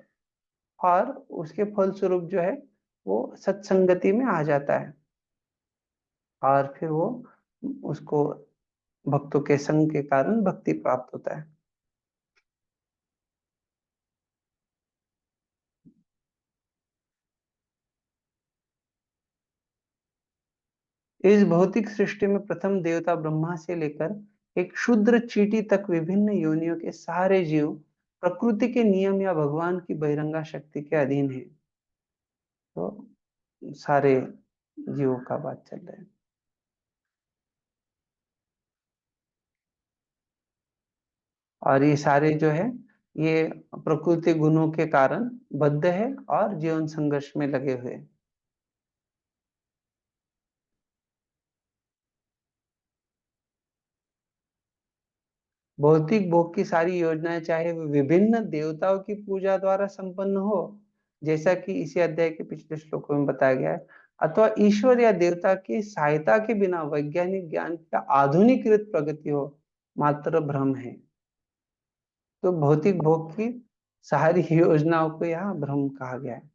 और उसके फलस्वरूप जो है वो सत्संगति में आ जाता है, और फिर वो उसको भक्तों के संग के कारण भक्ति प्राप्त होता है। इस भौतिक सृष्टि में प्रथम देवता ब्रह्मा से लेकर एक क्षुद्र चींटी तक विभिन्न योनियों के सारे जीव प्रकृति के नियम या भगवान की बहिरंगा शक्ति के अधीन है। तो सारे जीवों का बात चल रहा है। और ये सारे जो है ये प्रकृति गुणों के कारण बद्ध है और जीवन संघर्ष में लगे हुए हैं। भौतिक भोग की सारी योजनाएं चाहे वो विभिन्न देवताओं की पूजा द्वारा संपन्न हो, जैसा कि इसी अध्याय के पिछले श्लोकों में बताया गया है, अथवा ईश्वर या देवता की सहायता के बिना वैज्ञानिक ज्ञान का आधुनिकृत प्रगति हो, मात्र भ्रम है। तो भौतिक भोग की सारी योजनाओं को यहाँ भ्रम कहा गया है।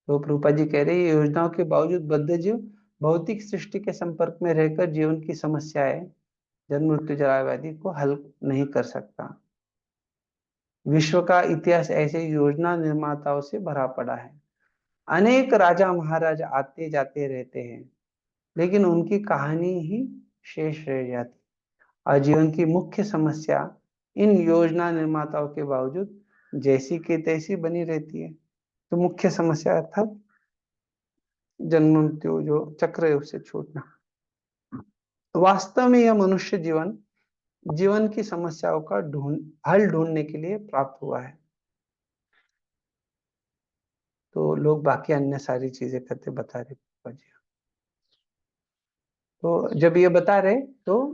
तो प्रभुपाद जी कह रहे हैं योजनाओं के बावजूद बद्ध जीव भौतिक सृष्टि के संपर्क में रहकर जीवन की समस्याएं, जन्म मृत्यु जरा व्याधि को हल नहीं कर सकता। विश्व का इतिहास ऐसे योजना निर्माताओं से भरा पड़ा है। अनेक राजा महाराजा आते जाते रहते हैं, लेकिन उनकी कहानी ही शेष रह जाती। और जीवन की मुख्य समस्या इन योजना निर्माताओं के बावजूद जैसी की तैसी बनी रहती है। तो मुख्य समस्या अर्थात जन्म मृत्यु जो चक्र है उससे छूटना। वास्तव में यह मनुष्य जीवन की समस्याओं का हल ढूंढने के लिए प्राप्त हुआ है। तो लोग बाकी अन्य सारी चीजें करते बता रहे पापा जी। तो जब ये बता रहे तो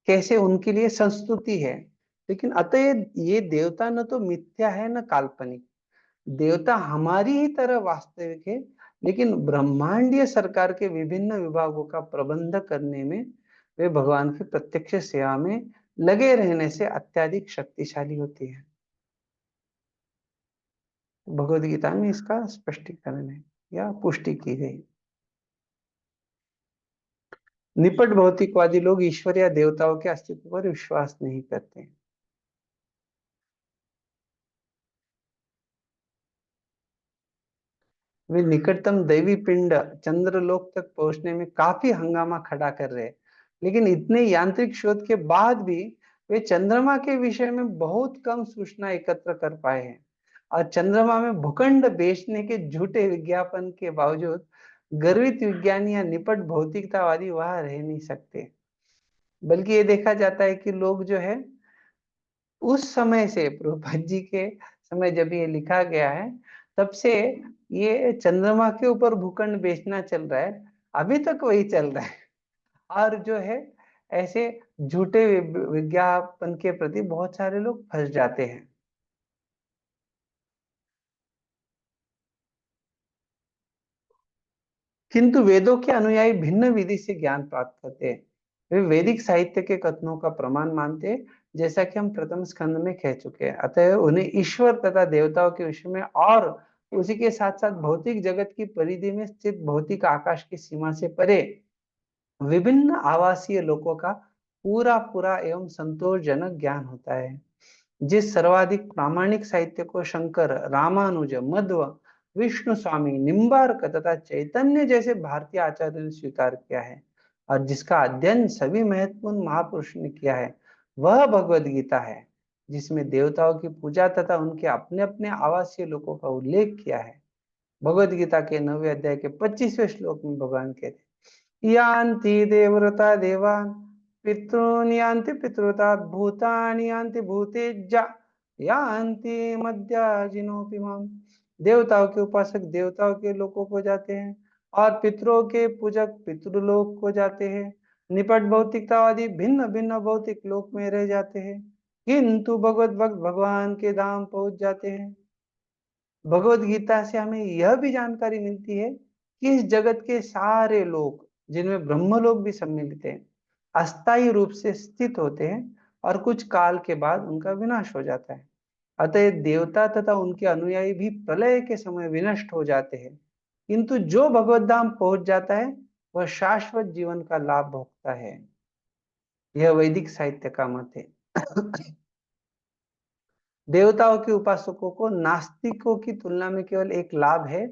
कैसे उनके लिए संस्तुति है, लेकिन अतः ये देवता न तो मिथ्या है न काल्पनिक। देवता हमारी ही तरह वास्तविक है, लेकिन ब्रह्मांडीय सरकार के विभिन्न विभागों का प्रबंध करने में वे भगवान की प्रत्यक्ष सेवा में लगे रहने से अत्यधिक शक्तिशाली होती है। भगवद गीता में इसका स्पष्टीकरण है या पुष्टि की गई। निपट भौतिकवादी लोग ईश्वर या देवताओं के अस्तित्व पर विश्वास नहीं करते। वे निकटतम दैवी पिंड चंद्रलोक तक पहुंचने में काफी हंगामा खड़ा कर रहे, लेकिन इतने यांत्रिक शोध के बाद भी वे चंद्रमा के विषय में बहुत कम सूचना एकत्र कर पाए हैं। और चंद्रमा में भूखंड बेचने के झूठे विज्ञापन के बावजूद गर्वित विज्ञानी या निपट भौतिकतावादी वहां रह नहीं सकते। बल्कि ये देखा जाता है कि लोग जो है उस समय से, प्रभुपाद जी के समय जब ये लिखा गया है तब से ये चंद्रमा के ऊपर भूखंड बेचना चल रहा है, अभी तक वही चल रहा है। और जो है ऐसे झूठे विज्ञापन के प्रति बहुत सारे लोग फंस जाते हैं। किंतु वेदों के अनुयायी भिन्न विधि से ज्ञान प्राप्त करते हैं। वे वैदिक साहित्य के कथनों का प्रमाण मानते हैं, जैसा कि हम प्रथम स्कंद में कह चुके हैं। अतः उन्हें ईश्वर तथा देवताओं के विषय में और उसी के साथ साथ भौतिक जगत की परिधि में स्थित भौतिक आकाश की सीमा से परे विभिन्न आवासीय लोकों का पूरा पूरा एवं संतोषजनक ज्ञान होता है। जिस सर्वाधिक प्रामाणिक साहित्य को शंकर, रामानुज, मध्व, विष्णु स्वामी, निम्बार्क तथा चैतन्य जैसे भारतीय आचार्यों ने स्वीकार किया है और जिसका अध्ययन सभी महत्वपूर्ण महापुरुषों ने किया है, वह भगवद गीता है, जिसमें देवताओं की पूजा तथा उनके अपने अपने आवासीय लोकों का उल्लेख किया है। भगवद गीता के 9वें अध्याय के 25वें श्लोक में भगवान कहते हैं, यान्ति देवव्रता देवान् पितॄन् यान्ति पितृता भूतानि यान्ति भूतेज्या यान्ति मद्याजिनोऽपि माम्। देवताओं के उपासक देवताओं के लोकों को जाते हैं और पितरों के पूजक पितृलोक को जाते हैं। निपट भौतिकतावादी भिन्न भिन्न भौतिक लोक में रह जाते हैं, किंतु भगवत भक्त भगवान के धाम पहुंच जाते हैं। भगवत गीता से हमें यह भी जानकारी मिलती है कि इस जगत के सारे लोक, जिनमें ब्रह्मलोक भी सम्मिलित है, अस्थायी रूप से स्थित होते हैं और कुछ काल के बाद उनका विनाश हो जाता है। अतः देवता तथा उनके अनुयायी भी प्रलय के समय विनष्ट हो जाते हैं, किंतु जो भगवत धाम पहुंच जाता है वह शाश्वत जीवन का लाभ भोगता है। यह वैदिक साहित्य का मत है। देवताओं के उपासकों को नास्तिकों की तुलना में केवल एक लाभ है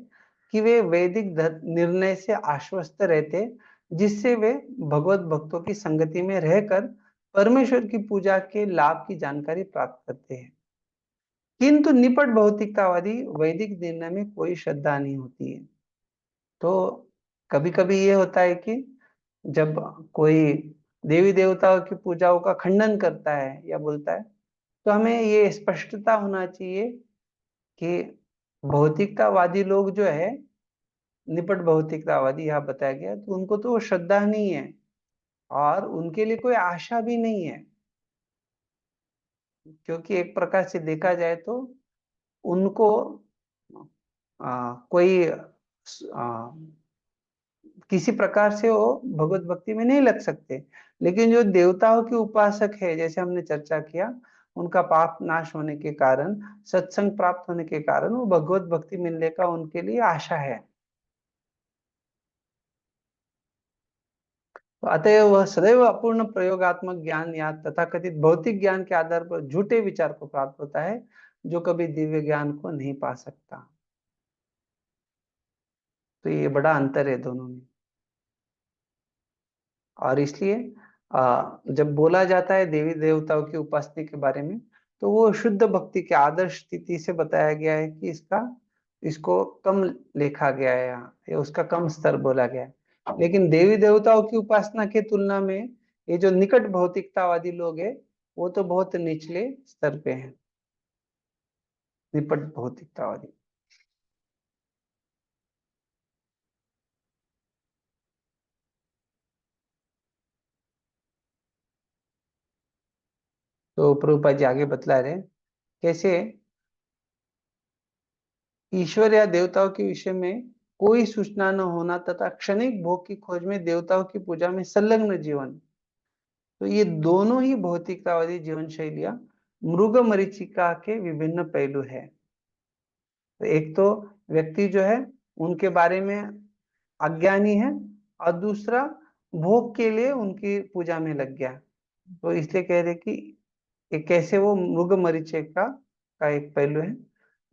कि वे वैदिक निर्णय से आश्वस्त रहते, जिससे वे भगवत भक्तों की संगति में रहकर परमेश्वर की पूजा के लाभ की जानकारी प्राप्त करते हैं। किंतु निपट भौतिकतावादी वैदिक निर्णय में कोई श्रद्धा नहीं होती है। तो कभी कभी ये होता है कि जब कोई देवी देवताओं की पूजाओं का खंडन करता है या बोलता है, तो हमें ये स्पष्टता होना चाहिए कि भौतिकतावादी लोग जो है, निपट भौतिकतावादी यहाँ बताया गया, तो उनको तो श्रद्धा नहीं है और उनके लिए कोई आशा भी नहीं है, क्योंकि एक प्रकार से देखा जाए तो उनको कोई किसी प्रकार से वो भगवत भक्ति में नहीं लग सकते। लेकिन जो देवताओं के उपासक है, जैसे हमने चर्चा किया, उनका पाप नाश होने के कारण, सत्संग प्राप्त होने के कारण वो भगवत भक्ति मिलने का उनके लिए आशा है। तो अतः वह सदैव अपूर्ण प्रयोगात्मक ज्ञान या तथाकथित भौतिक ज्ञान के आधार पर झूठे विचार को प्राप्त होता है, जो कभी दिव्य ज्ञान को नहीं पा सकता। तो ये बड़ा अंतर है दोनों में। और इसलिए जब बोला जाता है देवी देवताओं की उपासना के बारे में, तो वो शुद्ध भक्ति के आदर्श स्थिति से बताया गया है कि इसको कम लिखा गया है यहाँ, या उसका कम स्तर बोला गया है। लेकिन देवी देवताओं की उपासना की तुलना में ये जो निकट भौतिकतावादी लोग हैं, वो तो बहुत निचले स्तर पे हैं, निकट भौतिकतावादी। तो प्रभुपाद जी आगे बतला रहे कैसे ईश्वर या देवताओं के विषय में कोई सूचना न होना तथा क्षणिक भोग की खोज में देवताओं की पूजा में संलग्न जीवन, तो ये दोनों ही भौतिकतावादी जीवन शैलियां मृग मरीचिका के विभिन्न पहलू है। तो एक तो व्यक्ति जो है उनके बारे में अज्ञानी है, और दूसरा भोग के लिए उनकी पूजा में लग गया। तो इसलिए कह रहे कि ये कैसे वो मृग मरीचिका का एक पहलू है।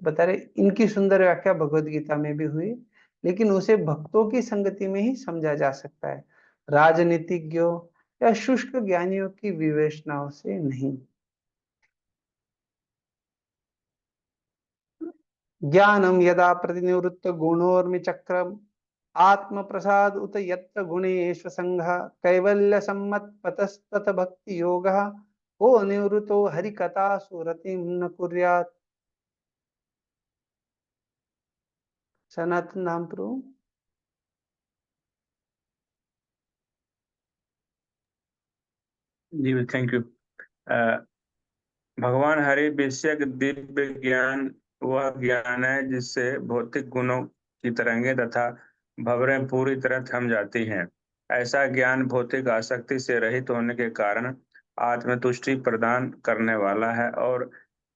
बता रहे इनकी सुंदर व्याख्या भगवत गीता में भी हुई, लेकिन उसे भक्तों की संगति में ही समझा जा सकता है, राजनीतिज्ञों या शुष्क ज्ञानियों की विवेचनाओं से नहीं। ज्ञानम यदा प्रतिनिवृत्त गुणोर्मि चक्रम आत्म प्रसाद उत यत्र गुणेश्व संघ कैवल्य सम्मत पतस्तत भक्ति योग को निवृतो हरिकथा सुरतिम न कुर्यात्। सनातन नाम प्रभु। जी थैंक यू। भगवान हरि विषयक दिव्य ज्ञान वह ज्ञान है जिससे भौतिक गुणों की तरंगें तथा भंवरें पूरी तरह थम जाती हैं। ऐसा ज्ञान भौतिक आसक्ति से रहित होने के कारण आत्मतुष्टि प्रदान करने वाला है और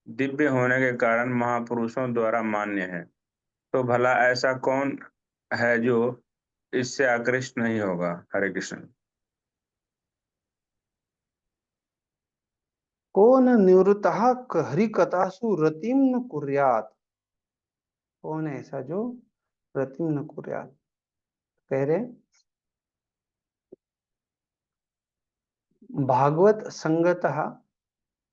दिव्य होने के कारण महापुरुषों द्वारा मान्य है। तो भला ऐसा कौन है जो इससे आकृष्ट नहीं होगा? हरे कृष्ण। कौन निवृत्त हरिकथासु रतिम न कुर्यात्, कौन है ऐसा जो रतिम न कुर्यात्। कह रहे भागवत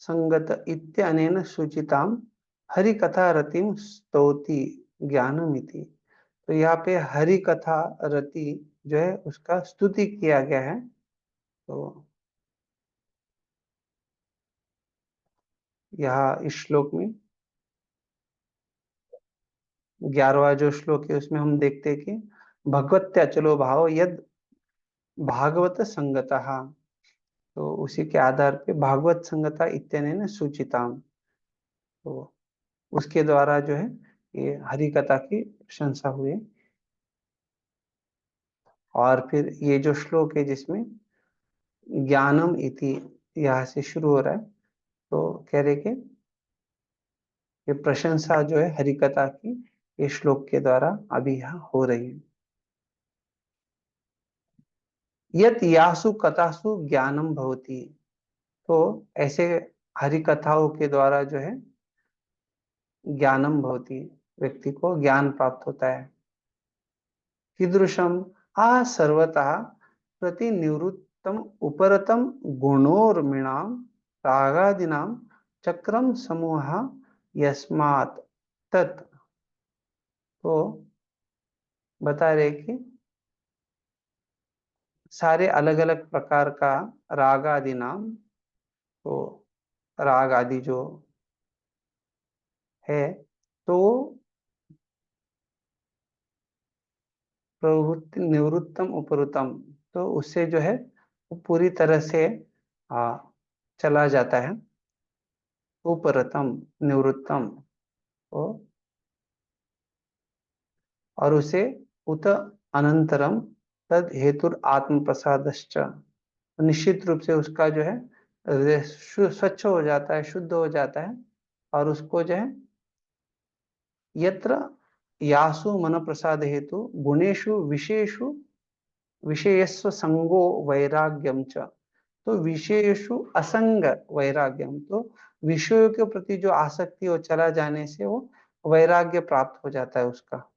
संगत इत्यनेन सूचिताम हरिकथा रतिम स्तौति ज्ञानमिति। तो यहाँ पे हरिकथा रति जो है उसका स्तुति किया गया है। तो यहाँ इस श्लोक में 11वां जो श्लोक है उसमें हम देखते हैं कि भगवत्या चलो भाव यद भागवत संगतः, तो उसी के आधार पे भागवत संगता इत्यनेन सूचिताम, तो उसके द्वारा जो है ये हरि कथा की प्रशंसा हुई। और फिर ये जो श्लोक है जिसमें ज्ञानम इति यहाँ से शुरू हो रहा है, तो कह रहे कि ये प्रशंसा जो है हरि कथा की ये श्लोक के द्वारा अभी यहाँ हो रही है। यत यासु कथासु ज्ञानम भवति, तो ऐसे हरि कथाओं के द्वारा जो है ज्ञानम भवति, व्यक्ति को ज्ञान प्राप्त होता है। कीदृशम आ सर्वतः प्रतिनिवृत्तम उपरतम गुणोर्मिणाम रागादिनाम चक्रम समूह यस्मात् तत्। तो बता रहे कि सारे अलग अलग प्रकार का राग आदि नाम, तो राग आदि जो है तो प्रवृत्ति निवृत्तम उपरुतम, तो उससे जो है वो पूरी तरह से चला जाता है। उपरतम निवृत्तम, और उसे उत अनंतरम तद हेतुर आत्म प्रसादश्च, निश्चित रूप से उसका जो है स्वच्छ हो जाता है, शुद्ध हो जाता है। और उसको जो है यत्र यासु मन प्रसाद हेतु गुणेषु विषयेषु विषयस्व संगो वैराग्यम च, तो विषयेषु असंग वैराग्यम, तो विषयों के प्रति जो आसक्ति वो चला जाने से वो वैराग्य प्राप्त हो जाता है उसका।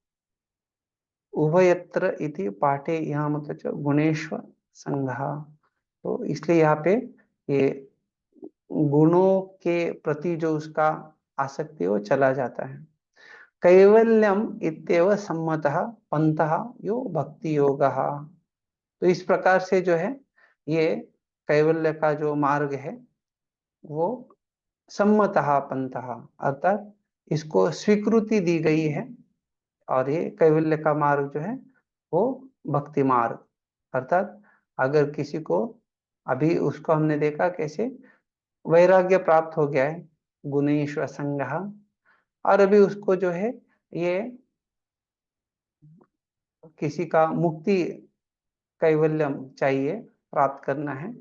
उभयत्र इति पाठे यहाँ मतलब गुणेश्वर संघा, तो इसलिए यहाँ पे ये गुणों के प्रति जो उसका आसक्ति है वो चला जाता है। कैवल्यम इत्येव सम्मतः पंथः यो भक्ति योगः, तो इस प्रकार से जो है ये कैवल्य का जो मार्ग है वो सम्मतः पंथः, अर्थात इसको स्वीकृति दी गई है, और ये कैवल्य का मार्ग जो है वो भक्ति मार्ग, अर्थात अगर किसी को, अभी उसको हमने देखा कैसे वैराग्य प्राप्त हो गया है गुणेश्व असंगः, और अभी उसको जो है ये किसी का मुक्ति कैवल्यम चाहिए, प्राप्त करना है,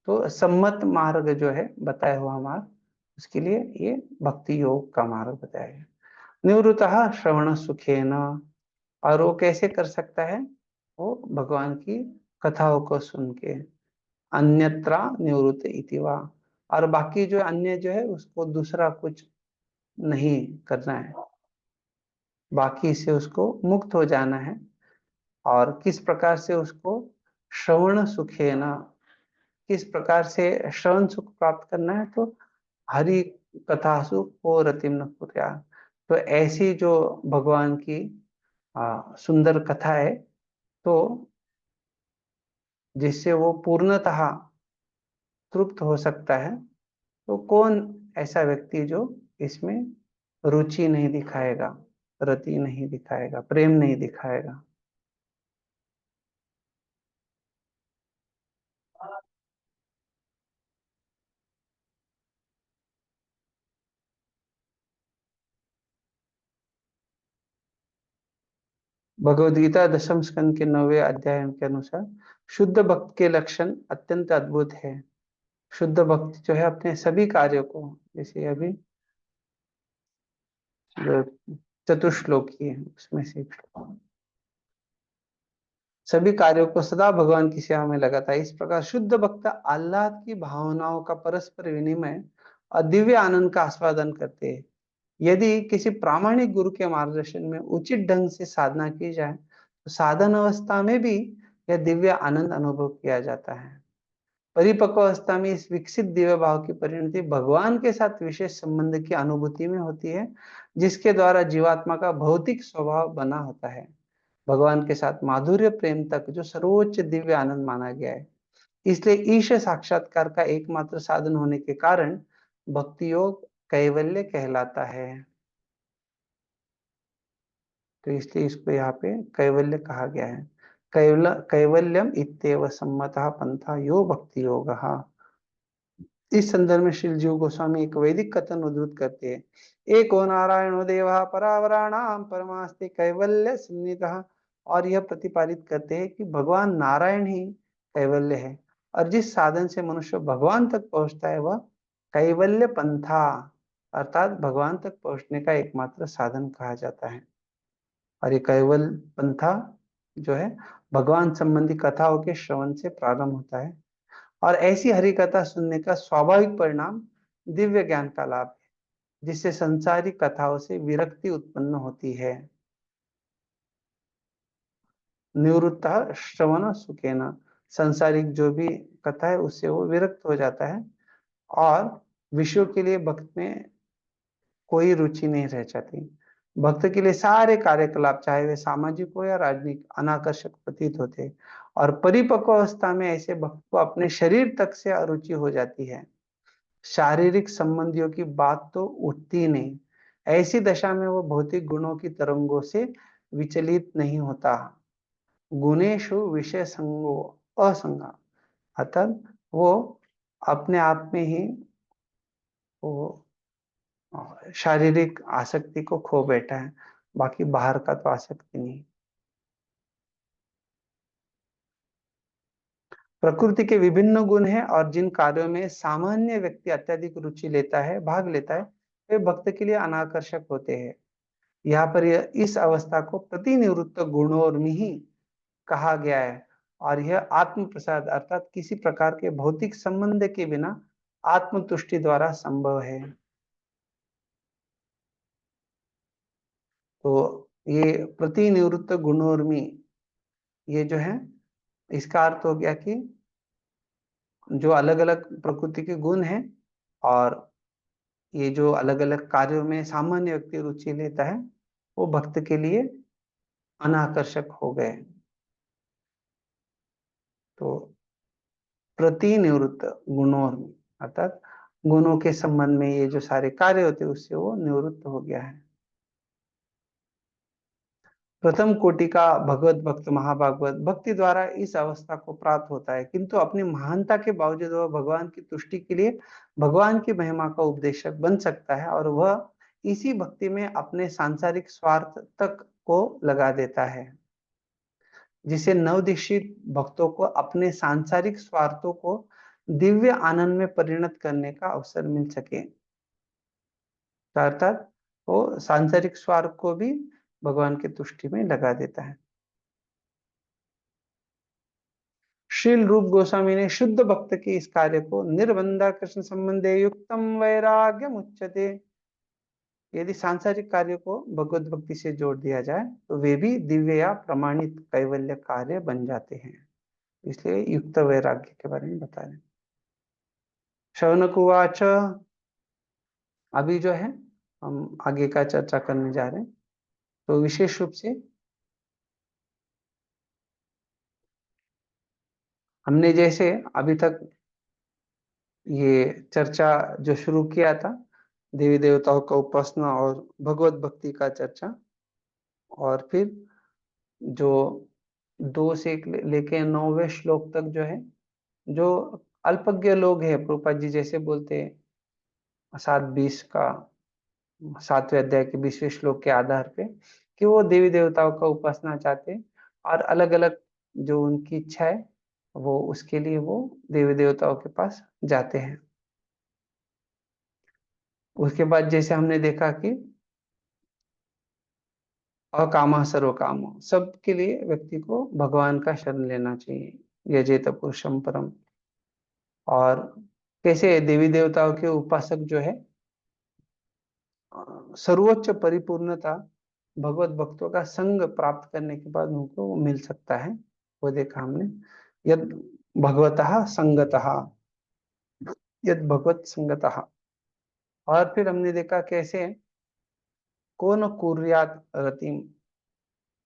तो सम्मत मार्ग जो है बताया हुआ मार्ग, उसके लिए ये भक्ति योग का मार्ग बताया गया। निवृत्तः श्रवण सुखेन, और वो कैसे कर सकता है, वो भगवान की कथाओं को सुन के, अन्यत्रा निवृत्त इति वा, और बाकी जो अन्य जो है उसको दूसरा कुछ नहीं करना है, बाकी से उसको मुक्त हो जाना है। और किस प्रकार से उसको श्रवण सुखेन, किस प्रकार से श्रवण सुख प्राप्त करना है, तो हरि कथासु को रतिम न कुर्यात्, तो ऐसी जो भगवान की सुंदर कथा है, तो जिससे वो पूर्णतः तृप्त हो सकता है, तो कौन ऐसा व्यक्ति जो इसमें रुचि नहीं दिखाएगा, रति नहीं दिखाएगा, प्रेम नहीं दिखाएगा। भगवद गीता दशम स्कंद के 9वें अध्याय के अनुसार शुद्ध भक्त के लक्षण अत्यंत अद्भुत है। शुद्ध भक्त जो है अपने सभी कार्यों को, जैसे अभी जो चतुश्लोकी है उसमें से सभी कार्यों को सदा भगवान की सेवा में लगाता है। इस प्रकार शुद्ध भक्त आह्लाद की भावनाओं का परस्पर विनिमय और दिव्य आनंद का आस्वादन करते हैं। यदि किसी प्रामाणिक गुरु के मार्गदर्शन में उचित ढंग से साधना की जाए तो साधन अवस्था में भी यह दिव्य आनंद अनुभव किया जाता है। परिपक्व अवस्था में इस विकसित दिव्य भाव की परिणति भगवान के साथ विशेष संबंध की अनुभूति में होती है, जिसके द्वारा जीवात्मा का भौतिक स्वभाव बना होता है। भगवान के साथ माधुर्य प्रेम तक जो सर्वोच्च दिव्य आनंद माना गया है, इसलिए ईश साक्षात्कार का एकमात्र साधन होने के कारण भक्ति योग कैवल्य कहलाता है। तो इसलिए इसको यहाँ पे कैवल्य कहा गया है। कैवल्यम इत्येव सम्मतः पंथा यो भक्ति योगः। इस संदर्भ में श्री जीव गोस्वामी एक वैदिक कथन उद्धृत करते हैं, एको नारायणो देवः परावराणाम परमास्ते कैवल्य सन्निधः, और यह प्रतिपादित करते हैं कि भगवान नारायण ही कैवल्य है, और जिस साधन से मनुष्य भगवान तक पहुंचता है वह कैवल्य पंथा, अर्थात भगवान तक पहुंचने का एकमात्र साधन कहा जाता है। और ये कैवल पंथा जो है भगवान संबंधी कथाओं के श्रवण से प्रारंभ होता है, और ऐसी हरि कथा सुनने का स्वाभाविक परिणाम दिव्य ज्ञान का लाभ है, जिससे संसारिक कथाओं से विरक्ति उत्पन्न होती है। निवृत्त श्रवण सुखेन, संसारिक जो भी कथा है उससे वो विरक्त हो जाता है, और विषयों के लिए भक्त में कोई रुचि नहीं रह जाती। भक्त के लिए सारे कार्यकलाप चाहे वे सामाजिक हो या राजनीतिक अनाकर्षक प्रतीत होते हैं, और परिपक्व अवस्था में ऐसे भक्त को अपने शरीर तक से अरुचि हो जाती है। शारीरिक संबंधियों की बात तो उठती नहीं। ऐसी दशा में वो भौतिक गुणों की तरंगों से विचलित नहीं होता। गुणेशु विषय संगो असंगा, अर्थात वो अपने आप में ही वो शारीरिक आसक्ति को खो बैठा है, बाकी बाहर का तो आसक्ति नहीं। प्रकृति के विभिन्न गुण हैं, और जिन कार्यों में सामान्य व्यक्ति अत्यधिक रुचि लेता है, भाग लेता है, वे भक्त के लिए अनाकर्षक होते हैं। यहाँ पर इस अवस्था को प्रतिनिवृत्त गुणोर्मी कहा गया है, और यह आत्म प्रसाद अर्थात किसी प्रकार के भौतिक संबंध के बिना आत्म तुष्टि द्वारा संभव है। तो ये प्रतिनिवृत्त गुणोर्मी, ये जो है इसका अर्थ हो गया कि जो अलग अलग प्रकृति के गुण हैं और ये जो अलग अलग कार्यों में सामान्य व्यक्ति रुचि लेता है, वो भक्त के लिए अनाकर्षक हो गए। तो प्रतिनिवृत्त गुणोर्मी अर्थात गुणों के संबंध में ये जो सारे कार्य होते हैं उससे वो निवृत्त हो गया है। प्रथम कोटि का भगवत भक्त महाभागवत भक्ति द्वारा इस अवस्था को प्राप्त होता है, किंतु अपनी महानता के बावजूद वह भगवान की तुष्टि के लिए भगवान की महिमा का उपदेशक बन सकता है और वह इसी भक्ति में अपने सांसारिक स्वार्थ तक को लगा देता है, जिसे नवदीक्षित भक्तों को अपने सांसारिक स्वार्थों को दिव्य आनंद में परिणत करने का अवसर मिल सके। अर्थात वो सांसारिक स्वार्थ को भी भगवान की तुष्टि में लगा देता है। श्रील रूप गोस्वामी ने शुद्ध भक्त के इस कार्य को निर्बंधा कृष्ण संबंधे युक्तम वैराग्यम उच्यते। यदि सांसारिक कार्य को भगवत भक्ति से जोड़ दिया जाए तो वे भी दिव्य या प्रमाणित कैवल्य कार्य बन जाते हैं, इसलिए युक्त वैराग्य के बारे में बता रहे हैं। शौनक उवाच, अभी जो है हम आगे का चर्चा करने जा रहे हैं। तो विशेष रूप से हमने जैसे अभी तक ये चर्चा जो शुरू किया था देवी देवताओं का उपासना और भगवत भक्ति का चर्चा, और फिर जो 2 से लेके 9वें श्लोक तक जो है, जो अल्पज्ञ लोग हैं प्रभुपाद जी जैसे बोलते हैं 7:20 का 7वें अध्याय के 20वें श्लोक के आधार पे कि वो देवी देवताओं का उपासना चाहते हैं और अलग अलग जो उनकी इच्छा है वो उसके लिए वो देवी देवताओं के पास जाते हैं। उसके बाद जैसे हमने देखा कि अकामा सर्व काम, सबके लिए व्यक्ति को भगवान का शरण लेना चाहिए, यजेत पुरुषम परम। और कैसे देवी देवताओं के उपासक जो है सर्वोच्च परिपूर्णता भगवत भक्तों का संग प्राप्त करने के बाद उनको मिल सकता है, वो देखा हमने। यद भगवतः संगतः, यद भगवत संगतः। और फिर हमने देखा कैसे कौन कुर्यात रतिम,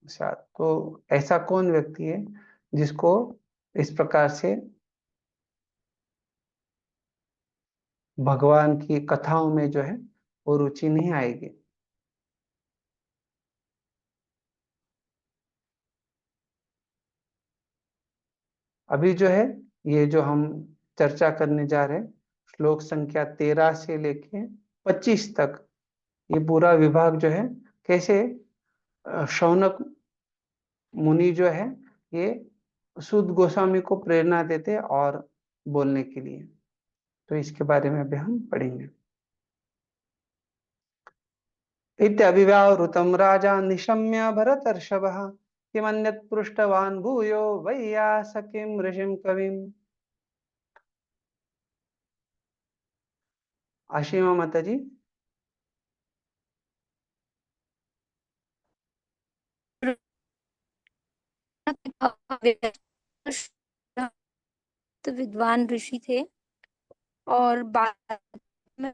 तो ऐसा कौन व्यक्ति है जिसको इस प्रकार से भगवान की कथाओं में जो है वो रुचि नहीं आएगी। अभी जो है ये जो हम चर्चा करने जा रहे हैं श्लोक संख्या 13 से लेके 25 तक, ये पूरा विभाग जो है कैसे शौनक मुनि जो है ये सुद गोस्वामी को प्रेरणा देते और बोलने के लिए, तो इसके बारे में अभी हम पढ़ेंगे। इत्यभिव्यावृतं राजा निशम्य भरतर्षभः किमन्यत् पृष्टवान् भूयो वैयासकीं ऋषिं कविम्। आशीमा माता जी। तो विद्वान ऋषि थे और बाद में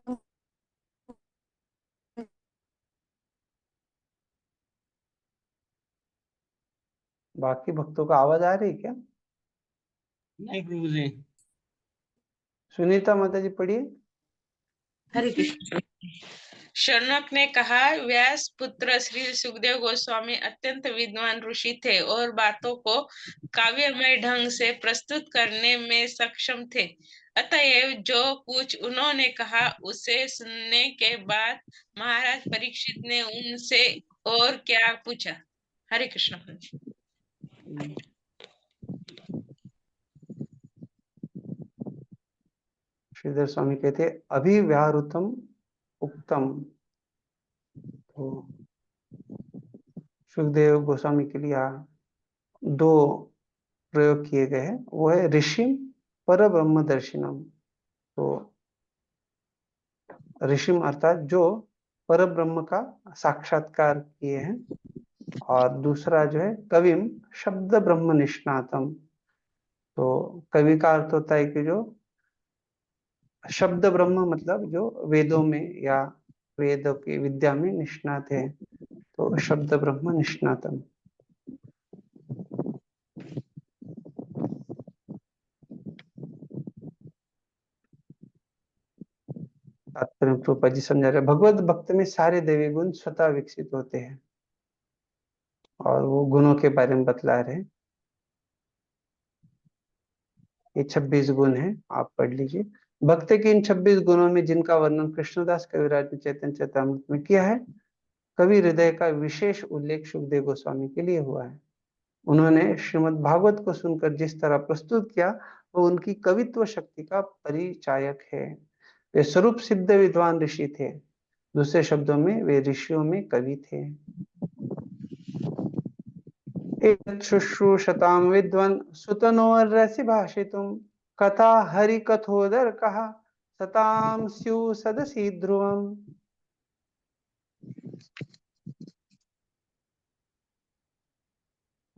बाकी भक्तों का आवाज आ रही है क्या? नहीं प्रभु जी। सुनीता माता जी पढ़िए। हरे कृष्ण। शौनक ने कहा, व्यास पुत्र श्री सुखदेव गोस्वामी अत्यंत विद्वान ऋषि थे और बातों को काव्यमय ढंग से प्रस्तुत करने में सक्षम थे। अतएव जो कुछ उन्होंने कहा उसे सुनने के बाद महाराज परीक्षित ने उनसे और क्या पूछा। हरे कृष्ण। श्रीधर स्वामी कहते अभिव्याहृतम उक्तम, तो सुखदेव गोस्वामी के लिए 2 प्रयोग किए गए हैं वो है ऋषिम पर ब्रह्म दर्शिनम। तो ऋषिम अर्थात जो पर ब्रह्म का साक्षात्कार किए हैं, और दूसरा जो है कविम शब्द ब्रह्म निष्णातम। तो कवि का अर्थ होता है कि जो शब्द ब्रह्म मतलब जो वेदों में या वेद की विद्या में निष्णात है, तो शब्द ब्रह्म निष्णातम। तात्पर्य प्रभुपाद जी समझा रहे, भगवत भक्त में सारे दैवी गुण स्वतः विकसित होते हैं, और वो गुणों के बारे में बतला रहे हैं। ये 26 गुण हैं, आप पढ़ लीजिए। भक्त के इन 26 गुणों में जिनका वर्णन कृष्णदास कविराज ने चैतन्य चरितामृत में किया है, कवि हृदय का विशेष उल्लेख सुखदेव गोस्वामी के लिए हुआ है। उन्होंने श्रीमद् भागवत को सुनकर जिस तरह प्रस्तुत किया वो उनकी कवित्व शक्ति का परिचायक है। वे स्वरूप सिद्ध विद्वान ऋषि थे, दूसरे शब्दों में वे ऋषियों में कवि थे। शुश्रूषताम विद्वान सुतनोर्रसि भाषितुम कथा हरि कथोदर कहा सताम स्यु सदसि ध्रुवम।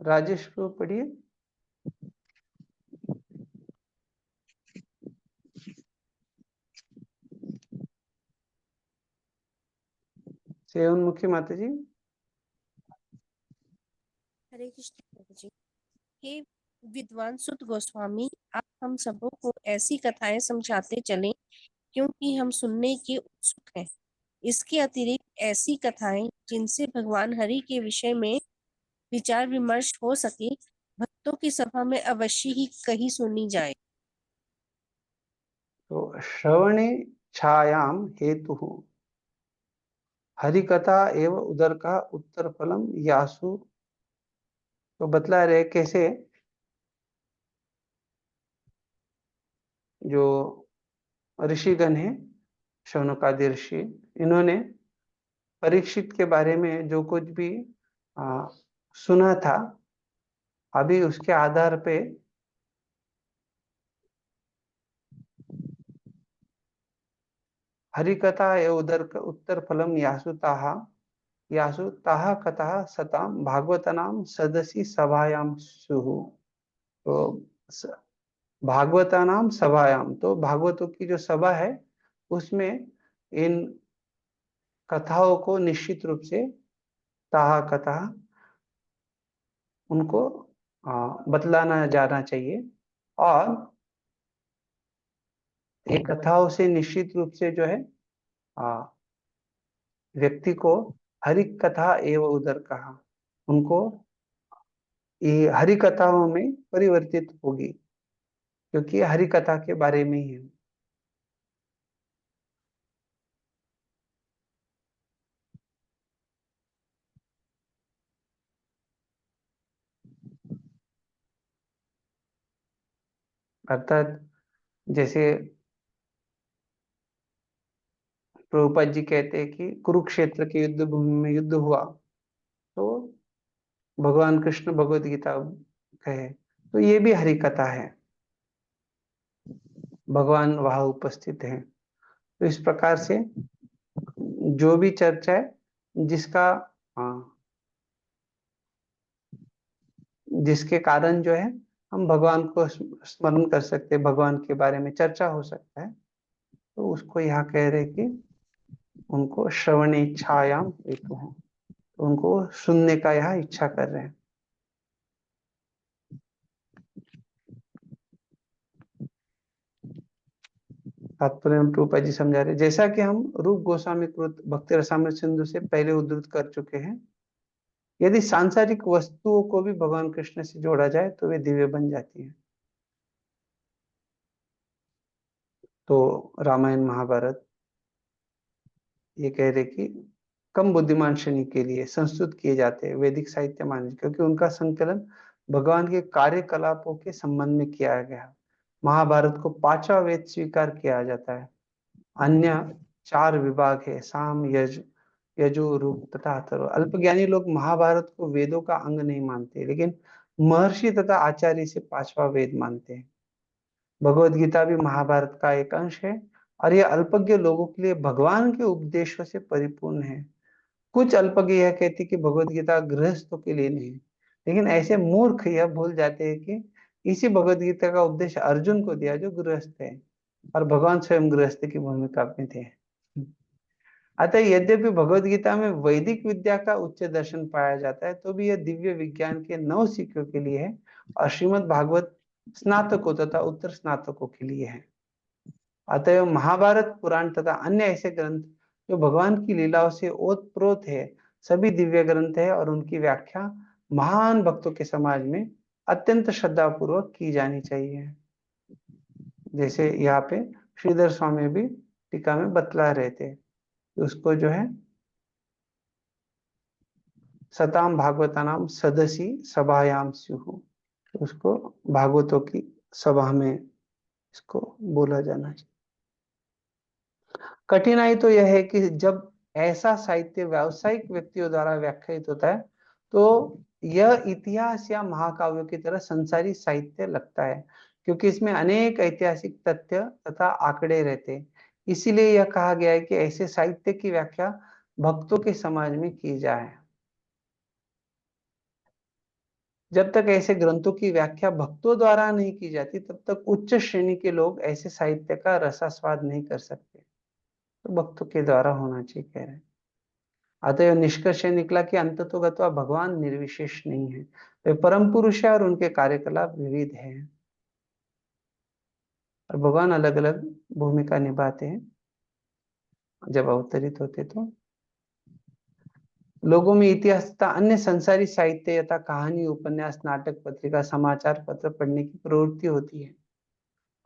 राजेश को पढ़िए। सेवनमुखी माता जी। हरे कृष्ण प्रभु जी। हे विद्वान सुत गोस्वामी, आप हम सबों को ऐसी कथाएं समझाते चलें क्योंकि हम सुनने के उत्सुक हैं। इसके अतिरिक्त ऐसी कथाएं जिनसे भगवान हरि के विषय में विचार विमर्श हो सके, भक्तों की सभा में अवश्य ही कहीं सुनी जाए। तो श्रवणे छायाम हेतु हरि कथा एवं उदर का उत्तर फलम यासु। तो बतला रहे कैसे जो ऋषिगण हैं, शौनकादि ऋषि, इन्होंने परीक्षित के बारे में जो कुछ भी सुना था, अभी उसके आधार पे हरि कथा एवं उदर का उत्तर फलम यासु ताहा कथा सताम भागवतानाम सदसी सभायाम सुहु। तो भागवतानाम सभायाम, तो भागवतों की जो सभा है उसमें इन कथाओं को निश्चित रूप से ताहा कथा उनको बतलाना जाना चाहिए, और ये कथाओं से निश्चित रूप से जो है व्यक्ति को हरि कथा एवं उदर कहा, उनको ये हरि कथाओं में परिवर्तित होगी, क्योंकि हरि कथा के बारे में ही है। अर्थात जैसे प्रभुपाद जी कहते हैं कि कुरुक्षेत्र के युद्ध भूमि में युद्ध हुआ, तो भगवान कृष्ण भगवत गीता कहे, तो ये भी हरि कथा है, भगवान वहां उपस्थित है। तो इस प्रकार से जो भी चर्चा है जिसका जिसके कारण जो है हम भगवान को स्मरण कर सकते हैं, भगवान के बारे में चर्चा हो सकता है, तो उसको यहाँ कह रहे कि उनको श्रवण इच्छायाम हेतु है, तो उनको सुनने का यहाँ इच्छा कर रहे हैं। तात्पर्य प्रभुपाद जी समझा रहे, जैसा कि हम रूप गोस्वामी कृत भक्ति रसामृत सिंधु से पहले उद्धृत कर चुके हैं, यदि सांसारिक वस्तुओं को भी भगवान कृष्ण से जोड़ा जाए तो वे दिव्य बन जाती हैं। तो रामायण महाभारत ये कह रहे कि कम बुद्धिमान श्रेणी के लिए संस्कृत किए जाते हैं, वैदिक साहित्य माने, क्योंकि उनका संकलन भगवान के कार्यकलापों के संबंध में किया गया। महाभारत को 5वां वेद स्वीकार किया जाता है। अन्य 4 विभाग है, साम, यजु, रूप तथा अथर्व। अल्पज्ञानी लोग महाभारत को वेदों का अंग नहीं मानते, लेकिन महर्षि तथा आचार्य इसे 5वां वेद मानते हैं। भगवत गीता भी महाभारत का एक अंश है और यह अल्पज्ञ लोगों के लिए भगवान के उपदेशों से परिपूर्ण है। कुछ अल्पज्ञ यह कहते कि भगवत गीता गृहस्थों के लिए नहीं, लेकिन ऐसे मूर्ख यह भूल जाते हैं कि इसी भगवत गीता का उपदेश अर्जुन को दिया जो गृहस्थ है, और भगवान स्वयं गृहस्थ की भूमिका में थे। अतः यद्यपि भगवत गीता में वैदिक विद्या का उच्च दर्शन पाया जाता है, तो भी यह दिव्य विज्ञान के नवसिखियों के लिए है और श्रीमद् भागवत स्नातकों तथा उत्तर स्नातकों के लिए है। अतः महाभारत, पुराण तथा अन्य ऐसे ग्रंथ जो भगवान की लीलाओं से ओतप्रोत है, सभी दिव्य ग्रंथ है और उनकी व्याख्या महान भक्तों के समाज में अत्यंत श्रद्धा पूर्वक की जानी चाहिए। जैसे यहाँ पे श्रीधर स्वामी भी टीका में बतला रहे थे, उसको जो है सताम भागवता नाम सदसी सभायाम स्युः, उसको भागवतों की सभा में इसको बोला जाना चाहिए। कठिनाई तो यह है कि जब ऐसा साहित्य व्यावसायिक व्यक्तियों द्वारा व्याख्यायित होता है, तो यह इतिहास या महाकाव्यों की तरह संसारी साहित्य लगता है, क्योंकि इसमें अनेक ऐतिहासिक तथ्य तथा आंकड़े रहते हैं। इसीलिए यह कहा गया है कि ऐसे साहित्य की व्याख्या भक्तों के समाज में की जाए। जब तक ऐसे ग्रंथों की व्याख्या भक्तों द्वारा नहीं की जाती, तब तक उच्च श्रेणी के लोग ऐसे साहित्य का रसास्वाद नहीं कर सकते। तो भक्तों के द्वारा होना चाहिए, कह रहे हैं। अतः निष्कर्ष निकला कि अंततोगत्वा भगवान निर्विशेष नहीं है, वे परम पुरुष है और उनके कार्यकलाप विविध है, और भगवान अलग अलग भूमिका निभाते हैं। जब अवतरित होते तो लोगों में इतिहास तथा अन्य संसारी साहित्य यथा कहानी, उपन्यास, नाटक, पत्रिका, समाचार पत्र पढ़ने की प्रवृत्ति होती है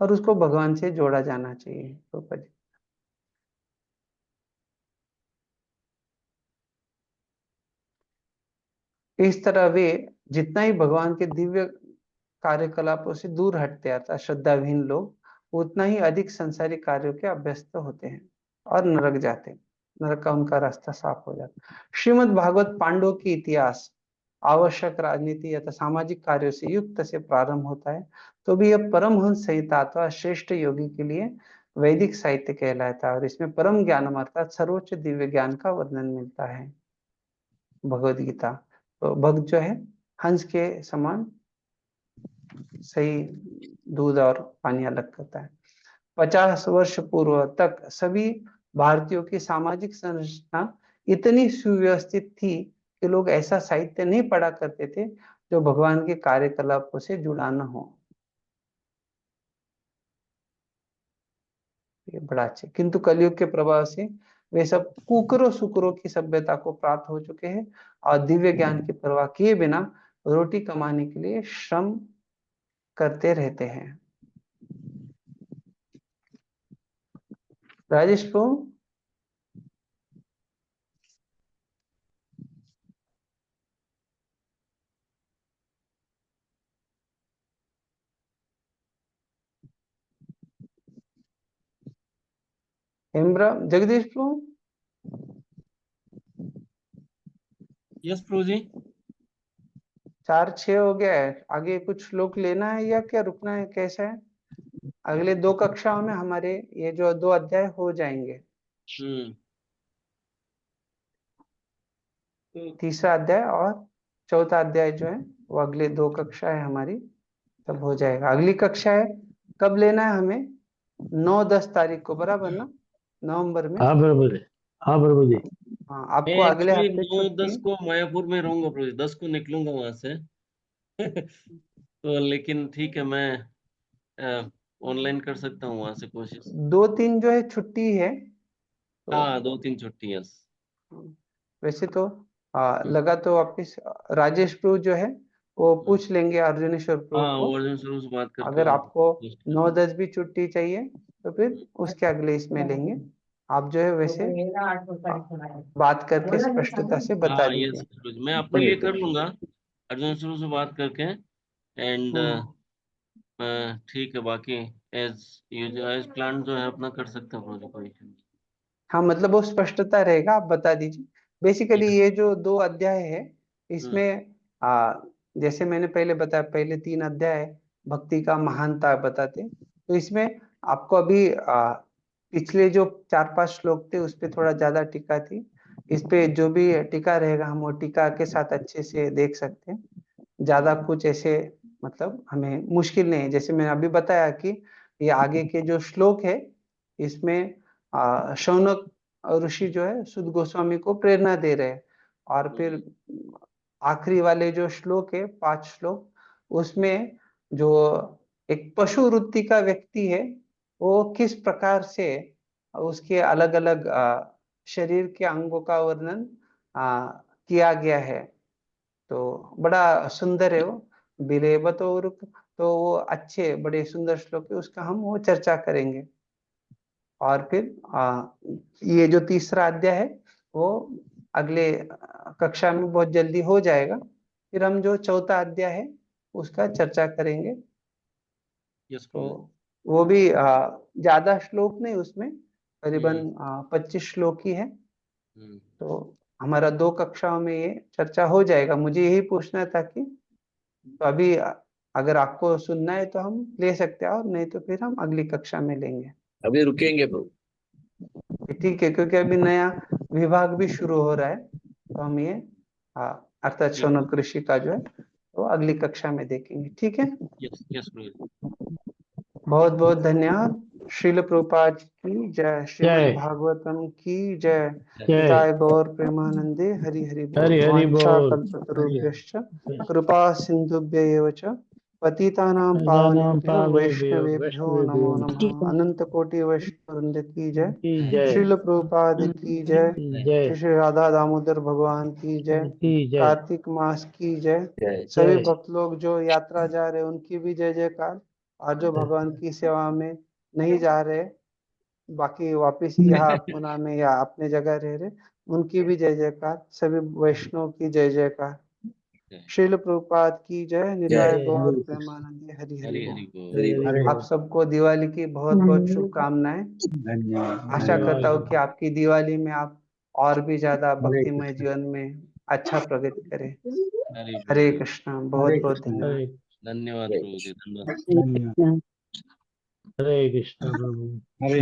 और उसको भगवान से जोड़ा जाना चाहिए। तो इस तरह वे जितना ही भगवान के दिव्य कार्यकलापों से दूर हटते अर्थात श्रद्धाहीन लोग, उतना ही अधिक संसारी कार्यों के अभ्यस्त होते हैं और नरक जाते हैं। नरक का उनका रास्ता साफ हो जाता है। श्रीमद् भागवत पांडवों की इतिहास आवश्यक राजनीति या सामाजिक कार्यों से युक्त से प्रारंभ होता है, तो भी यह परमहंस संहिता अथवा श्रेष्ठ योगी के लिए वैदिक साहित्य कहलाता है और इसमें परम ज्ञानम अर्थात सर्वोच्च दिव्य ज्ञान का वर्णन मिलता है। भगवद गीता तो भक्त जो है हंस के समान सही दूध और पानी अलग करता है। 50 वर्ष पूर्व तक सभी भारतीयों की सामाजिक संरचना इतनी सुव्यवस्थित थी कि लोग ऐसा साहित्य नहीं पढ़ा करते थे जो भगवान के कार्यकलापों से जुड़ा न हो। ये बड़ा अच्छा, किंतु कलयुग के प्रभाव से वे सब कुकरों सुकरों की सभ्यता को प्राप्त हो चुके हैं और दिव्य ज्ञान की परवाह किए बिना रोटी कमाने के लिए श्रम करते रहते हैं। राजेश प्रभु, हेम्ब्रा, जगदीश प्रभु। यस प्रभु जी। 4-6 हो गया है, आगे कुछ श्लोक लेना है या क्या रुकना है, कैसा है? अगले 2 कक्षाओं में हमारे ये जो 2 अध्याय हो जाएंगे। तीसरा अध्याय और चौथा अध्याय जो है वो अगले 2 कक्षा है हमारी, तब हो जाएगा। अगली कक्षा है कब लेना है हमें? 9-10 तारीख को, बराबर ना? नवंबर में। हाँ बराबर है, हाँ बराबर जी। हाँ, आपको अगले हफ्ते 9-10 को मायापुर में रहूंगा प्रभु जी, 10 को निकलूंगा वहां से तो लेकिन ठीक है, मैं ऑनलाइन कर सकता हूँ वहां से कोशिश। 2-3 जो है छुट्टी है तो, हाँ 2-3 छुट्टी। यस वैसे तो लगा तो वापिस राजेश प्रभु जो है वो पूछ लेंगे अर्जुनेश्वर प्रभु हाँ, को। अर्जुन सर से बात करके अगर आपको 9-10 भी छुट्टी चाहिए तो फिर उसके अगले इसमें लेंगे। आप जो है वैसे बात करके स्पष्टता से बता हाँ दीजिए। यस, मैं अपने लिए कर लूंगा अर्जुन सर से बात करके। एंड ठीक है, बाकी एज प्लान जो है अपना कर सकते हैं प्रोजेक्ट। हाँ, मतलब वो स्पष्टता रहेगा, आप बता दीजिए। बेसिकली ये जो 2 अध्याय है इसमें जैसे मैंने पहले बताया, पहले 3 अध्याय भक्ति का महानता बताते, तो इसमें आपको अभी पिछले जो 4-5 श्लोक थे उस पे थोड़ा ज्यादा टीका थी। इस पे जो भी टीका रहेगा हम वो टीका के साथ अच्छे से देख सकते हैं। ज्यादा कुछ ऐसे मतलब हमें मुश्किल नहीं है। जैसे मैंने अभी बताया कि ये आगे के जो श्लोक है इसमें शौनक ऋषि जो है सुद गोस्वामी को प्रेरणा दे रहे हैं, और फिर आखिरी वाले जो श्लोक है 5 श्लोक, उसमें जो एक पशु वृत्ति का व्यक्ति है वो किस प्रकार से उसके अलग अलग शरीर के अंगों का वर्णन किया गया है। तो बड़ा सुंदर है वो बिलेबतोरुक, तो वो अच्छे बड़े सुंदर श्लोक है, उसका हम वो चर्चा करेंगे। और फिर ये जो तीसरा अध्याय है वो अगले कक्षा में बहुत जल्दी हो जाएगा। फिर हम जो चौथा अध्याय है उसका चर्चा करेंगे। तो वो भी ज्यादा श्लोक नहीं, उसमें करीबन 25 श्लोक ही है। तो हमारा 2 कक्षाओं में ये चर्चा हो जाएगा। मुझे यही पूछना था कि तो अभी अगर आपको सुनना है तो हम ले सकते हैं, और नहीं तो फिर हम अगली कक्षा में लेंगे। अभी रुकेंगे प्रभु। ठीक है, क्योंकि अभी नया विभाग भी शुरू हो रहा है, तो हम ये अर्थात शौनक ऋषि का जो है तो अगली कक्षा में देखेंगे। ठीक है, बहुत बहुत धन्यवाद। श्रील प्रभुपाद की जय, श्रीमद् भागवतम की जय, निताय गौर प्रेमानंदे हरि हरि बोल। हरि हरि वाञ्छा बोल। कल्पतरुभ्यश्च कृपा सिन्धुभ्य एव च पतितानां पावनेभ्यो वैष्णवेभ्यो नमो नमः। अनंत कोटि वैष्णव वृंद की जय, श्रील प्रभुपाद की जय, श्री श्री राधा दामोदर भगवान की जय, कार्तिक मास की जय। सभी भक्त लोग जो यात्रा जा रहे हैं उनकी भी जय जयकार, और जो भगवान की सेवा में नहीं जा रहे, बाकी वापिस यहाँ पुणे में या अपने जगह रह रहे, उनकी भी जय जयकार। सभी वैष्णव की जय जयकार। श्रील प्रभुपाद की जय, निताय गौर प्रेमानंदे हरि हरि बोल। आप सबको दिवाली की बहुत बहुत शुभकामनाएं। आशा करता हूँ कि आपकी दिवाली में आप और भी ज्यादा भक्तिमय जीवन में अच्छा प्रगति करें। हरे कृष्णा, बहुत बहुत धन्यवाद। धन्यवाद प्रभु जी, धन्यवाद। हरे कृष्ण प्रभु। हरे